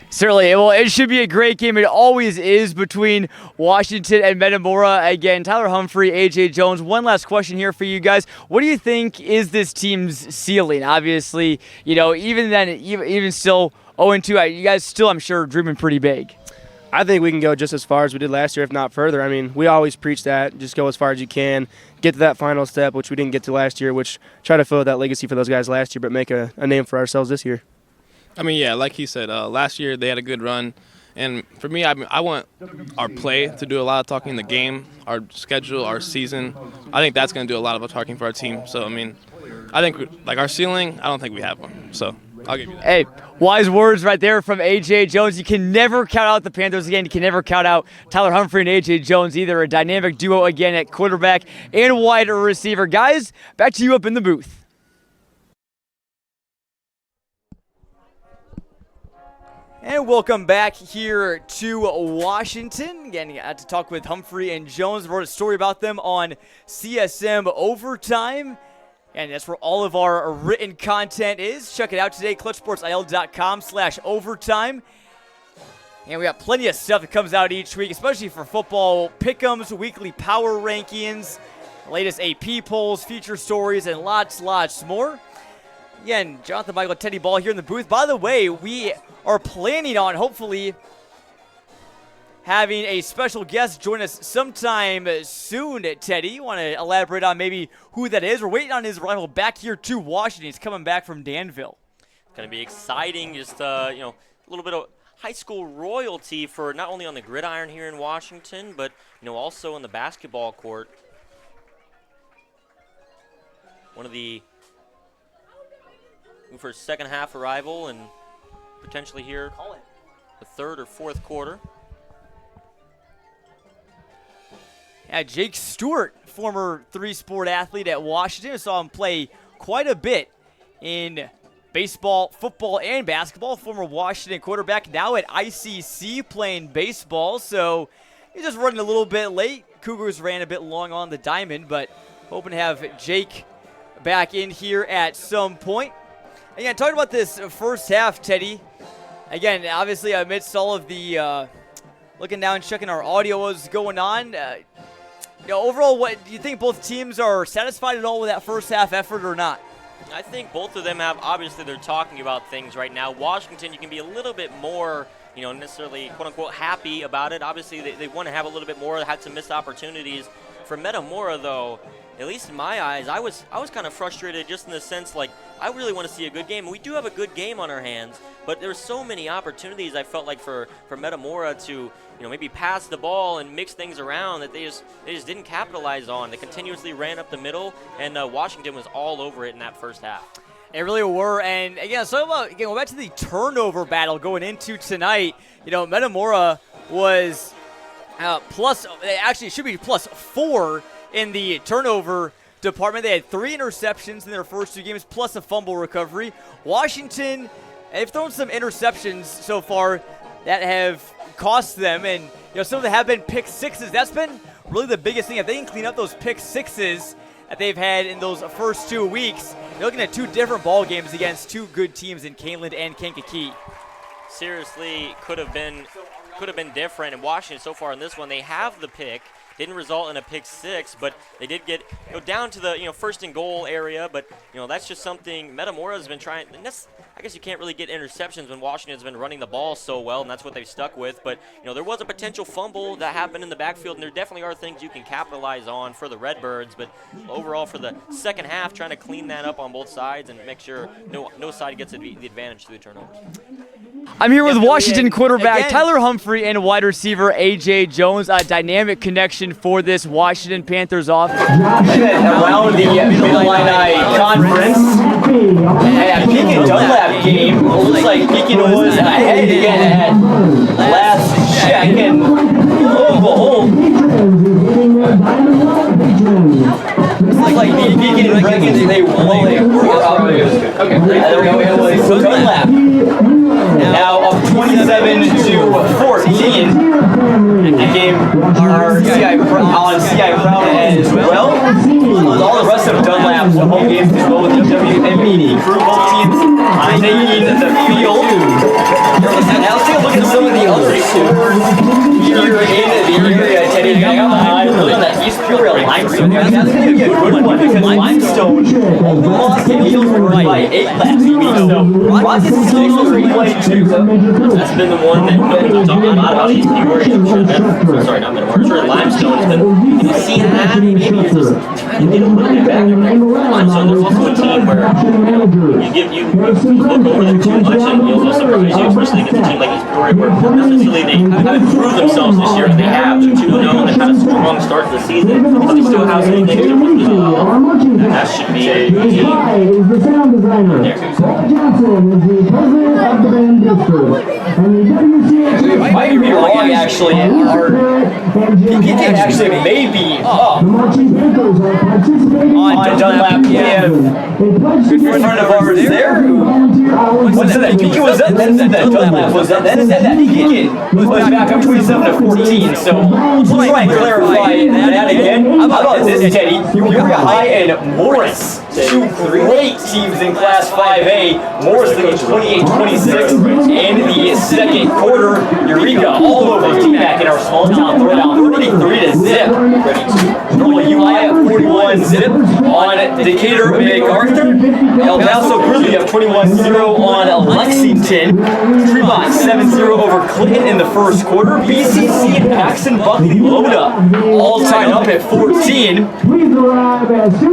Certainly. Well, it should be a great game. It always is between Washington and Metamora. Again, Tyler Humphrey, A.J. Jones. One last question here for you guys. What do you think is this team's ceiling? Obviously, even still 0-2, you guys still, I'm sure, dreaming pretty big.
I think we can go just as far as we did last year, if not further. I mean, we always preach that. Just go as far as you can. Get to that final step, which we didn't get to last year, which try to fill that legacy for those guys last year, but make a name for ourselves this year.
I mean, yeah, like he said, last year they had a good run. And for me, I want our play to do a lot of talking in the game, our schedule, our season. I think that's going to do a lot of talking for our team. So, I mean, I think, like, our ceiling, I don't think we have one. So, I'll give you that.
Hey, wise words right there from A.J. Jones. You can never count out the Panthers again. You can never count out Tyler Humphrey and A.J. Jones either. A dynamic duo again at quarterback and wide receiver. Guys, back to you up in the booth. And welcome back here to Washington. Again, I had to talk with Humphrey and Jones. Wrote a story about them on CSM Overtime. And that's where all of our written content is. Check it out today, clutchsportsil.com/overtime. And we got plenty of stuff that comes out each week, especially for football pick'ems, weekly power rankings, latest AP polls, feature stories, and lots more. Again, Jonathan Michael, Teddy Ball here in the booth. By the way, we are planning on hopefully having a special guest join us sometime soon, Teddy. You want to elaborate on maybe who that is? We're waiting on his arrival back here to Washington. He's coming back from Danville.
It's going to be exciting. Just, a little bit of high school royalty for not only on the gridiron here in Washington, but, also in the basketball court. One of the for second half arrival and potentially here the third or fourth quarter.
Yeah, Jake Stewart, former three-sport athlete at Washington. I saw him play quite a bit in baseball, football, and basketball. Former Washington quarterback, now at ICC playing baseball. So he's just running a little bit late. Cougars ran a bit long on the diamond, but hoping to have Jake back in here at some point. Again, talking about this first half, Teddy. Again, obviously amidst all of the looking down, checking our audio was going on. Overall, what do you think? Both teams are satisfied at all with that first half effort or not?
I think both of them have. Obviously, they're talking about things right now. Washington, you can be a little bit more, necessarily quote unquote happy about it. Obviously, they want to have a little bit more. They had some missed opportunities. For Metamora, though, at least in my eyes, I was kind of frustrated just in the sense, like, I really want to see a good game. And we do have a good game on our hands, but there's so many opportunities I felt like for Metamora to, maybe pass the ball and mix things around that they just didn't capitalize on. They continuously ran up the middle, and Washington was all over it in that first half.
They really were, and again, so about going back to the turnover battle going into tonight. Metamora was actually should be +4 in the turnover department. They had 3 interceptions in their first 2 games, plus a fumble recovery. Washington, they've thrown some interceptions so far that have cost them, and some of them have been pick sixes. That's been really the biggest thing. If they can clean up those pick sixes that they've had in those first 2 weeks, they're looking at 2 different ball games against 2 good teams in Caneland and Kankakee.
Seriously, could have been different. And Washington so far in this one, they have the pick. Didn't result in a pick 6, but they did get down to the first and goal area. But that's just something Metamora has been trying. And I guess you can't really get interceptions when Washington's been running the ball so well, and that's what they've stuck with. But there was a potential fumble that happened in the backfield, and there definitely are things you can capitalize on for the Redbirds. But overall, for the second half, trying to clean that up on both sides and make sure no side gets the advantage through the turnovers.
I'm here with Washington quarterback Tyler Humphrey and wide receiver A.J. Jones. A dynamic connection for this Washington Panthers offense.
Around the Mid-Illini Conference, a Pekin Dunlap game. Looks like Pekin was ahead again at last check, and lo and behold, looks like Pekin reckons they won. Okay, there we go. It was Dunlap. Now up 27-14. The game on CI Brown as well. All the rest of Dunlap's home games as well with the WMBD crew. Both teams taking the field. Now let's take a look at some of the other scores here in the area. Teddy, really on the East here we're at Limestone. That's going to be a good one because Limestone only lost to Eaglesburg by 8 last week. So Rockets is still playing too.
That's been the one that we've talked a lot about. These New Orleans, sorry, not Metamora, sure, Limestone has been, you see that, maybe it's just trying to get a little bit back there. Limestone, there's also a team where you look over them too much and you'll surprise you, especially against a team like East Peoria, where necessarily they haven't proved themselves this year. They have. They're 2-0 and they've had a strong start to the season, but they still have some things to prove as well. And that should be a team.
Might be wrong, actually. PK actually may be up on Dunlap. We have good friend of ours there who said that PK was up, then said that Dunlap was up, then said that PK was back up 27-14. So we'll try and clarify that again. How about this, Teddy? Peoria High and Morris, two great teams in Class 5A. Morris leading 28-26 in the second quarter. Eureka all over T-Mac in our small town throwdown, 33-0. Normal UI at 41-0 on Decatur MacArthur. El Paso Grizzly up 21-0 on Lexington. Tremont 7-0 over Clinton in the first quarter. BCC and Paxton Buckley load up, all tied up at 14.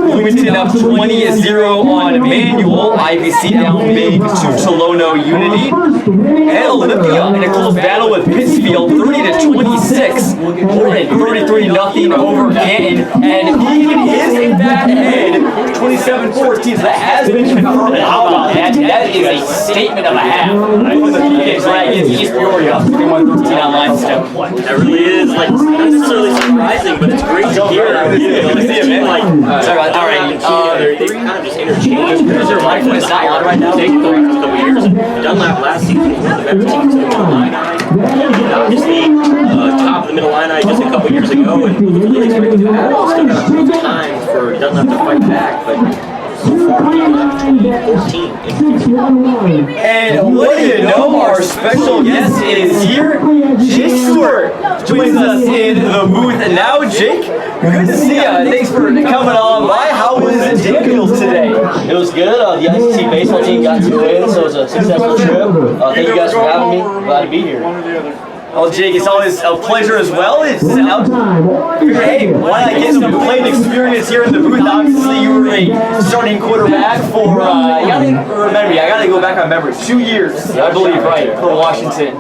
Bloomington up 20-0 on Emmanuel. IVC down big to Tolono Unity. And Olympia in a close battle with Pittsfield, 30-26. Morton 33-0 over Canton. And Pekin is in fact ahead, 27-14. So that has been confirmed. How about that? That is a statement of a half. For the Pekin Dragons, East Peoria, 31-13 on Limestone.
That really is, like, not necessarily surprising, but it's great to hear. They kind of just interchanged. Because they're like this right now. Taking the last couple years. Dunlap last season was one of the better teams in the Mid-Illini. Obviously, top of the Mid-Illini just a couple years ago, and really expected to have it. Still got a little time for Dunlap to fight back, but so far, Dunlap 14.
And what do you know, our special guest is here. Jake Stewart joins us in the booth. And now, Jake, good to see you. Thanks for coming on by. How was Danville today?
It was good. The IHSA baseball team got 2 wins, so it was a successful trip. Thank you guys for having me. Glad to be here.
Well, Jake, it's always a pleasure as well. It's hey, why not get some playing experience here in the booth? Obviously, you were a starting quarterback for, I gotta go back on memory, 2 years, I believe, right, for Washington.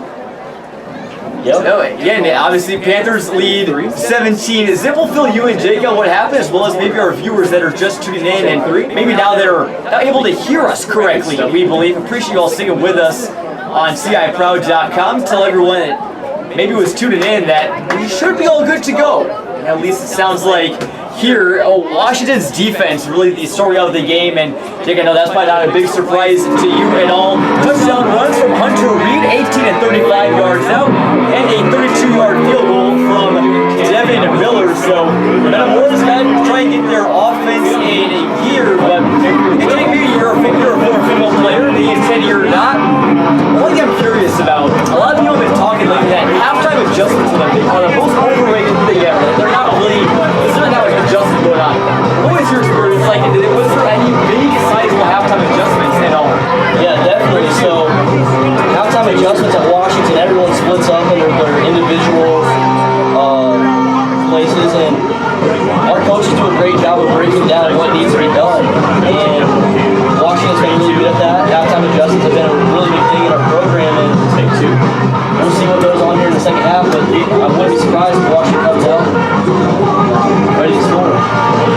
Yep.
So, again, obviously, Panthers lead 17. Zip will fill you in, Jacob, what happened, as well as maybe our viewers that are just tuning in and maybe now they're not able to hear us correctly, we believe. Appreciate you all sticking with us on CIProud.com. Tell everyone that maybe was tuning in that we should be all good to go. At least it sounds like here, Washington's defense really the story of the game. And Jake, I know that's probably not a big surprise to you at all. Touchdown runs from Hunter Reed, 18 and 35 yards out, and a 32-yard field goal from Devin Miller. So Metamora's got to try and get their offense in gear, but it can't be you're a former football player, they intend you're not. One thing I'm curious about, a lot of people have been talking like that halftime adjustments are the most overrated thing ever. They're not really, there's not that much adjustment going on. What was your experience like? Was there any big sizable halftime adjustments at all?
Yeah, definitely. So halftime adjustments at Washington, everyone splits up in their individual places, and our coaches do a great job of breaking down what needs to be done. And Washington's been really good at that. Halftime adjustments have been a really big thing in our program, and we'll see what goes on here in the second half, but I wouldn't be surprised if Washington comes out ready to score.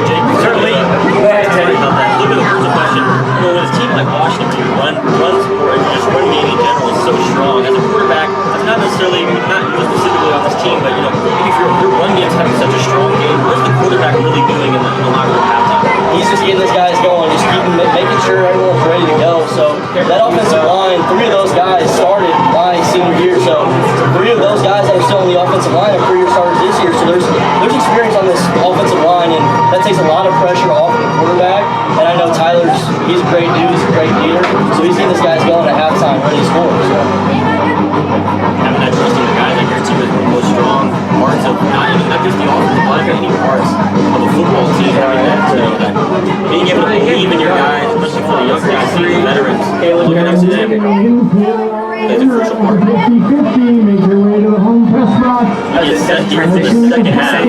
Jake, certainly, go ahead, Teddy. About that. A little bit of a question. You know, when a team like Washington, where your runs or just run game in general is so strong, as a quarterback, that's not necessarily, not you specifically on this team, but you know, if your run game's having such a strong game, what's the quarterback really doing in the locker room halftime?
He's just getting his guys going, just making sure everyone's ready to go. So that offensive line, 3 of those guys started my senior year. So 3 of those guys that are still on the offensive line are 3-year starters this year. So there's experience on this offensive line, and that takes a lot of pressure off of the quarterback. And I know he's a great dude, he's a great leader. So he's getting his guys going at halftime, ready to score. So.
Having that trust in the guys, I guarantee that the most strong parts of not just the offensive line, but any parts being able to believe in your guys, especially for the young guys, seeing the veterans, looking up to them, plays a crucial part. You get set here for the second half.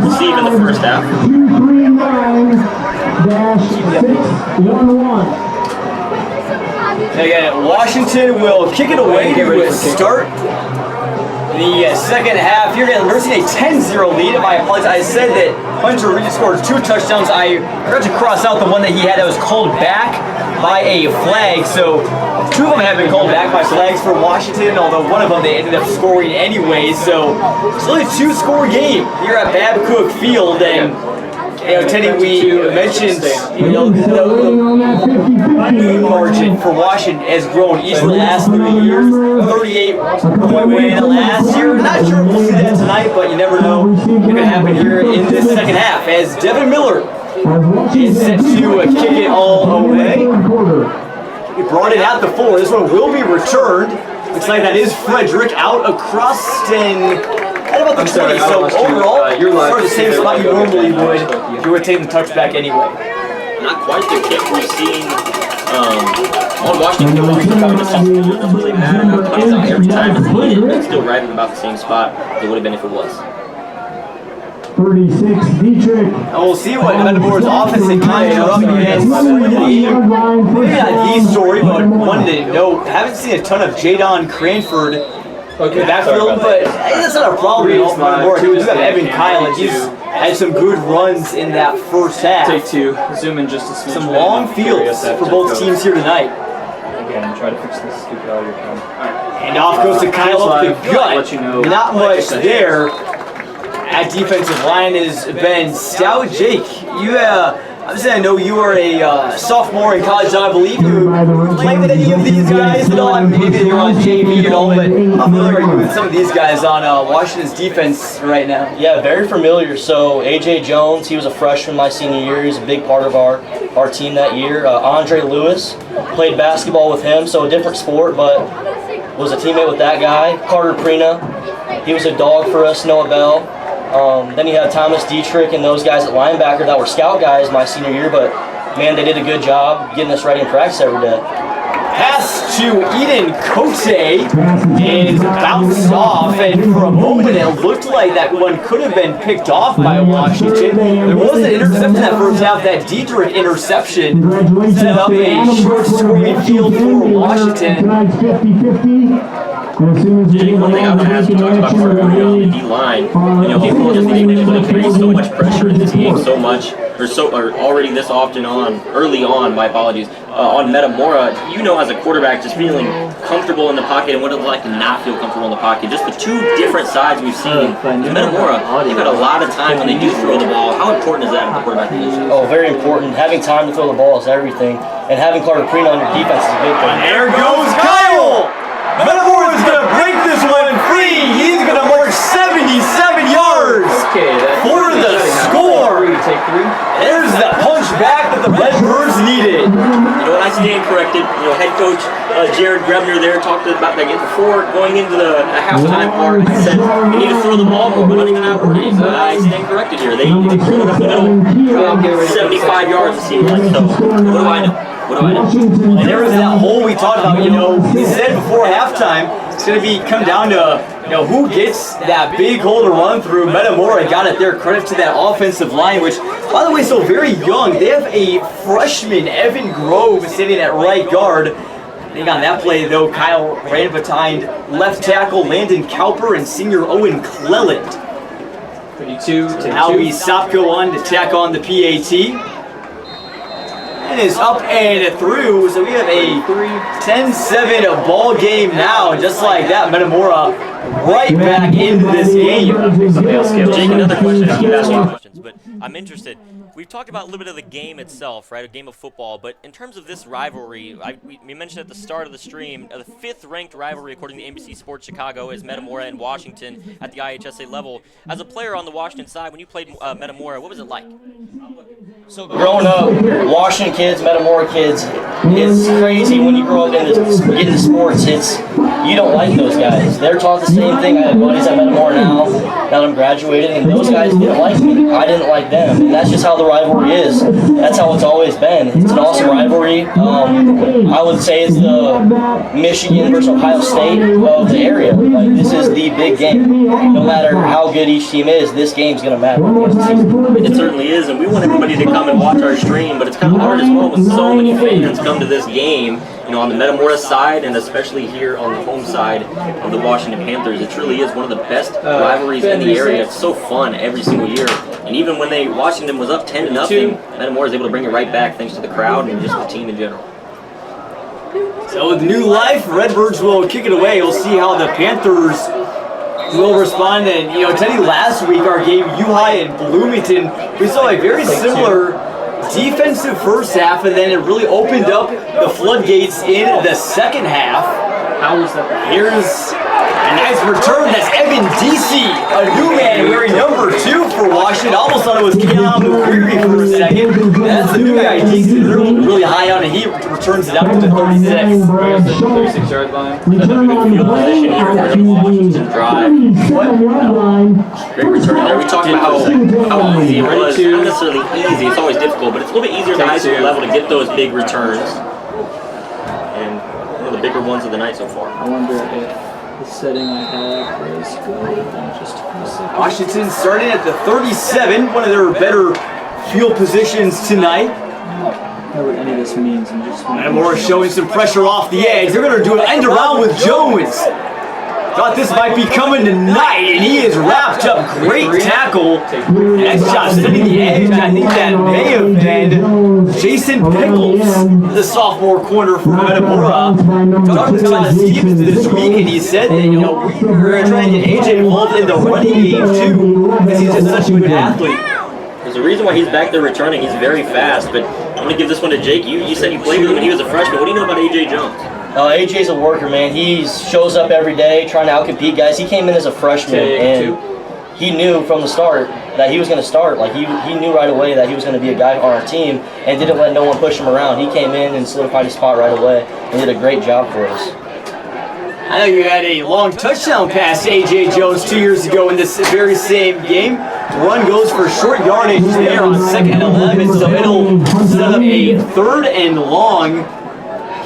Receive in the first half.
239-611.
Again, Washington will kick it away to start the second half. You're getting nursing a 10-0 lead. My apologies. I said that Hunter Reed scored 2 touchdowns. I forgot to cross out the one that he had that was called back by a flag. So 2 of them have been called back by flags for Washington, although one of them they ended up scoring anyway. So it's only a 2-score game here at Babcook Field. And Teddy, we mentioned the lead margin for Washington has grown each of the last 3 years. 38-point win last year. Not sure if we'll see that tonight, but you never know what's going to happen here in this second half as Devin Miller is set to kick it all away. He brought it at the 4. This one will be returned. Looks like that is Frederick out across at about the 20. So overall, sort of the same spot you normally would if you were taking the touchback anyway.
Not quite the kick we've seen on Washington. It doesn't really matter how it comes out every time it's needed. It's still right at about the same spot it would have been if it was.
36, Dietrich.
And we'll see what Metamora's offensive line are up against. Maybe not the story, but one to note. Haven't seen a ton of Jadon Cranford in the backfield, but that's not a problem. Metamora, you have Evan Kyle, and he's had some good runs in that first half.
Take 2. Zoom in just a smidge.
Some long fields for both teams here tonight.
Again, try to fix this stupid audio problem.
And off goes to Kyle up the gut. Not much there. At defensive line has been stout. Jake, obviously I know you are a sophomore in college, I believe. You played with any of these guys at all? Maybe you're on JV at all, but how familiar are you with some of these guys on Washington's defense right now?
Yeah, very familiar. So A.J. Jones, he was a freshman my senior year. He's a big part of our team that year. Andre Lewis, played basketball with him, so a different sport, but was a teammate with that guy. Carter Prina, he was a dog for us. Noah Bell. Then you had Thomas Dietrich and those guys at linebacker that were scout guys my senior year, but man, they did a good job getting us ready in practice every day.
Pass to Eden Cote is bounced off, and for a moment it looked like that one could have been picked off by Washington. There was an interception that first half, that Dietrich interception set up a short scoring field for Washington.
Jake, one thing I would ask, you talked about Carter on the D-line. People just being able to create so much pressure in this game or already this often early on, my apologies, on Metamora, as a quarterback, just feeling comfortable in the pocket and what it's like to not feel comfortable in the pocket. Just the 2 different sides we've seen. Metamora, they've got a lot of time when they do throw the ball. How important is that in the quarterback position?
Oh, very important. Having time to throw the ball is everything. And having Carter Prina on your defense is a big thing.
There goes Kyle! Metamora's going to break this one free. He's going to march 77 yards for the score. There's the punch back that the Redbirds needed.
I stand corrected. Head coach Jared Grebner there talked about that again before going into the halftime part. He said, "We need to throw the ball, but we're running it out already." So I stand corrected here. They threw it up the middle, 75 yards it seemed like. So what do I know?
And there was that hole we talked about, we said before halftime, it's going to come down to, who gets that big hole to run through. Metamora got it there. Credit to that offensive line, which, by the way, so very young. They have a freshman, Evan Grove, sitting at right guard. I think on that play, though, Kyle ran behind left tackle Landon Cowper and senior Owen Cleland.
32 to
now we Sopko on to tack on the PAT. And is up and through, so we have a 10-7 ball game now, and just like that, Metamora right back into this game.
Jake, another question. I keep asking questions, but I'm interested. We've talked about a little bit of the game itself, right? A game of football, but in terms of this rivalry, we mentioned at the start of the stream, the 5th-ranked rivalry according to NBC Sports Chicago is Metamora and Washington at the IHSA level. As a player on the Washington side, when you played Metamora, what was it like?
So growing up, Washington kids, Metamora kids, it's crazy when you grow up get into sports. You don't like those guys. They're taught the same thing. I have buddies at Metamora now that I'm graduated, and those guys didn't like me. I didn't like them, and that's just how the rivalry is. That's how it's always been. It's an awesome rivalry. I would say it's the Michigan versus Ohio State of the area. Like, this is the big game. No matter how good each team is, this game's gonna matter.
It certainly is, and we want everybody to come and watch our stream, but it's kind of hard as well when so many fans come to this game, you know, on the Metamora side and especially here on the home side of the Washington Panthers. It truly is one of the best rivalries in the area. It's so fun every single year. And even when Washington was up 10-0, Metamora is able to bring it right back thanks to the crowd and just the team in general.
So with new life, Redbirds will kick it away. We'll see how the Panthers will respond. And, you know, Teddy, last week our game, U-High and Bloomington, we saw a very similar defensive first half, and then it really opened up the floodgates in the second half.
How was that?
Here's a nice return. That's Evan Deasy, a new man wearing number 2 for Washington. Almost thought it was Keon McCreary for a second. That's the new guy, Deasy. They're really high on it. He returns it out to the 36.
36-yard line.
That's a good field position here for the Washington drive. Great return there. We talked about how easy it was. Not necessarily easy. It's always difficult, but it's a little bit easier at the high school level to get those big returns. And one of the bigger ones of the night so far.
I wonder if the setting I have was good. Just
Washington starting at the 37, one of their better field positions tonight.
I know what any of this means.
Metamora showing some pressure off the edge. They're going to do an end around with Jones. Thought this might be coming tonight, and he is wrapped up. Great tackle. Next shot, sitting the edge. I think that may have been Jason Pickles, the sophomore corner for Metamora. Talked to Todd Stevens this week, and he said that, you know, we're going to try and get AJ involved in the running game too, because he's just such a good athlete.
There's a reason why he's back there returning. He's very fast, but I'm going to give this one to Jake. You said you played with him when he was a freshman. What do you know about AJ Jones?
AJ's a worker, man. He shows up every day trying to outcompete guys. He came in as a freshman, and he knew from the start that he was going to start. Like, he knew right away that he was going to be a guy on our team and didn't let no one push him around. He came in and solidified his spot right away and did a great job for us.
I know you had a long touchdown pass to A.J. Jones 2 years ago in this very same game. Run goes for short yardage there on 2nd and 11, so it'll set up a 3rd and long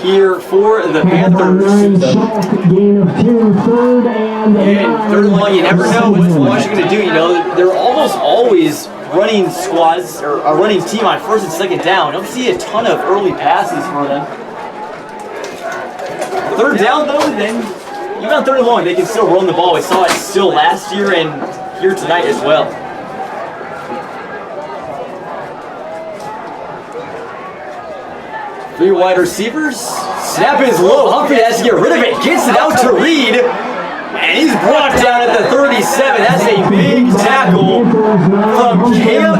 here for the Panthers. And 3rd and long, you never know what Washington's going to do. You know, they're almost always running squads or a running team on 1st and 2nd down. Don't see a ton of early passes for them. 3rd down though, then even on 3rd and long, they can still run the ball. We saw it still last year and here tonight as well. Three wide receivers. Snap is low. Humphrey has to get rid of it. Gets it out to Reed. And he's brought down at the 37. That's a big tackle from Cam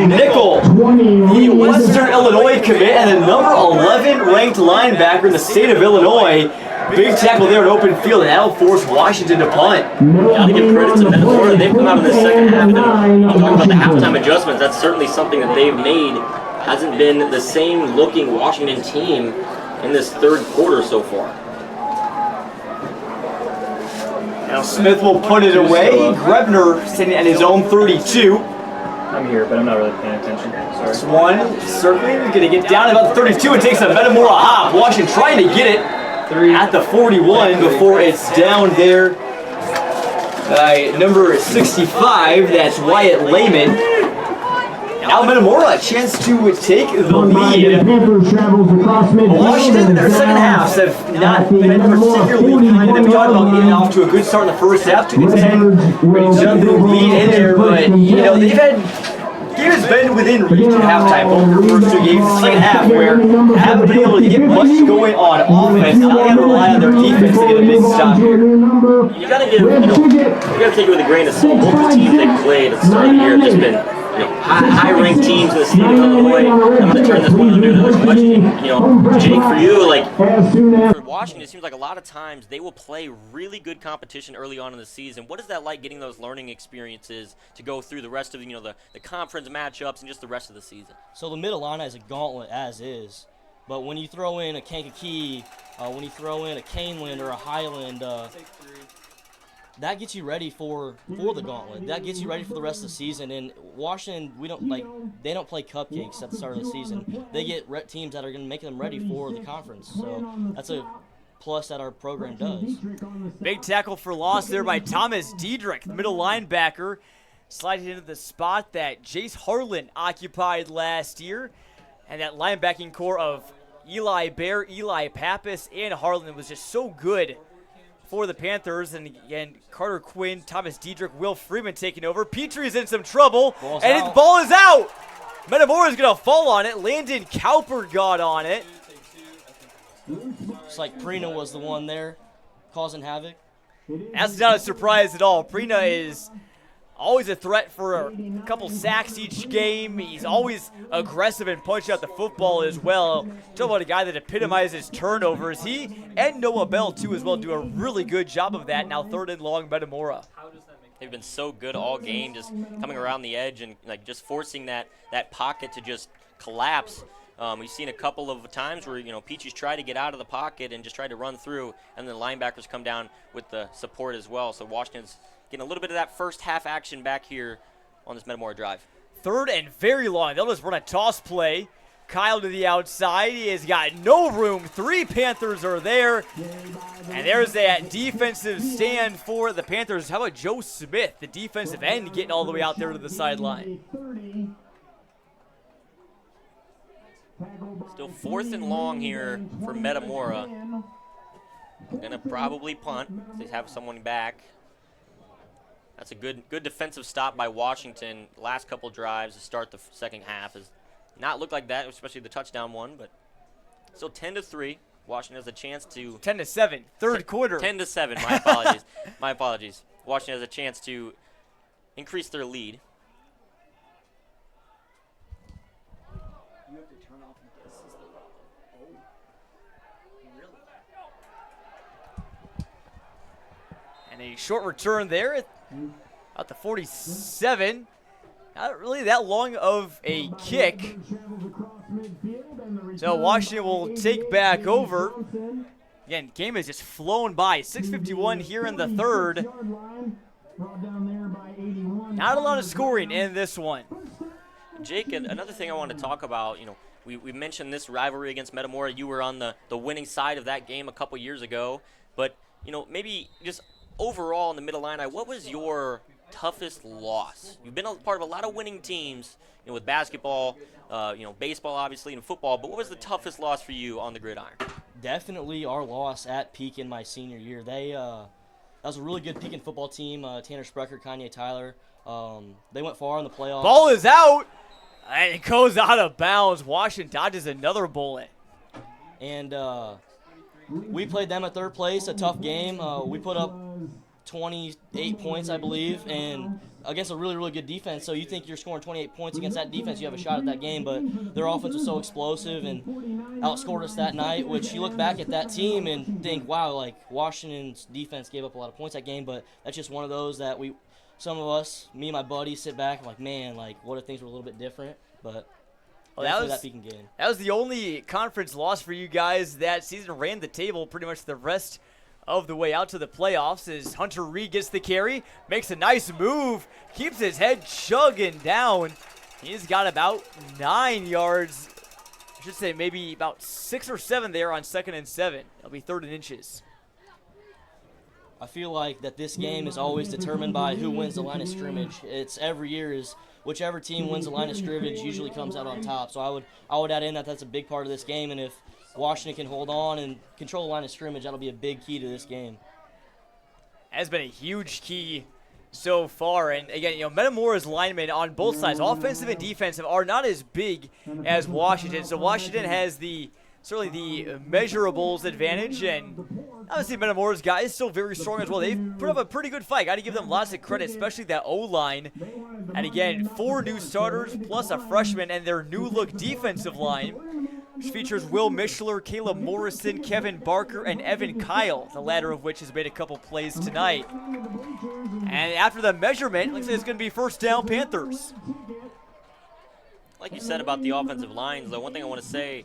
Nickel, the Western Illinois commit and the number 11 ranked linebacker in the state of Illinois. Big tackle there in open field, and that'll force Washington to punt.
Gotta give credit to Metamora. They've come out in the second half. And you talk about the halftime adjustments. That's certainly something that they've made. Hasn't been the same looking Washington team in this 3rd quarter so far.
Now Smith will punt it away. Grebner sitting at his own 32.
I'm here, but I'm not really paying attention. Sorry.
This one circling, going to get down about the 32 and takes a Metamora hop. Washington trying to get it at the 41 before it's down there. Number 65, that's Wyatt Lehman. Now Metamora a chance to take the lead. Washington, their second halves have not been particularly kind. We talked about getting off to a good start in the first half, 2-10, ready to jump the lead in there, but you know they've had games been within reach at halftime. Both the first 2 games, the second half, where haven't been able to get much going on offense. Now they got to rely on their defense to get a big stop here.
You gotta give, you gotta take it with a grain of salt. Both the teams they've played at the start of the year have just been
high-ranked teams in the state of Illinois. I'm going to turn this one over to the question. Jake, for you,
for Washington, it seems like a lot of times they will play really good competition early on in the season. What is that like, getting those learning experiences to go through the rest of the conference matchups and just the rest of the season?
So the Mid-Illini is a gauntlet as is, but when you throw in a Kankakee, when you throw in a Caneland or a Highland, that gets you ready for the gauntlet. That gets you ready for the rest of the season. And Washington, they don't play cupcakes at the start of the season. They get teams that are going to make them ready for the conference. So that's a plus that our program does.
Big tackle for loss there by Thomas Diedrich, the middle linebacker, sliding into the spot that Jace Harlan occupied last year. And that linebacking core of Eli Bear, Eli Pappas, and Harlan was just so good for the Panthers. And again, Carter Quinn, Thomas Diedrich, Will Freeman taking over. Petrie's in some trouble, his ball is out. Metamora is going to fall on it. Landon Cowper got on it.
It's like Prina was the one there causing havoc.
That's not a surprise at all. Prina is always a threat for a couple sacks each game. He's always aggressive and punching out the football as well. Talk about a guy that epitomizes turnovers. He and Noah Bell, too, as well, do a really good job of that. Now 3rd and long, Metamora.
They've been so good all game, just coming around the edge and just forcing that pocket to just collapse. We've seen a couple of times where, Peaches tried to get out of the pocket and just tried to run through, and then the linebackers come down with the support as well. So Washington's getting a little bit of that first half action back here on this Metamora drive.
3rd and very long. They'll just run a toss play. Kyle to the outside. He has got no room. 3 Panthers are there. And there's that defensive stand for the Panthers. How about Joe Smith, the defensive end, getting all the way out there to the sideline?
Still 4th and long here for Metamora. Going to probably punt. They have someone back. That's a good defensive stop by Washington. Last couple drives to start the second half has not looked like that, especially the touchdown one, but still 10-3. Washington has a chance to
10-7, third quarter.
10-7. My apologies. My apologies. Washington has a chance to increase their lead.
And a short return there at the 47. Not really that long of a kick. So Washington will take back over. Again, game has just flown by. 6:51 here in the 3rd. Not a lot of scoring in this one.
Jake, another thing I want to talk about, we mentioned this rivalry against Metamora. You were on the winning side of that game a couple years ago. But, maybe just overall in the Mid-Illini, what was your toughest loss? You've been a part of a lot of winning teams, with basketball, baseball, obviously, and football. But what was the toughest loss for you on the gridiron?
Definitely our loss at Peak in my senior year. That was a really good Pekin football team. Tanner Sprecher, Kanye Tyler. They went far in the playoffs.
Ball is out, and it goes out of bounds. Washington dodges another bullet.
And we played them at 3rd place, a tough game. We put up 28 points, I believe, and against a really, really good defense. So you think you're scoring 28 points against that defense, you have a shot at that game, but their offense was so explosive and outscored us that night, which you look back at that team and think, wow, Washington's defense gave up a lot of points that game, but that's just one of those that some of us, me and my buddies, sit back and man, what if things were a little bit different, but
that was the only conference loss for you guys that season. Ran the table pretty much the rest of the way out to the playoffs as Hunter Reed gets the carry, makes a nice move, keeps his head chugging down. He's got about 9 yards, I should say maybe about 6 or 7 there on 2nd and 7. It'll be 3rd and inches.
I feel like that this game is always determined by who wins the line of scrimmage. It's every year is whichever team wins the line of scrimmage usually comes out on top. So I would add in that that's a big part of this game, and if Washington can hold on and control the line of scrimmage, that'll be a big key to this game.
Has been a huge key so far. And again, Metamora's linemen on both sides, offensive and defensive, are not as big as Washington. So Washington has certainly the measurables advantage, and Obviously, Metamora's guys still very strong as well. They've put up a pretty good fight. Got to give them lots of credit, especially that O-line. And again, 4 new starters plus a freshman and their new-look defensive line, which features Will Mishler, Caleb Morrison, Kevin Barker, and Evan Kyle, the latter of which has made a couple plays tonight. And after the measurement, looks like it's going to be first down Panthers.
Like you said about the offensive lines, though, one thing I want to say,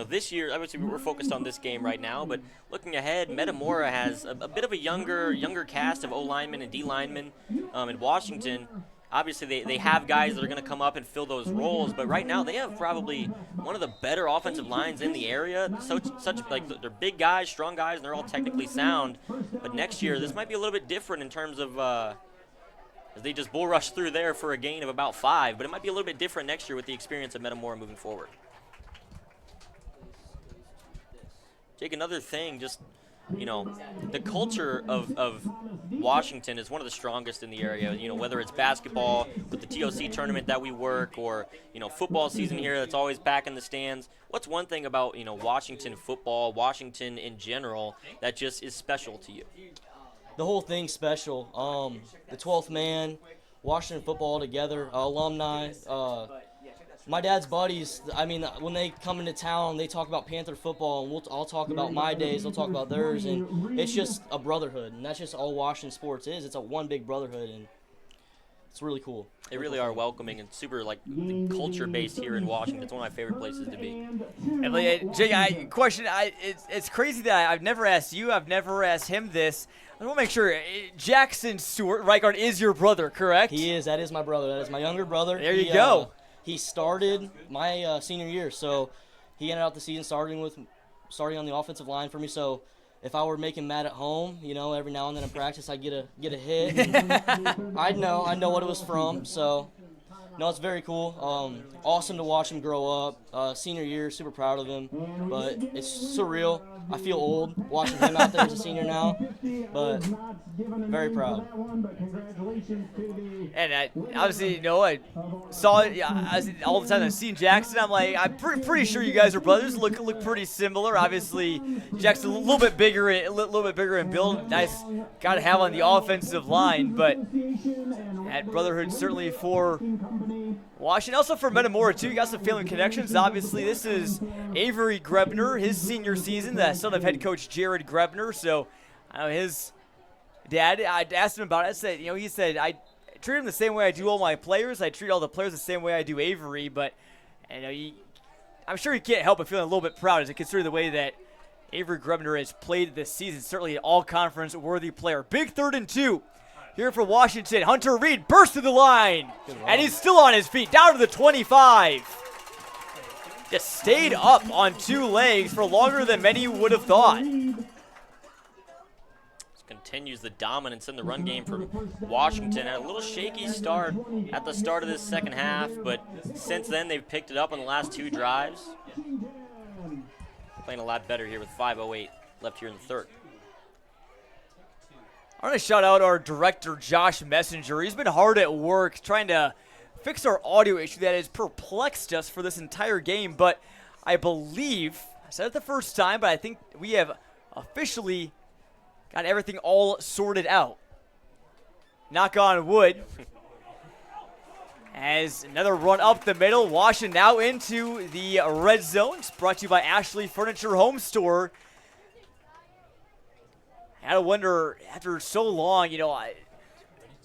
this year, obviously we're focused on this game right now, but looking ahead, Metamora has a bit of a younger cast of O-linemen and D-linemen in Washington. Obviously, they have guys that are going to come up and fill those roles, but right now they have probably one of the better offensive lines in the area. They're big guys, strong guys, and they're all technically sound. But next year, this might be a little bit different in terms of as they just bull rush through there for a gain of about 5, but it might be a little bit different next year with the experience of Metamora moving forward. Jake, another thing, just, the culture of Washington is one of the strongest in the area. Whether it's basketball with the TOC tournament that we work, or, football season here that's always back in the stands. What's one thing about, Washington football, Washington in general, that just is special to you?
The whole thing's special. The 12th man, Washington football together, alumni. My dad's buddies, when they come into town, they talk about Panther football, and I'll talk about my days, they'll talk about theirs, and it's just a brotherhood, and that's just all Washington sports is. It's a one big brotherhood, and it's really cool.
They really are welcoming and super culture-based here in Washington. It's one of my favorite places to be.
And Jake, it's crazy that I've never asked you, I've never asked him this. I want to make sure, Jackson Stewart, right guard, is your brother, correct?
He is. That is my brother. That is my younger brother.
There you go.
He started my senior year, so he ended out the season starting on the offensive line for me. So if I were making mad at home, every now and then in practice I'd get a hit. I know what it was from. So no, it's very cool. Awesome to watch him grow up. Senior year, super proud of him. But it's surreal. I feel old watching him out there as a senior now, but very proud.
And I obviously, I saw it all the time. I've seen Jackson. I'm like, I'm pretty sure you guys are brothers. Look pretty similar. Obviously, Jackson a little bit bigger in build. Nice guy to have on the offensive line, but that brotherhood certainly for Washington, also for Metamora too. You got some family connections. Obviously, this is Avery Grebner, his senior season, the son of head coach Jared Grebner. So, his dad, I asked him about it. I said, he said, I treat him the same way I do all my players. I treat all the players the same way I do Avery. But, I'm sure he can't help but feeling a little bit proud as I consider the way that Avery Grebner has played this season. Certainly an all-conference worthy player. Big 3rd and 2. Here for Washington, Hunter Reed bursts to the line, and he's still on his feet, down to the 25. Just stayed up on 2 legs for longer than many would have thought.
Continues the dominance in the run game for Washington. Had a little shaky start at the start of this second half, but since then they've picked it up on the last 2 drives. Playing a lot better here with 5:08 left here in the third.
I want to shout out our director, Josh Messenger. He's been hard at work trying to fix our audio issue that has perplexed us for this entire game. But I believe, I said it the first time, but I think we have officially got everything all sorted out. Knock on wood. As another run up the middle, Washington now into the red zone. It's brought to you by Ashley Furniture Home Store. I had to wonder, after so long,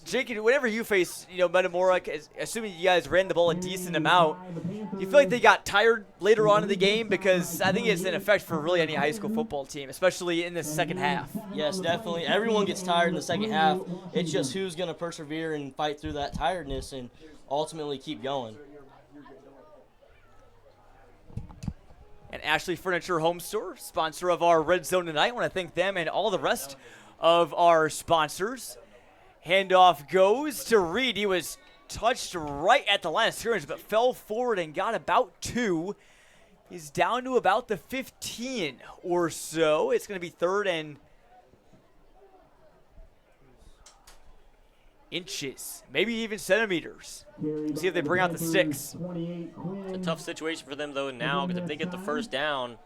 Jake, whenever you face, Metamora, assuming you guys ran the ball a decent amount, do you feel like they got tired later on in the game? Because I think it's an effect for really any high school football team, especially in the second half.
Yes, definitely. Everyone gets tired in the second half. It's just who's going to persevere and fight through that tiredness and ultimately keep going.
And Ashley Furniture Home Store, sponsor of our Red Zone tonight. I want to thank them and all the rest of our sponsors. Handoff goes to Reed. He was touched right at the line of scrimmage, but fell forward and got about 2. He's down to about the 15 or so. It's going to be 3rd and inches, maybe even centimeters. See if they bring out the sticks.
It's a tough situation for them, though, now, because if they get the first down,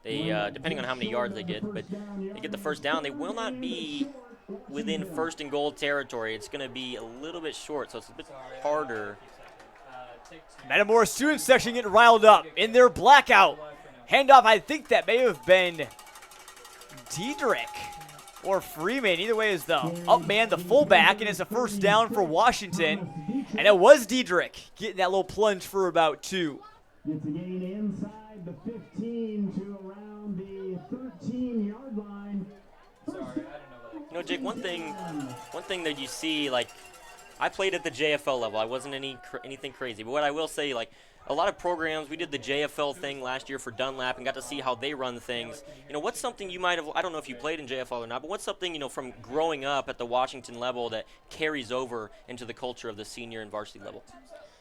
They, depending on how many yards they get, but they get the first down. They will not be within 1st and goal territory. It's going to be a little bit short, so it's a bit harder.
Metamora student section getting riled up in their blackout. Handoff, I think that may have been Diedrich or Freeman. Either way is the up man, the fullback, and it's a first down for Washington. And it was Diedrich getting that little plunge for about 2.
It's a gain inside the 15 to around the 13-yard line.
You know, Jake, one thing that you see, like, I played at the JFL level. I wasn't anything crazy. But what I will say, like, a lot of programs, we did the JFL thing last year for Dunlap and got to see how they run things. You know, what's something you might have, I don't know if you played in JFL or not, but what's something, you know, from growing up at the Washington level that carries over into the culture of the senior and varsity level?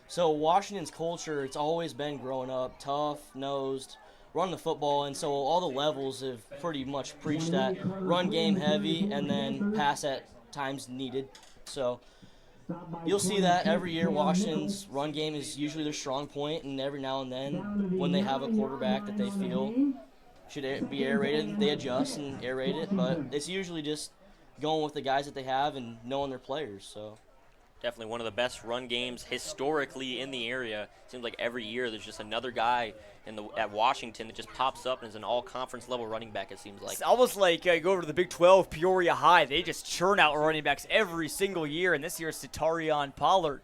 So Washington's culture, it's always been growing up, tough, nosed, run the football, and so all the levels have pretty much preached that run game heavy and then pass at times needed. So you'll see that every year. Washington's run game is usually their strong point, and every now and then when they have a quarterback that they feel should be air rated, they adjust and air raid it, but it's usually just going with the guys that they have and knowing their players. So
definitely one of the best run games historically in the area. Seems like every year there's just another guy at Washington that just pops up and is an all-conference level running back, it seems like.
It's almost like go over to the Big 12, Peoria High. They just churn out running backs every single year, and this year it's Tarion Pollard.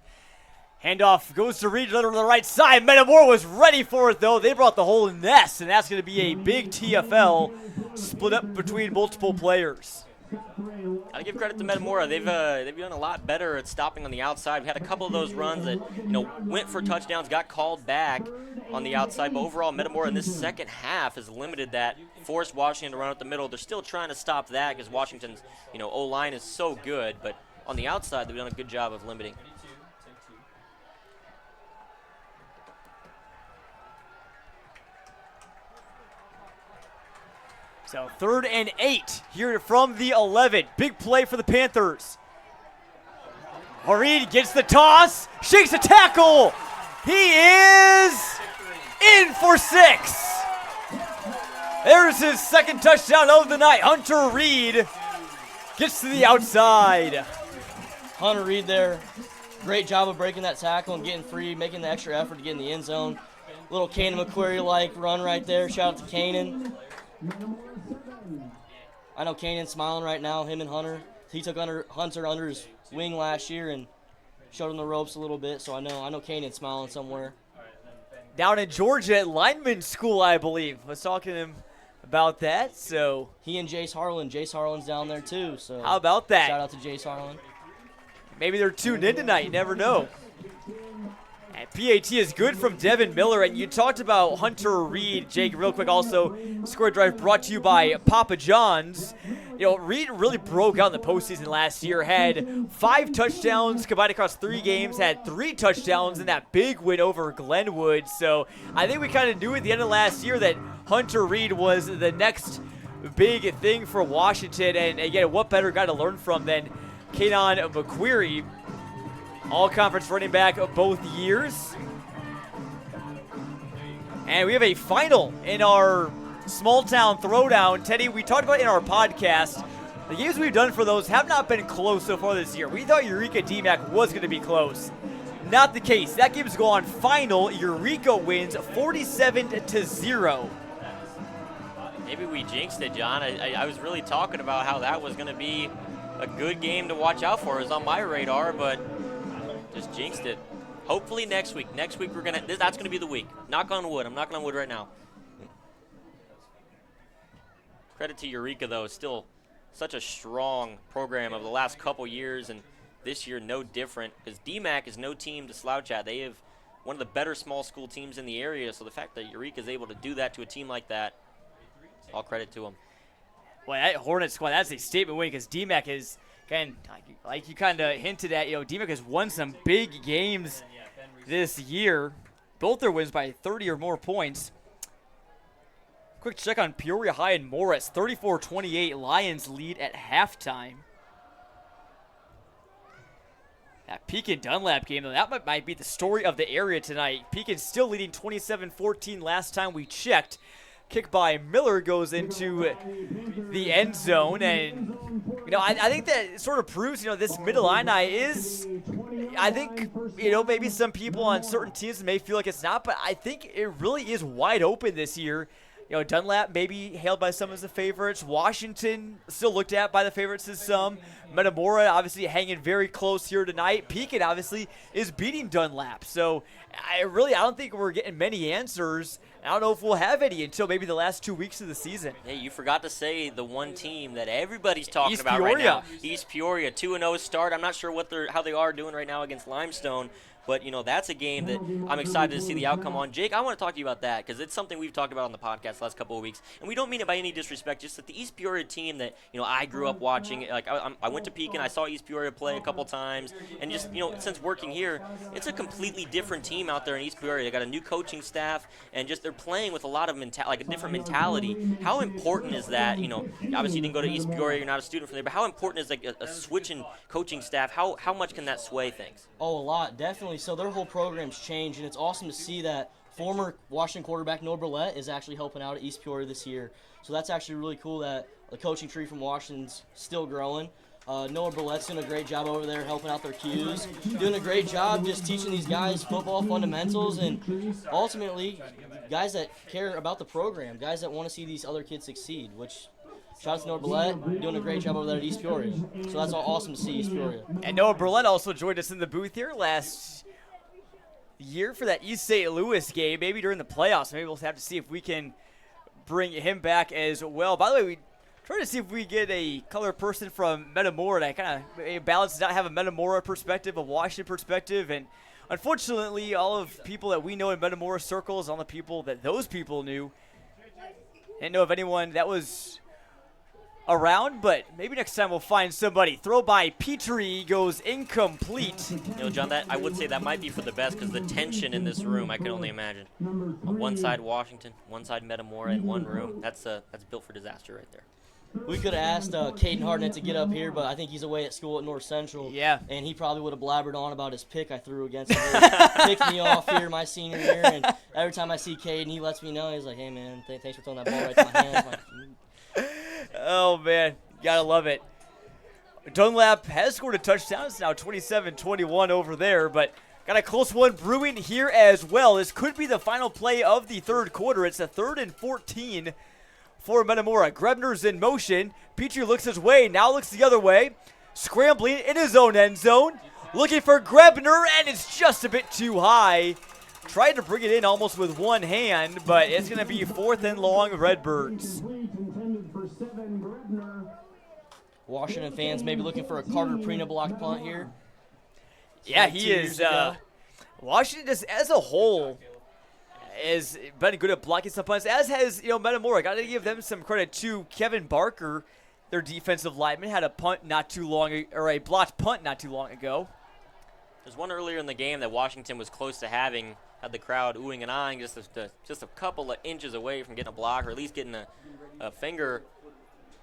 Handoff goes to Reed to the right side. Metamora was ready for it, though. They brought the whole nest, and that's going to be a big TFL split up between multiple players.
Gotta give credit to Metamora. They've done a lot better at stopping on the outside. We had a couple of those runs that went for touchdowns, got called back on the outside. But overall, Metamora in this second half has limited that, forced Washington to run up the middle. They're still trying to stop that because Washington's O-line is so good. But on the outside, they've done a good job of limiting.
So 3rd and 8 here from the 11. Big play for the Panthers. Harid gets the toss, shakes a tackle. He is in for 6. There's his second touchdown of the night. Hunter Reed gets to the outside.
Hunter Reed there, great job of breaking that tackle and getting free, making the extra effort to get in the end zone. Little Kanan McQuarrie-like run right there. Shout out to Kanan. I know Kanan's smiling right now, him and Hunter. He took Hunter under his wing last year and showed him the ropes a little bit, so I know Kanan's smiling somewhere.
Down in Georgia at lineman school, I believe. I was talking to him about that, so.
He and Jace Harlan. Jace Harlan's down there too, so.
How about that?
Shout out to Jace Harlan.
Maybe they're tuned in tonight, you never know. And PAT is good from Devin Miller, and you talked about Hunter Reed, Jake, real quick also. Score Drive brought to you by Papa John's. Reed really broke out in the postseason last year, had 5 touchdowns combined across 3 games, had 3 touchdowns in that big win over Glenwood. So I think we kind of knew at the end of last year that Hunter Reed was the next big thing for Washington, and again, what better guy to learn from than Kanan McQuarrie, all-conference running back of both years. And we have a final in our small-town throwdown. Teddy, we talked about in our podcast, the games we've done for those have not been close so far this year. We thought Eureka DMAC was going to be close. Not the case. That game's gone final. Eureka wins 47-0.
Maybe we jinxed it, John. I was really talking about how that was going to be a good game to watch out for. It was on my radar, but just jinxed it. Hopefully next week. Next week that's gonna be the week. Knock on wood. I'm knocking on wood right now. Credit to Eureka though. It's still such a strong program of the last couple years, and this year no different. Because DMAC is no team to slouch at. They have one of the better small school teams in the area. So the fact that Eureka is able to do that to a team like that, all credit to them.
Well, that Hornet squad, that's a statement win because DMAC is, again, like you kind of hinted at, DMAC has won some big games this year. Both their wins by 30 or more points. Quick check on Peoria High and Morris. 34-28, Lions lead at halftime. That Pekin-Dunlap game, though, that might be the story of the area tonight. Pekin still leading 27-14 last time we checked. kick by Miller goes into the end zone. And, I think that it sort of proves, this Mid-Illini is, I think, maybe some people on certain teams may feel like it's not, but I think it really is wide open this year. Dunlap maybe hailed by some as the favorites. Washington still looked at by the favorites as some. Metamora obviously hanging very close here tonight. Pekin obviously is beating Dunlap. So I don't think we're getting many answers. I don't know if we'll have any until maybe the last 2 weeks of the season.
Hey, you forgot to say the one team that everybody's talking
East
about
Peoria.
right now. East Peoria, 2-0 start. I'm not sure how they are doing right now against Limestone. But, that's a game that I'm excited to see the outcome on. Jake, I want to talk to you about that because it's something we've talked about on the podcast the last couple of weeks. And we don't mean it by any disrespect, just that the East Peoria team that, I grew up watching. Like, I went to Pekin. I saw East Peoria play a couple times. And just, since working here, it's a completely different team out there in East Peoria. They got a new coaching staff, and just they're playing with a lot of a different mentality. How important is that? Obviously you didn't go to East Peoria. You're not a student from there. But how important is a switch in coaching staff? How much can that sway things?
Oh, a lot, definitely. So their whole program's changed, and it's awesome to see that former Washington quarterback Noah Burlett is actually helping out at East Peoria this year. So that's actually really cool that the coaching tree from Washington's still growing. Noah Burlett's doing a great job over there helping out their Qs, doing a great job just teaching these guys football fundamentals, and ultimately guys that care about the program, guys that want to see these other kids succeed, which shout out to Noah Burlett, doing a great job over there at East Peoria. So that's all awesome to see East Peoria.
And Noah Burlett also joined us in the booth here last year for that East St. Louis game, maybe during the playoffs. Maybe we'll have to see if we can bring him back as well. By the way, we try to see if we get a color person from Metamora to kind of balance it out, have a Metamora perspective, a Washington perspective, and unfortunately, all of people that we know in Metamora circles, all the people that those people knew, didn't know of anyone that was around, but maybe next time we'll find somebody. Throw by Petrie goes incomplete.
John, that I would say that might be for the best because the tension in this room, I can only imagine. On one side Washington, one side Metamora in one room. That's built for disaster right there.
We could have asked Caden Hartnett to get up here, but I think he's away at school at North Central.
Yeah.
And he probably would have blabbered on about his pick I threw against him. Picked me off here my senior year, and every time I see Caden, he lets me know. He's like, hey, man, thanks for throwing that ball right to my hands.
Oh, man. Gotta love it. Dunlap has scored a touchdown. It's now 27-21 over there, but got a close one brewing here as well. This could be the final play of the third quarter. It's a 3rd and 14 for Metamora. Grebner's in motion. Petrie looks his way, now looks the other way. Scrambling in his own end zone. Looking for Grebner, and it's just a bit too high. Tried to bring it in almost with one hand, but it's going to be 4th and long, Redbirds.
Washington fans maybe looking for a Carter Prina block punt here.
Yeah, he is. Washington just as a whole has been good at blocking some punts, as has Metamora. Got to give them some credit too. Kevin Barker, their defensive lineman, had a punt a blocked punt not too long ago.
There's one earlier in the game that Washington was close to having, had the crowd oohing and eyeing, just a couple of inches away from getting a block, or at least getting a finger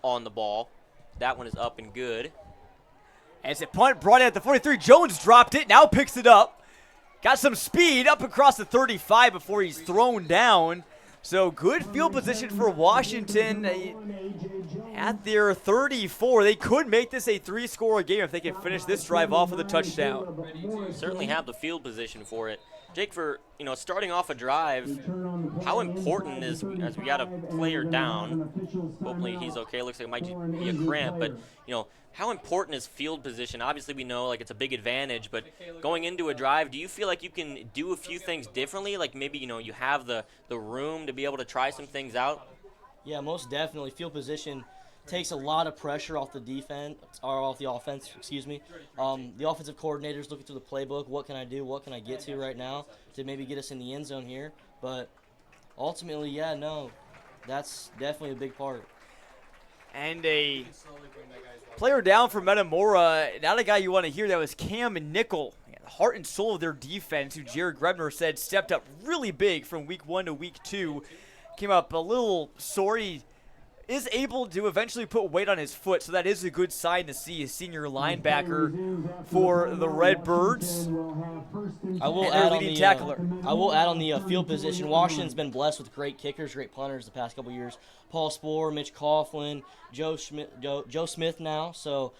on the ball. That one is up and good.
As a punt brought in at the 43, Jones dropped it, now picks it up. Got some speed up across the 35 before he's thrown down. So good field position for Washington at their 34. They could make this a 3-score game if they can finish this drive off with a touchdown.
Certainly have the field position for it. Jake, for starting off a drive, how important is, as we got a player down, hopefully he's okay, looks like it might be a cramp, but how important is field position? Obviously we know it's a big advantage, but going into a drive, do you feel like you can do a few things differently? Like maybe you have the room to be able to try some things out?
Yeah, most definitely. Field position takes a lot of pressure off the defense, or off the offense, excuse me. The offensive coordinator's looking through the playbook. What can I do? What can I get to right now to maybe get us in the end zone here? But ultimately, yeah, no, that's definitely a big part.
And a player down for Metamora, not a guy you want to hear. That was Cam Nickel, the heart and soul of their defense, who Jared Grebner said stepped up really big from week 1 to week 2. Came up a little sore. He is able to eventually put weight on his foot, so that is a good sign to see a senior linebacker for the Redbirds.
I will add on the field position. Washington's been blessed with great kickers, great punters the past couple years. Paul Spohr, Mitch Coughlin, Joe Smith now. So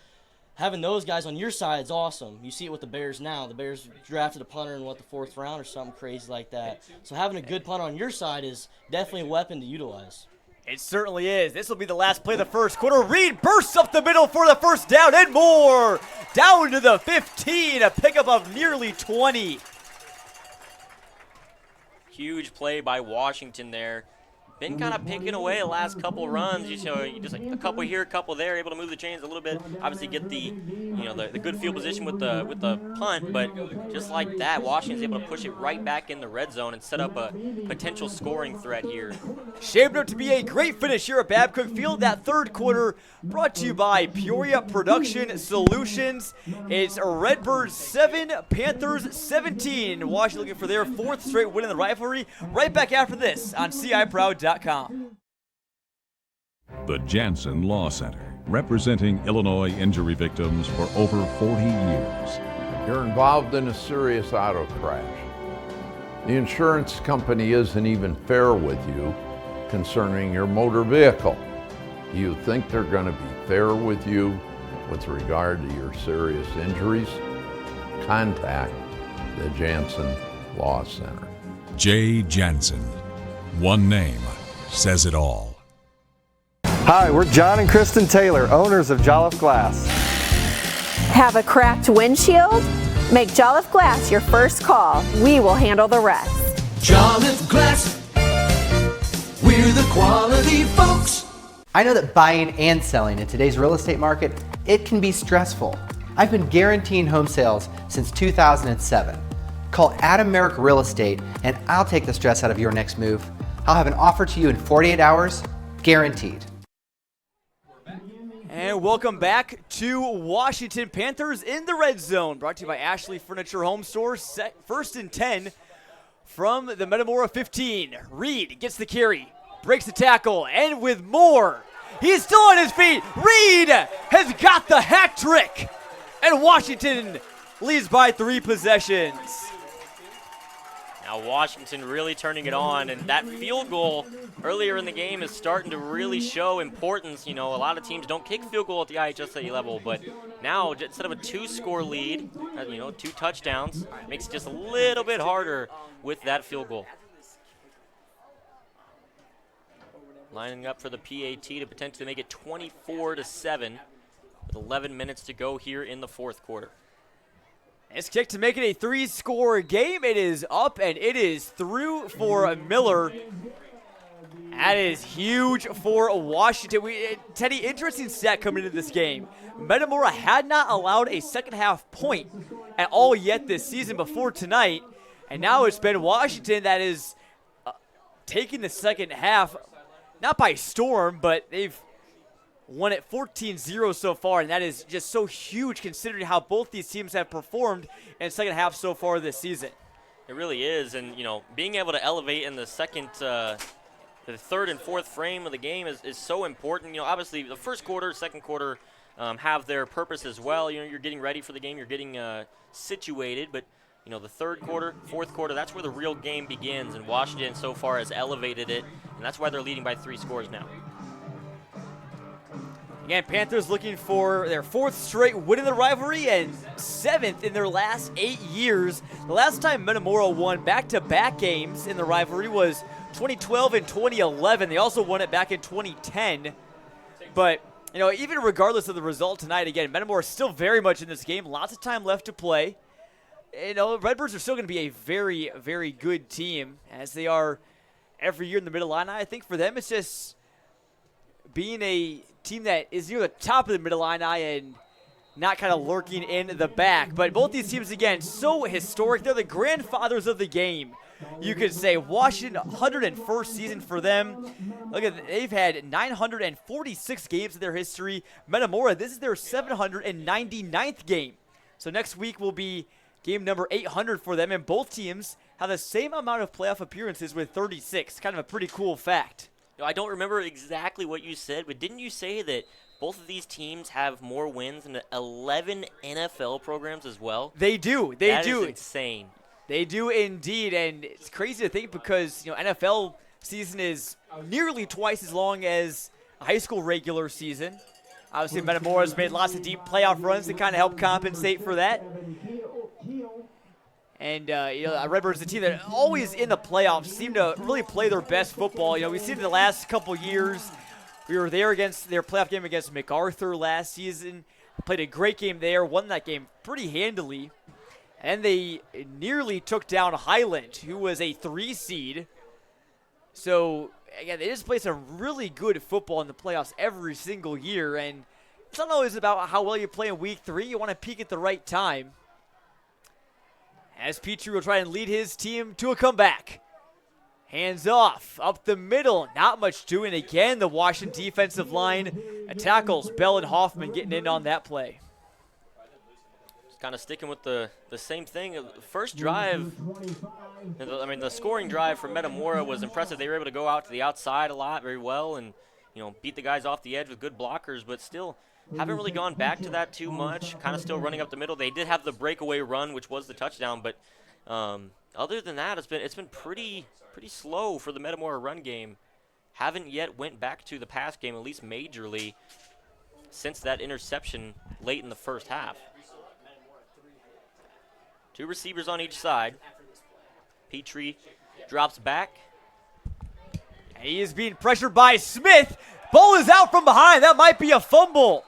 having those guys on your side is awesome. You see it with the Bears now. The Bears drafted a punter in, the 4th round or something crazy like that. So having a good punter on your side is definitely a weapon to utilize.
It certainly is. This will be the last play of the first quarter. Reed bursts up the middle for the first down and more. Down to the 15, a pickup of nearly 20.
Huge play by Washington there. Been kind of picking away the last couple runs. You just like a couple here, a couple there, able to move the chains a little bit. Obviously, get the the good field position with the punt, but just like that, Washington's able to push it right back in the red zone and set up a potential scoring threat here.
Shaped up to be a great finish here at Babcook Field. That third quarter brought to you by Peoria Production Solutions. It's Redbirds 7, Panthers 17. Washington looking for their 4th straight win in the rivalry. Right back after this on CIProud.com.
The Jansen Law Center, representing Illinois injury victims for over 40 years.
You're involved in a serious auto crash. The insurance company isn't even fair with you concerning your motor vehicle. Do you think they're going to be fair with you with regard to your serious injuries? Contact the Jansen Law Center.
J. Jansen. One name says it all.
Hi, we're John and Kristen Taylor, owners of Jolliffe Glass.
Have a cracked windshield? Make Jolliffe Glass your first call. We will handle the rest.
Jolliffe Glass, we're the quality folks.
I know that buying and selling in today's real estate market, it can be stressful. I've been guaranteeing home sales since 2007. Call Adam Merrick Real Estate and I'll take the stress out of your next move. I'll have an offer to you in 48 hours, guaranteed.
And welcome back to Washington. Panthers in the red zone, brought to you by Ashley Furniture Home Store. First and 10 from the Metamora 15. Reed gets the carry, breaks the tackle, and with more, he's still on his feet. Reed has got the hat trick, and Washington leads by 3 possessions.
Now Washington really turning it on, and that field goal earlier in the game is starting to really show importance. A lot of teams don't kick field goal at the IHSA level, but now instead of a 2-score lead, 2 touchdowns, makes it just a little bit harder with that field goal. Lining up for the PAT to potentially make it 24-7 with 11 minutes to go here in the 4th quarter.
It's kicked to make it a 3-score game. It is up and it is through for Miller. That is huge for Washington. Teddy, interesting stat coming into this game. Metamora had not allowed a second-half point at all yet this season before tonight, and now it's been Washington that is taking the second half, not by storm, but they've won it 14-0 so far, and that is just so huge considering how both these teams have performed in the second half so far this season.
It really is, and being able to elevate in the the 3rd and 4th frame of the game is so important. Obviously the first quarter, second quarter have their purpose as well. You're getting ready for the game, you're getting situated, but the 3rd quarter, 4th quarter, that's where the real game begins, and Washington so far has elevated it, and that's why they're leading by 3 scores now.
Again, Panthers looking for their 4th straight win in the rivalry and 7th in their last 8 years. The last time Metamora won back-to-back games in the rivalry was 2012 and 2011. They also won it back in 2010. But, even regardless of the result tonight, again, Metamora is still very much in this game. Lots of time left to play. Redbirds are still going to be a very, very good team, as they are every year in the Mid-Illini. I think for them it's just being a team that is near the top of the Mid-Illini and not kind of lurking in the back. But both these teams, again, so historic. They're the grandfathers of the game. You could say Washington, 101st season for them. Look at, they've had 946 games in their history. Metamora, this is their 799th game. So next week will be game number 800 for them, and both teams have the same amount of playoff appearances with 36. Kind of a pretty cool fact.
I don't remember exactly what you said, but didn't you say that both of these teams have more wins than 11 NFL programs as well?
They do. They
That
do.
is insane.
They do indeed, and it's crazy to think because NFL season is nearly twice as long as a high school regular season. Obviously, Metamora's made lots of deep playoff runs to kind of help compensate for that. And Redbirds, the team that always in the playoffs, seem to really play their best football. We've seen it the last couple years. We were there against their playoff game against MacArthur last season. Played a great game there, won that game pretty handily. And they nearly took down Highland, who was a 3 seed. So, again, they just play some really good football in the playoffs every single year. And it's not always about how well you play in week 3. You want to peak at the right time. As Petrie will try and lead his team to a comeback. Hands off, up the middle, not much doing. Again, the Washington defensive line tackles. Bell and Hoffman getting in on that play.
Just kind of sticking with the same thing. First drive, the scoring drive for Metamora was impressive. They were able to go out to the outside a lot very well and, beat the guys off the edge with good blockers, but still haven't really gone back to that too much. Kind of still running up the middle. They did have the breakaway run, which was the touchdown, but other than that, it's been pretty slow for the Metamora run game. Haven't yet went back to the pass game, at least majorly, since that interception late in the first half. 2 receivers on each side. Petrie drops back.
He is being pressured by Smith. Ball is out from behind. That might be a fumble.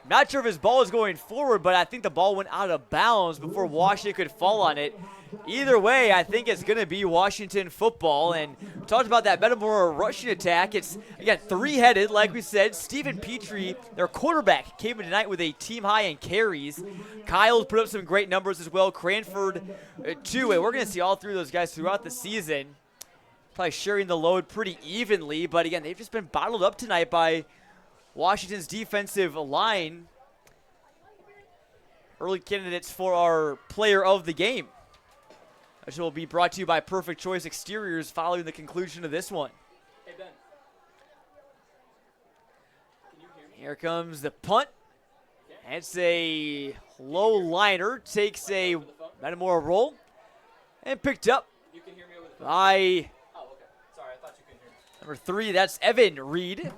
Not sure if his ball is going forward, but I think the ball went out of bounds before Washington could fall on it. Either way, I think it's going to be Washington football. And we talked about that Metamora rushing attack. It's, again, 3-headed, like we said. Stephen Petrie, their quarterback, came in tonight with a team high in carries. Kyle's put up some great numbers as well. Cranford, too. And we're going to see all 3 of those guys throughout the season. Probably sharing the load pretty evenly. But, again, they've just been bottled up tonight by Washington's defensive line. Early candidates for our player of the game, which will be brought to you by Perfect Choice Exteriors following the conclusion of this one.
Hey, Ben.
Here comes the punt. It's a low liner. Takes a Metamora roll. And picked up by number 3. That's Evan Reed.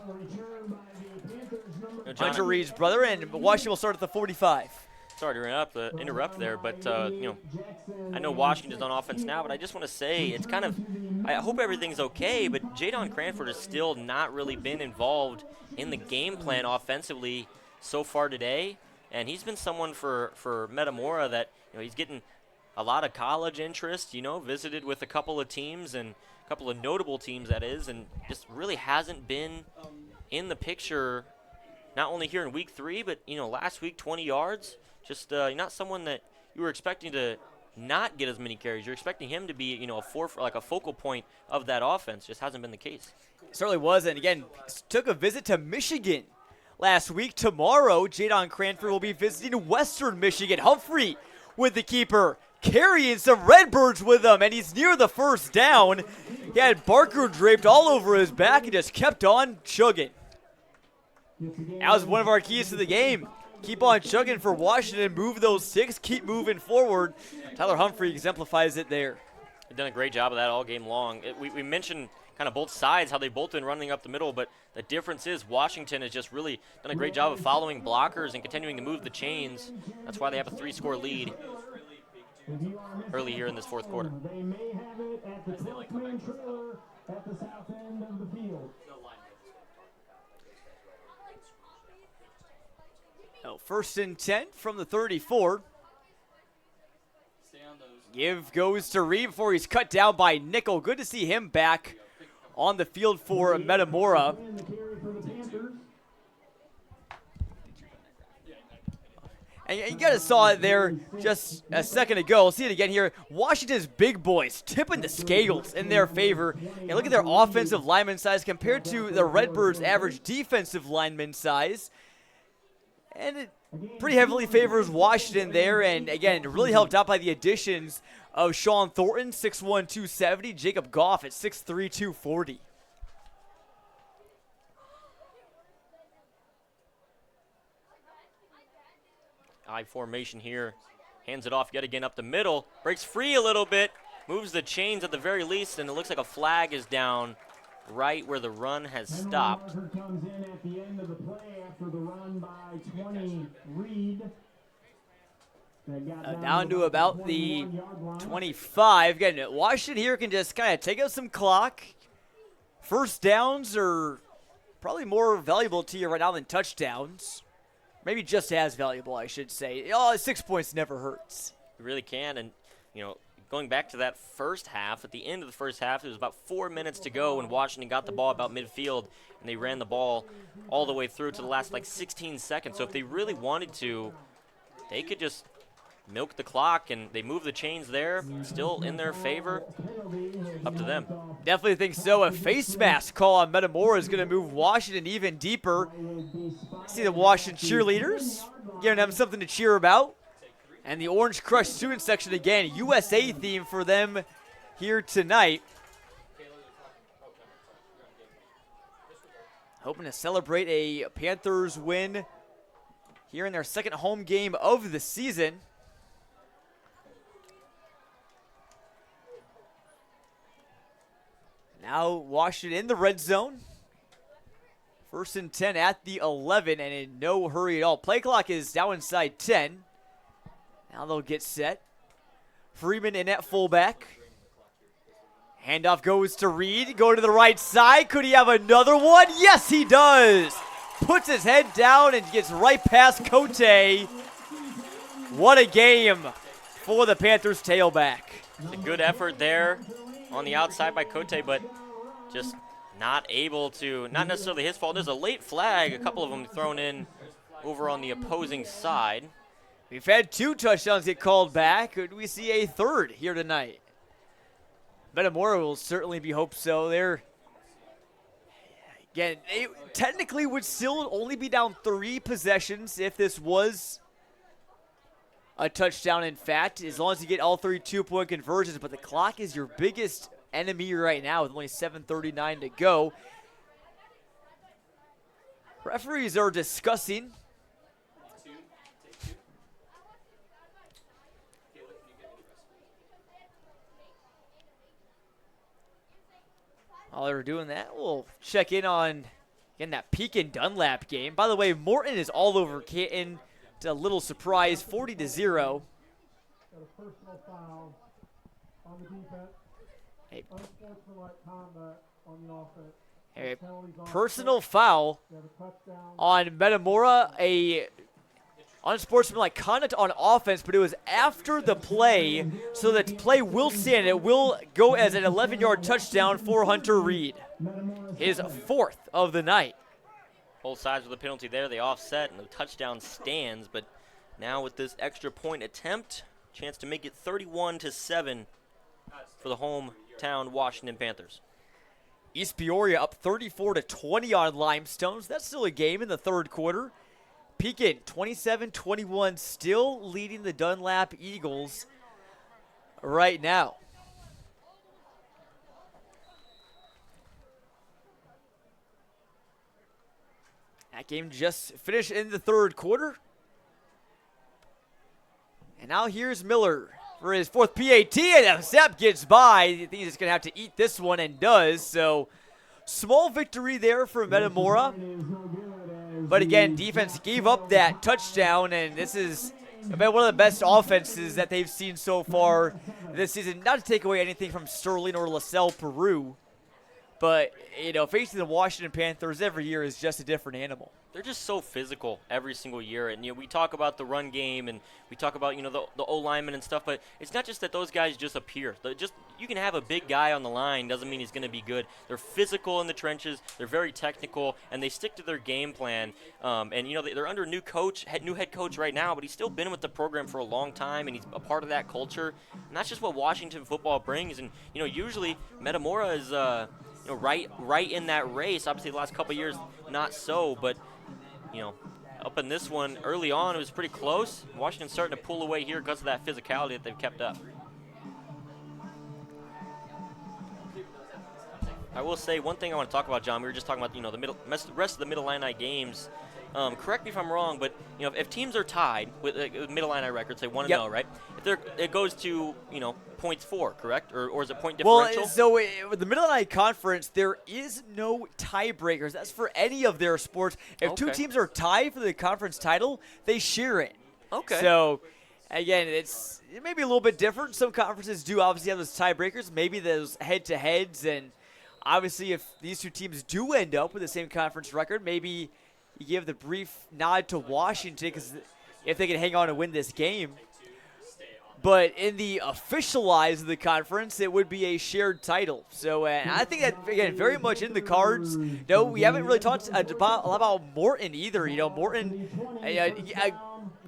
Hunter Reed's brother. And Washington will start at the 45.
Sorry to interrupt there, but, I know Washington's on offense now, but I just want to say it's kind of – I hope everything's okay, but Jadon Cranford has still not really been involved in the game plan offensively so far today, and he's been someone for Metamora that, he's getting a lot of college interest, visited with a couple of teams and a couple of notable teams, that is, and just really hasn't been in the picture not only here in week 3, but, last week 20 yards. Just not someone that you were expecting to not get as many carries. You're expecting him to be, a focal point of that offense. Just hasn't been the case.
It certainly was. And again, took a visit to Michigan last week. Tomorrow, Jadon Cranford will be visiting Western Michigan. Humphrey with the keeper, carrying some Redbirds with him, and he's near the first down. He had Barker draped all over his back and just kept on chugging. That was one of our keys to the game. Keep on chugging for Washington. Move those 6. Keep moving forward. Tyler Humphrey exemplifies it there.
They've done a great job of that all game long. We mentioned kind of both sides, how they've both been running up the middle, but the difference is Washington has just really done a great job of following blockers and continuing to move the chains. That's why they have a 3-score lead early here in this fourth quarter.
They may have it at the 12-man trailer at the south end of the field.
Oh, 1st and 10 from the 34. Give goes to Reed before he's cut down by Nickel. Good to see him back on the field for Metamora. And you guys saw it there just a second ago. We'll see it again here. Washington's big boys tipping the scales in their favor. And look at their offensive lineman size compared to the Redbirds' average defensive lineman size. And it pretty heavily favors Washington there. And, again, really helped out by the additions of Sean Thornton, 6'1", 270. Jacob Goff at 6'3", 240.
I formation here. Hands it off yet again up the middle. Breaks free a little bit. Moves the chains at the very least, and it looks like a flag is down right where the run has stopped.
Comes in at the end of the play after the run by 20 Reed.
Down to about the 25. Again, Washington here can just kind of take up some clock. First downs are probably more valuable to you right now than touchdowns. Maybe just as valuable, I should say. 6 points never hurts.
You really can, and, going back to that first half, at the end of the first half, there was about 4 minutes to go when Washington got the ball about midfield, and they ran the ball all the way through to the last, 16 seconds. So if they really wanted to, they could just milk the clock, and they move the chains there, still in their favor. Up to them.
Definitely think so. A face mask call on Metamora is going to move Washington even deeper. See the Washington cheerleaders, giving them something to cheer about. And the Orange Crush student section again, USA theme for them here tonight. Hoping to celebrate a Panthers win here in their second home game of the season. Now Washington in the red zone. 1st and 10 at the 11 and in no hurry at all. Play clock is down inside 10. Now they'll get set. Freeman in at fullback. Handoff goes to Reed. Go to the right side. Could he have another one? Yes, he does. Puts his head down and gets right past Cote. What a game for the Panthers tailback.
A good effort there on the outside by Cote, but just not able to, not necessarily his fault. There's a late flag, a couple of them thrown in over on the opposing side.
We've had 2 touchdowns get called back. Could we see a third here tonight? Metamora will certainly be hoped so. They're, again, they technically would still only be down 3 possessions if this was a touchdown, in fact, as long as you get all 3 2-point conversions. But the clock is your biggest enemy right now with only 7:39 to go. Referees are discussing. While they're doing that, we'll check in on, again, that Pekin Dunlap game. By the way, Morton is all over Canton. It's a little surprise, 40-0.
Got a personal foul on the defense. Unsportsmanlike conduct on the offense.
A personal foul on Metamora, a unsportsmanlike conduct on offense, but it was after the play, so the play will stand. It will go as an 11-yard touchdown for Hunter Reed, his 4th of the night.
Both sides with the penalty there, they offset, and the touchdown stands. But now with this extra point attempt, chance to make it 31-7 for the hometown Washington Panthers.
East Peoria up 34-20 on Limestones. That's still a game in the 3rd quarter. Pekin 27-21, still leading the Dunlap Eagles right now. That game just finished in the 3rd quarter. And now here's Miller for his 4th PAT, and Sepp gets by. I think he's going to have to eat this one, and does. So, small victory there for Metamora. But again, defense gave up that touchdown, and this is about one of the best offenses that they've seen so far this season. Not to take away anything from Sterling or LaSalle Peru, but, facing the Washington Panthers every year is just a different animal.
They're just so physical every single year. And, we talk about the run game and we talk about, the O-linemen and stuff, but it's not just that those guys just appear. You can have a big guy on the line, doesn't mean he's going to be good. They're physical in the trenches. They're very technical, and they stick to their game plan. They're under a new head coach right now, but he's still been with the program for a long time, and he's a part of that culture. And that's just what Washington football brings. And, usually Metamora is right in that race. Obviously, the last couple of years, not so, but up in this one early on, it was pretty close. Washington's starting to pull away here because of that physicality that they've kept up. I will say one thing I want to talk about, John. We were just talking about the rest of the Mid-Illini games. Correct me if I'm wrong, but if teams are tied with Mid-Illini record, say 1-0, right? If it goes to points for, correct, or is it point differential?
Well, so with the Mid-Illini Conference, there is no tiebreakers. That's for any of their sports. If two teams are tied for the conference title, they share it.
Okay.
So again, it may be a little bit different. Some conferences do obviously have those tiebreakers, maybe those head-to-heads, and obviously if these two teams do end up with the same conference record, maybe you give the brief nod to Washington because if they can hang on and win this game. But in the official eyes of the conference, it would be a shared title. So I think that, again, very much in the cards. No, we haven't really talked a lot about Morton either. Morton,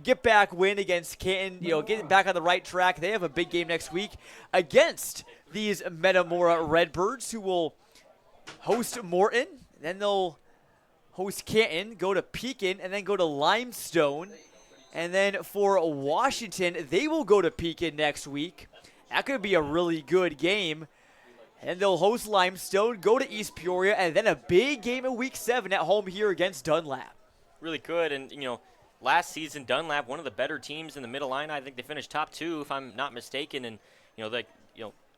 get back win against Canton, getting back on the right track. They have a big game next week against these Metamora Redbirds, who will host Morton. Then they'll host Canton, go to Pekin, and then go to Limestone. And then for Washington, they will go to Pekin next week. That could be a really good game. And they'll host Limestone, go to East Peoria, and then a big game in Week 7 at home here against Dunlap.
Really good. And, last season, Dunlap, one of the better teams in the Mid-Illini. I think they finished top 2, if I'm not mistaken. And,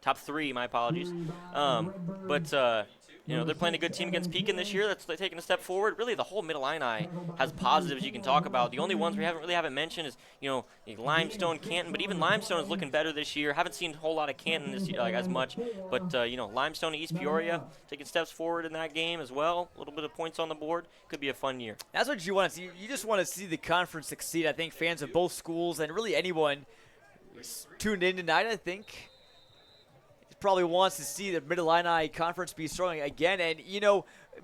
top 3, my apologies. They're playing a good team against Pekin this year. That's taking a step forward. Really, the whole Mid-Illini has positives you can talk about. The only ones we haven't mentioned is, Limestone, Canton. But even Limestone is looking better this year. Haven't seen a whole lot of Canton this year, as much. But, Limestone and East Peoria taking steps forward in that game as well. A little bit of points on the board. Could be a fun year.
That's what you want to see. You just want to see the conference succeed. I think fans of both schools and really anyone tuned in tonight, I think, probably wants to see the Mid-Illini Conference be strong again. And,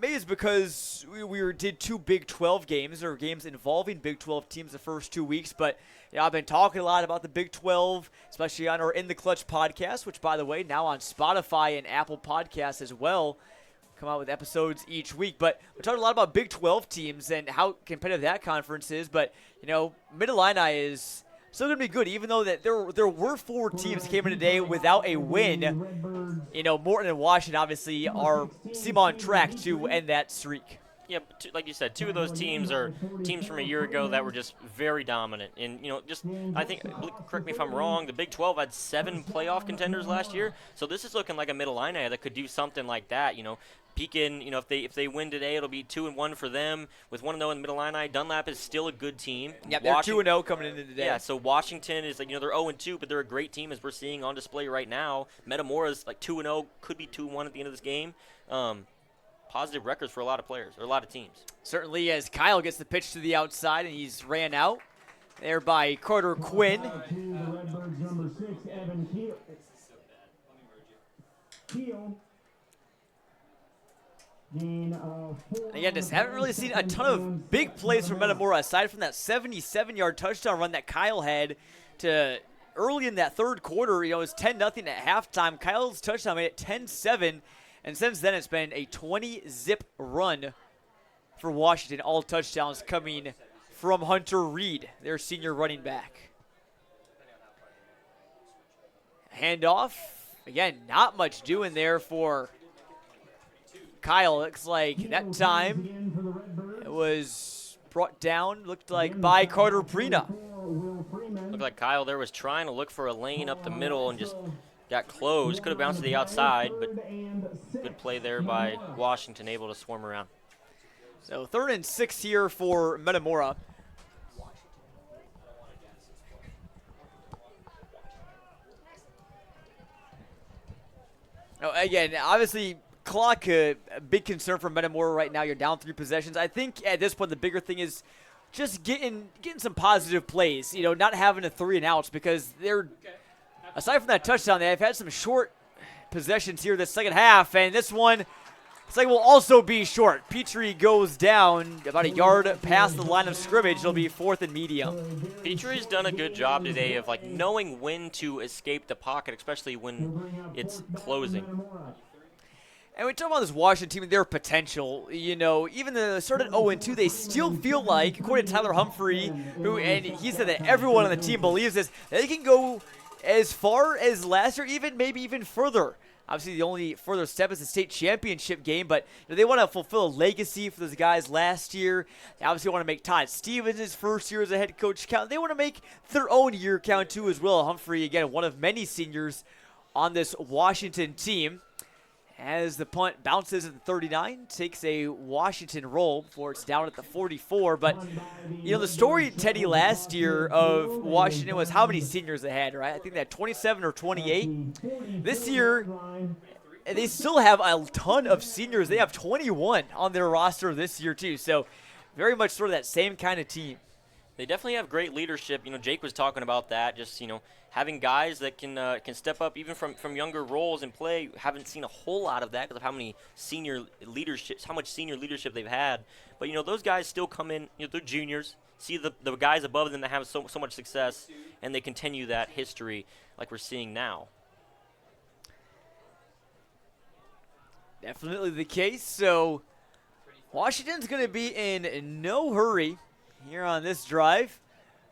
maybe it's because we did 2 Big 12 games, or games involving Big 12 teams the first 2 weeks. But, I've been talking a lot about the Big 12, especially on our In the Clutch podcast, which, by the way, now on Spotify and Apple Podcasts as well. Come out with episodes each week. But we're talking a lot about Big 12 teams and how competitive that conference is. But, Mid-Illini is still going to be good, even though that there were 4 teams that came in today without a win. Morton and Washington obviously seem on track to end that streak.
Yeah, but like you said, 2 of those teams are teams from a year ago that were just very dominant. And, I think, correct me if I'm wrong, the Big 12 had 7 playoff contenders last year. So this is looking like a Mid-Illini that could do something like that, Pekin, if they win today, it'll be 2-1 for them. With 1-0 in Mid-Illini, Dunlap is still a good team.
Yeah, they're 2-0 coming into today.
Yeah, so Washington is they're 0-2, but they're a great team as we're seeing on display right now. Metamora's 2-0, could be 2-1 at the end of this game. Positive records for a lot of players, or a lot of teams.
Certainly, as Kyle gets the pitch to the outside, and he's ran out there by Carter Quinn. Again, just haven't really seen a ton of big plays from Metamora, aside from that 77-yard touchdown run that Kyle had to early in that third quarter. It was 10-0 at halftime. Kyle's touchdown made it 10-7, and since then it's been a 20-zip run for Washington. All touchdowns coming from Hunter Reed, their senior running back. Handoff. Again, not much doing there for Kyle. Looks like that time it was brought down, looked like by Carter Prina.
Looked like Kyle there was trying to look for a lane up the middle and just got closed. Could have bounced to the outside, but good play there by Washington, able to swarm around.
So 3rd and 6 here for Metamora. Again, obviously, clock, a big concern for Metamora right now. You're down 3 possessions. I think at this point the bigger thing is just getting some positive plays. Not having a 3 and outs, because they're, aside from that touchdown, they've had some short possessions here this second half, and this one looks like will also be short. Petrie goes down about a yard past the line of scrimmage. It'll be 4th and medium.
Petrie's done a good job today of knowing when to escape the pocket, especially when it's closing.
And we talk about this Washington team, their potential. Even though they started 0-2, they still feel like, according to Tyler Humphrey, and he said that everyone on the team believes this, they can go as far as last year, maybe even further. Obviously, the only further step is the state championship game, but they want to fulfill a legacy for those guys last year. They obviously want to make Todd Stevens his first year as a head coach count. They want to make their own year count too as well. Humphrey, again, one of many seniors on this Washington team. As the punt bounces at the 39, takes a Washington roll before it's down at the 44. But, the story, Teddy, last year of Washington was how many seniors they had, right? I think they had 27 or 28. This year, they still have a ton of seniors. They have 21 on their roster this year, too. So, very much sort of that same kind of team.
They definitely have great leadership. Jake was talking about that, just, having guys that can step up even from younger roles and play. Haven't seen a whole lot of that because of how much senior leadership they've had. But, those guys still come in, they're juniors, see the guys above them that have so much success, and they continue that history like we're seeing now.
Definitely the case. So, Washington's going to be in no hurry here on this drive.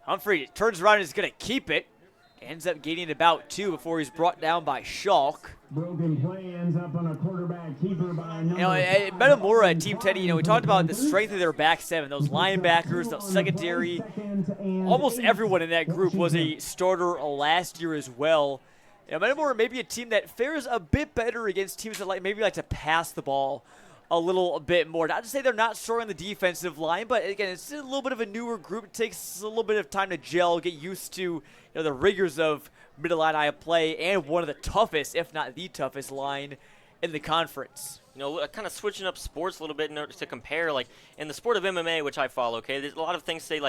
Humphrey turns around and is going to keep it. Ends up gaining about 2 before he's brought down by Schalk.
Broken play ends up on a quarterback keeper by
at Metamora, Team Teddy, we talked about the strength of their back seven, those linebackers, those secondary. Almost everyone in that group was a starter last year as well. Metamora may be a team that fares a bit better against teams that maybe like to pass the ball a little bit more. Not to say they're not strong on the defensive line, but again, it's a little bit of a newer group. It takes a little bit of time to gel, get used to the rigors of Mid-Illini play, and one of the toughest, if not the toughest, line in the conference.
Kind of switching up sports a little bit to compare, like in the sport of MMA, which I follow, okay, there's a lot of things say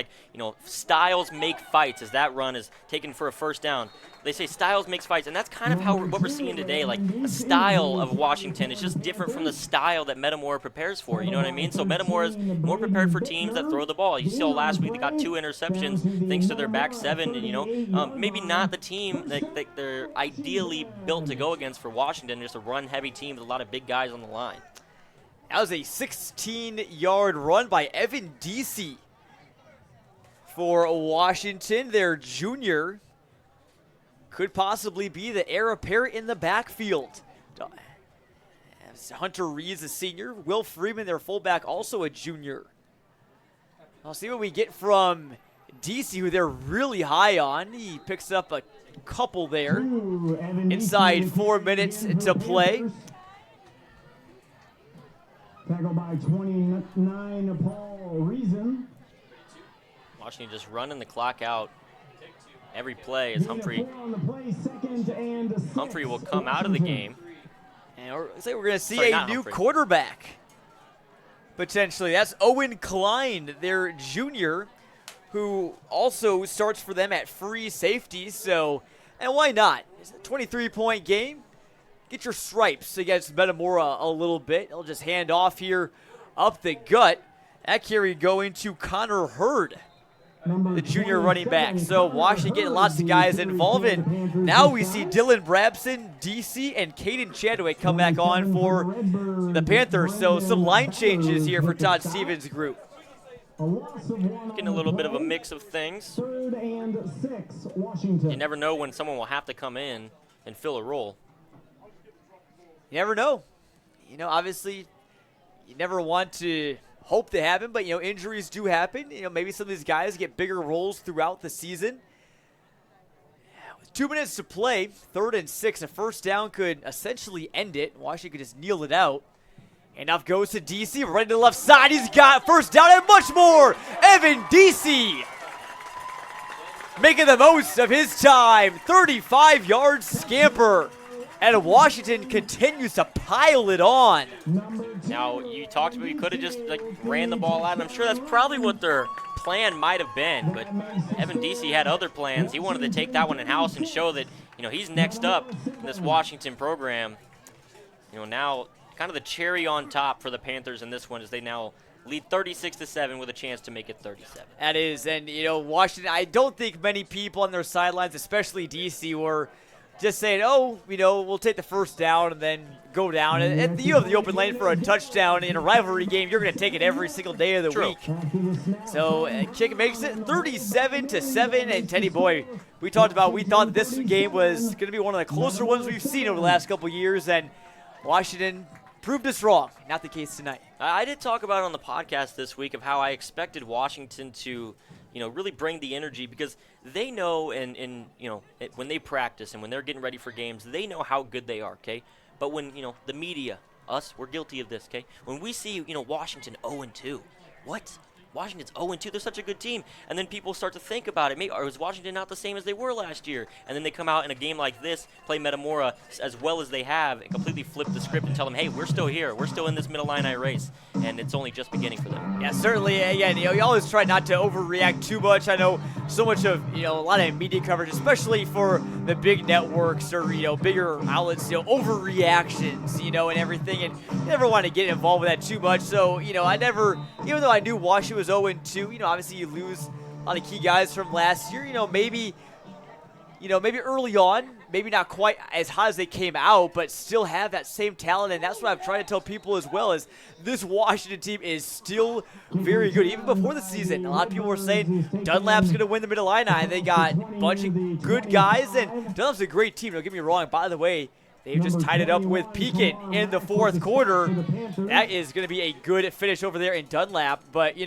styles make fights, as that run is taken for a first down. They say styles makes fights, and that's kind of what we're seeing today. Like, a style of Washington is just different from the style that Metamora prepares for, you know what I mean? So Metamora is more prepared for teams that throw the ball. You saw last week they got 2 interceptions thanks to their back seven, and maybe not the team that they're ideally built to go against for Washington, just a run-heavy team with a lot of big guys on the line.
That was a 16-yard run by Evan Deasy for Washington. Their junior could possibly be the heir apparent in the backfield. Hunter Reed's a senior. Will Freeman, their fullback, also a junior. I'll see what we get from Deasy, who they're really high on. He picks up a couple there. Inside 4 minutes to play.
Tackled by 29, Paul Reason.
Washington just running the clock out every play as Humphrey will come out of the game.
And we're going to see a new quarterback, potentially. That's Owen Klein, their junior, who also starts for them at free safety. So, and why not? It's a 23-point game. Get your stripes against Metamora a little bit. He'll just hand off here up the gut. That carry going to Connor Hurd, the junior running back. So Washington getting lots of guys involved. And now we see Dylan Brabson, DC, and Caden Chadwick come back on for the Panthers. So some line changes here for Todd Stevens' group.
Getting a little bit of a mix of things. You never know when someone will have to come in and fill a role.
You never know. Obviously, you never want to hope they happen, but, injuries do happen. Maybe some of these guys get bigger roles throughout the season. With 2 minutes to play, 3rd and 6, a first down could essentially end it. Washington could just kneel it out. Handoff goes to DC, right to the left side. He's got first down and much more. Evan DC making the most of his time. 35-yard scamper. And Washington continues to pile it on.
Now, you talked about you could have just ran the ball out, and I'm sure that's probably what their plan might have been. But Evan Deasy had other plans. He wanted to take that one in house and show that he's next up in this Washington program. Now kind of the cherry on top for the Panthers in this one is they now lead 36-7 with a chance to make it 37.
That is, and Washington. I don't think many people on their sidelines, especially DC, were just saying, oh, we'll take the first down and then go down. And you have the open lane for a touchdown in a rivalry game. You're going to take it every single day of the week. So Chicken makes it 37-7. And Teddy boy, we thought that this game was going to be one of the closer ones we've seen over the last couple years. And Washington proved us wrong. Not the case tonight.
I did talk about it on the podcast this week of how I expected Washington to really bring the energy, because they know when they practice and when they're getting ready for games, they know how good they are, okay? But when, the media, we're guilty of this, okay? When we see, Washington 0-2, what? Washington's 0-2, they're such a good team. And then people start to think about it. Maybe, or was Washington not the same as they were last year? And then they come out in a game like this, play Metamora as well as they have, and completely flip the script and tell them, hey, we're still here. We're still in this Mid-Illini race. And it's only just beginning for them.
Yeah, certainly. Again, you always try not to overreact too much. I know so much of, a lot of media coverage, especially for the big networks or, bigger outlets, overreactions, and everything. And you never want to get involved with that too much. So, I never, even though I knew Washington was 0-2, obviously you lose a lot of key guys from last year. Maybe early on, maybe not quite as hot as they came out, but still have that same talent. And that's what I've tried to tell people as well, is this Washington team is still very good. Even before the season, a lot of people were saying Dunlap's going to win the Mid-Illini. They got a bunch of good guys, and Dunlap's a great team. Don't get me wrong. By the way, they just tied it up with Pekin in the fourth quarter. That is going to be a good finish over there in Dunlap. But, you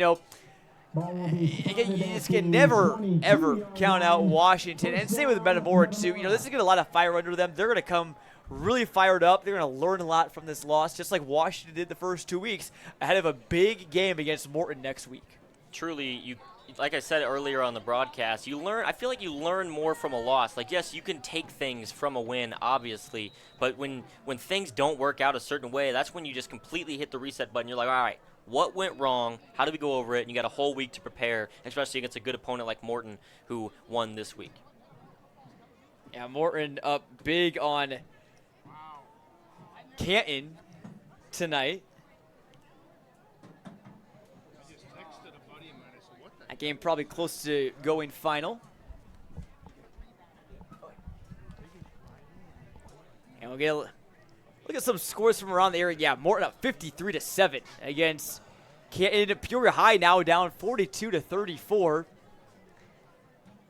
just can never, ever count out Washington. And same with Metamora, too. This is going to get a lot of fire under them. They're going to come really fired up. They're going to learn a lot from this loss, just like Washington did the first 2 weeks, ahead of a big game against Morton next week.
Truly, like I said earlier on the broadcast, I feel like you learn more from a loss. Like, yes, you can take things from a win, obviously, but when things don't work out a certain way, that's when you just completely hit the reset button. You're like, all right, what went wrong? How do we go over it? And you got a whole week to prepare, especially against a good opponent like Morton, who won this week.
Yeah, Morton up big on Canton tonight. That game probably close to going final. And we'll get look at some scores from around the area. Yeah, Morton up 53-7 against Canton. Peoria High now down 42-34.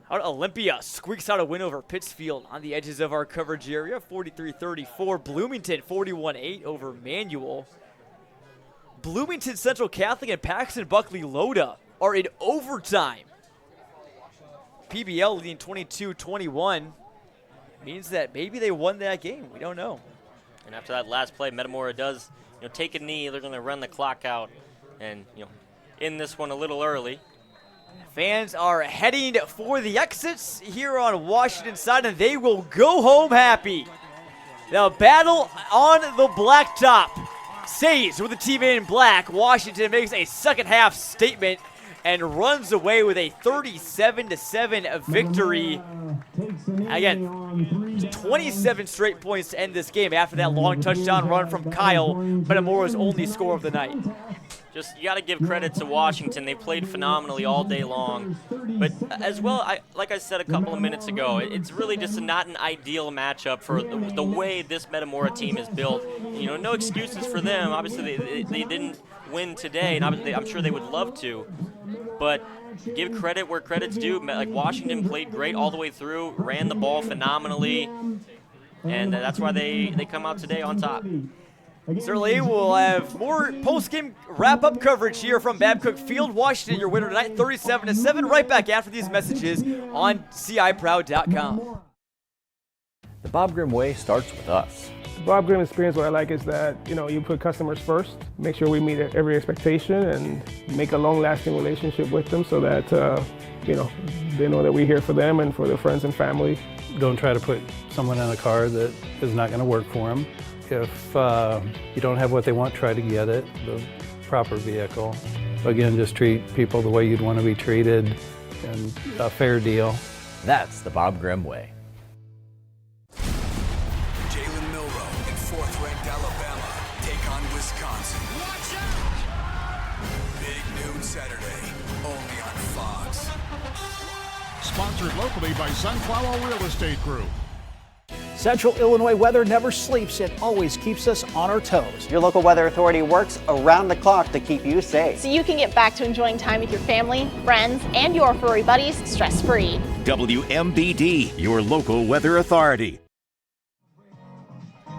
Out Olympia squeaks out a win over Pittsfield on the edges of our coverage area, 43-34. Bloomington 41-8 over Manual. Bloomington Central Catholic and Paxton Buckley Loda are in overtime. PBL leading 22-21. Means that maybe they won that game. We don't know.
And after that last play, Metamora does take a knee. They're going to run the clock out and end this one a little early.
Fans are heading for the exits here on Washington side, and they will go home happy. The battle on the blacktop stays with the team in black. Washington makes a second half statement and runs away with a 37-7 victory. Again, 27 straight points to end this game after that long touchdown run from Kyle, Metamora's only score of the night.
You got to give credit to Washington. They played phenomenally all day long. But as well, like I said a couple of minutes ago, it's really just not an ideal matchup for the way this Metamora team is built. No excuses for them. Obviously, they didn't win today, and obviously I'm sure they would love to. But give credit where credit's due. Like, Washington played great all the way through, ran the ball phenomenally, and that's why they come out today on top.
Certainly, we'll have more post-game wrap-up coverage here from Babcook Field. Washington, your winner tonight, 37-7. Right back after these messages on CIProud.com.
The Bob Grimm way starts with us.
The Bob Grimm experience, what I like is that, you put customers first, make sure we meet every expectation, and make a long-lasting relationship with them so that, they know that we're here for them and for their friends and family.
Don't try to put someone in a car that is not going to work for them. If you don't have what they want, try to get it, the proper vehicle. Again, just treat people the way you'd want to be treated, and a fair deal.
That's the Bob Grimm way.
Jalen Milroe in 4th-ranked Alabama take on Wisconsin. Watch out! Big noon Saturday, only on Fox.
Sponsored locally by Sunflower Real Estate Group.
Central Illinois weather never sleeps. It always keeps us on our toes.
Your local weather authority works around the clock to keep you safe.
So you can get back to enjoying time with your family, friends, and your furry buddies stress-free.
WMBD, your local weather authority.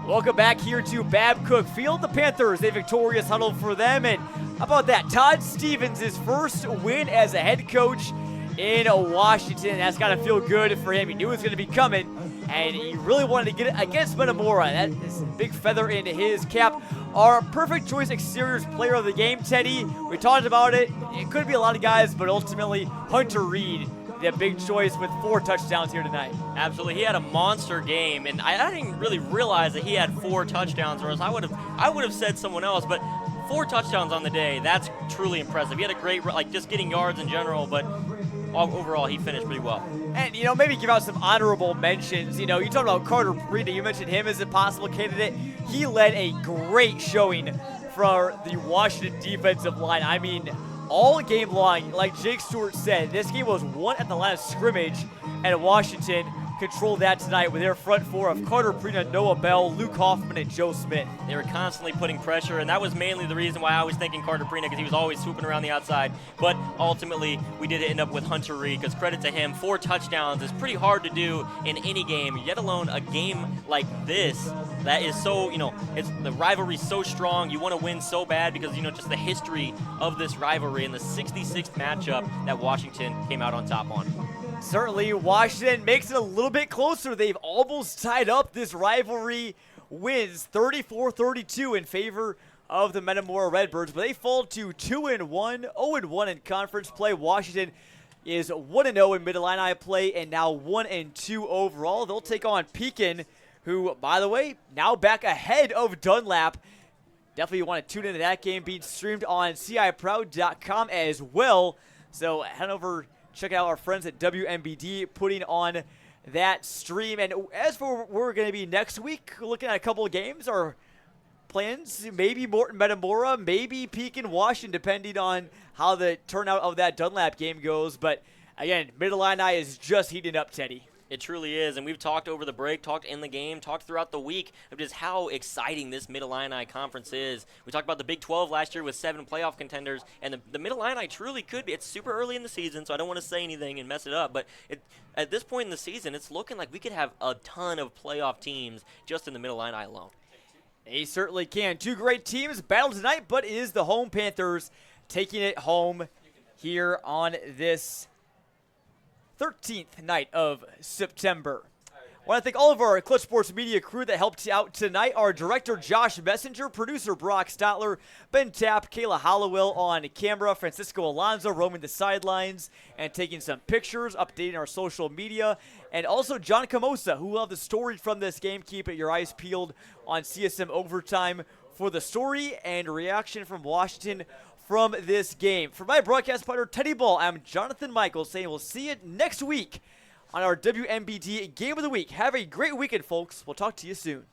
Welcome back here to Babcook Field. The Panthers, a victorious huddle for them. And how about that? Todd Stevens, his first win as a head coach in Washington. That's got to feel good for him. He knew it was going to be coming, and he really wanted to get it against Metamora. That is a big feather in his cap. Our perfect choice exteriors player of the game, Teddy. We talked about it. It could be a lot of guys, but ultimately Hunter Reed, the big choice with 4 touchdowns here tonight.
Absolutely, he had a monster game, and I didn't really realize that he had 4 touchdowns, or else I would have said someone else. But 4 touchdowns on the day, that's truly impressive. He had a great, like, just getting yards in general, but overall he finished pretty well.
And, maybe give out some honorable mentions. You talked about Carter Prida. You mentioned him as a possible candidate. He led a great showing for the Washington defensive line. I mean, all game long, like Jake Stewart said, this game was won at the line of scrimmage, and Washington controlled that tonight with their front 4 of Carter Prina, Noah Bell, Luke Hoffman, and Joe Smith.
They were constantly putting pressure, and that was mainly the reason why I was thinking Carter Prina, because he was always swooping around the outside. But ultimately, we did end up with Hunter Reed, because credit to him, 4 touchdowns is pretty hard to do in any game, yet alone a game like this that is so, it's the rivalry's so strong. You want to win so bad because, just the history of this rivalry and the 66th matchup that Washington came out on top on.
Certainly, Washington makes it a little bit closer. They've almost tied up this rivalry wins 34-32 in favor of the Metamora Redbirds, but they fall to 2-1, 0-1 in conference play. Washington is 1-0 in Mid-Illini play and now 1-2 overall. They'll take on Pekin, who, by the way, now back ahead of Dunlap. Definitely want to tune into that game, being streamed on CIProud.com as well. So head over, check out our friends at WMBD putting on that stream. And as for where we're going to be next week, looking at a couple of games, our plans, maybe Morton Metamora, maybe Pekin Washington, depending on how the turnout of that Dunlap game goes. But again, Mid-Illini is just heating up, Teddy.
It truly is, and we've talked over the break, talked in the game, talked throughout the week of just how exciting this Mid-Illini conference is. We talked about the Big 12 last year with 7 playoff contenders, and the Mid-Illini truly could be. It's super early in the season, so I don't want to say anything and mess it up, but at this point in the season, it's looking like we could have a ton of playoff teams just in the Mid-Illini alone.
They certainly can. 2 great teams battle tonight, but it is the home Panthers taking it home here on this 13th night of September. I want to thank all of our Clutch Sports Media crew that helped out tonight. Our director, Josh Messenger, producer, Brock Stotler, Ben Tapp, Kayla Hollowell on camera, Francisco Alonso roaming the sidelines and taking some pictures, updating our social media, and also John Camosa, who will have the story from this game. Keep your eyes peeled on CSM Overtime for the story and reaction from Washington from this game. For my broadcast partner, Teddy Ball, I'm Jonathan Michaels saying we'll see you next week on our WMBD Game of the Week. Have a great weekend, folks. We'll talk to you soon.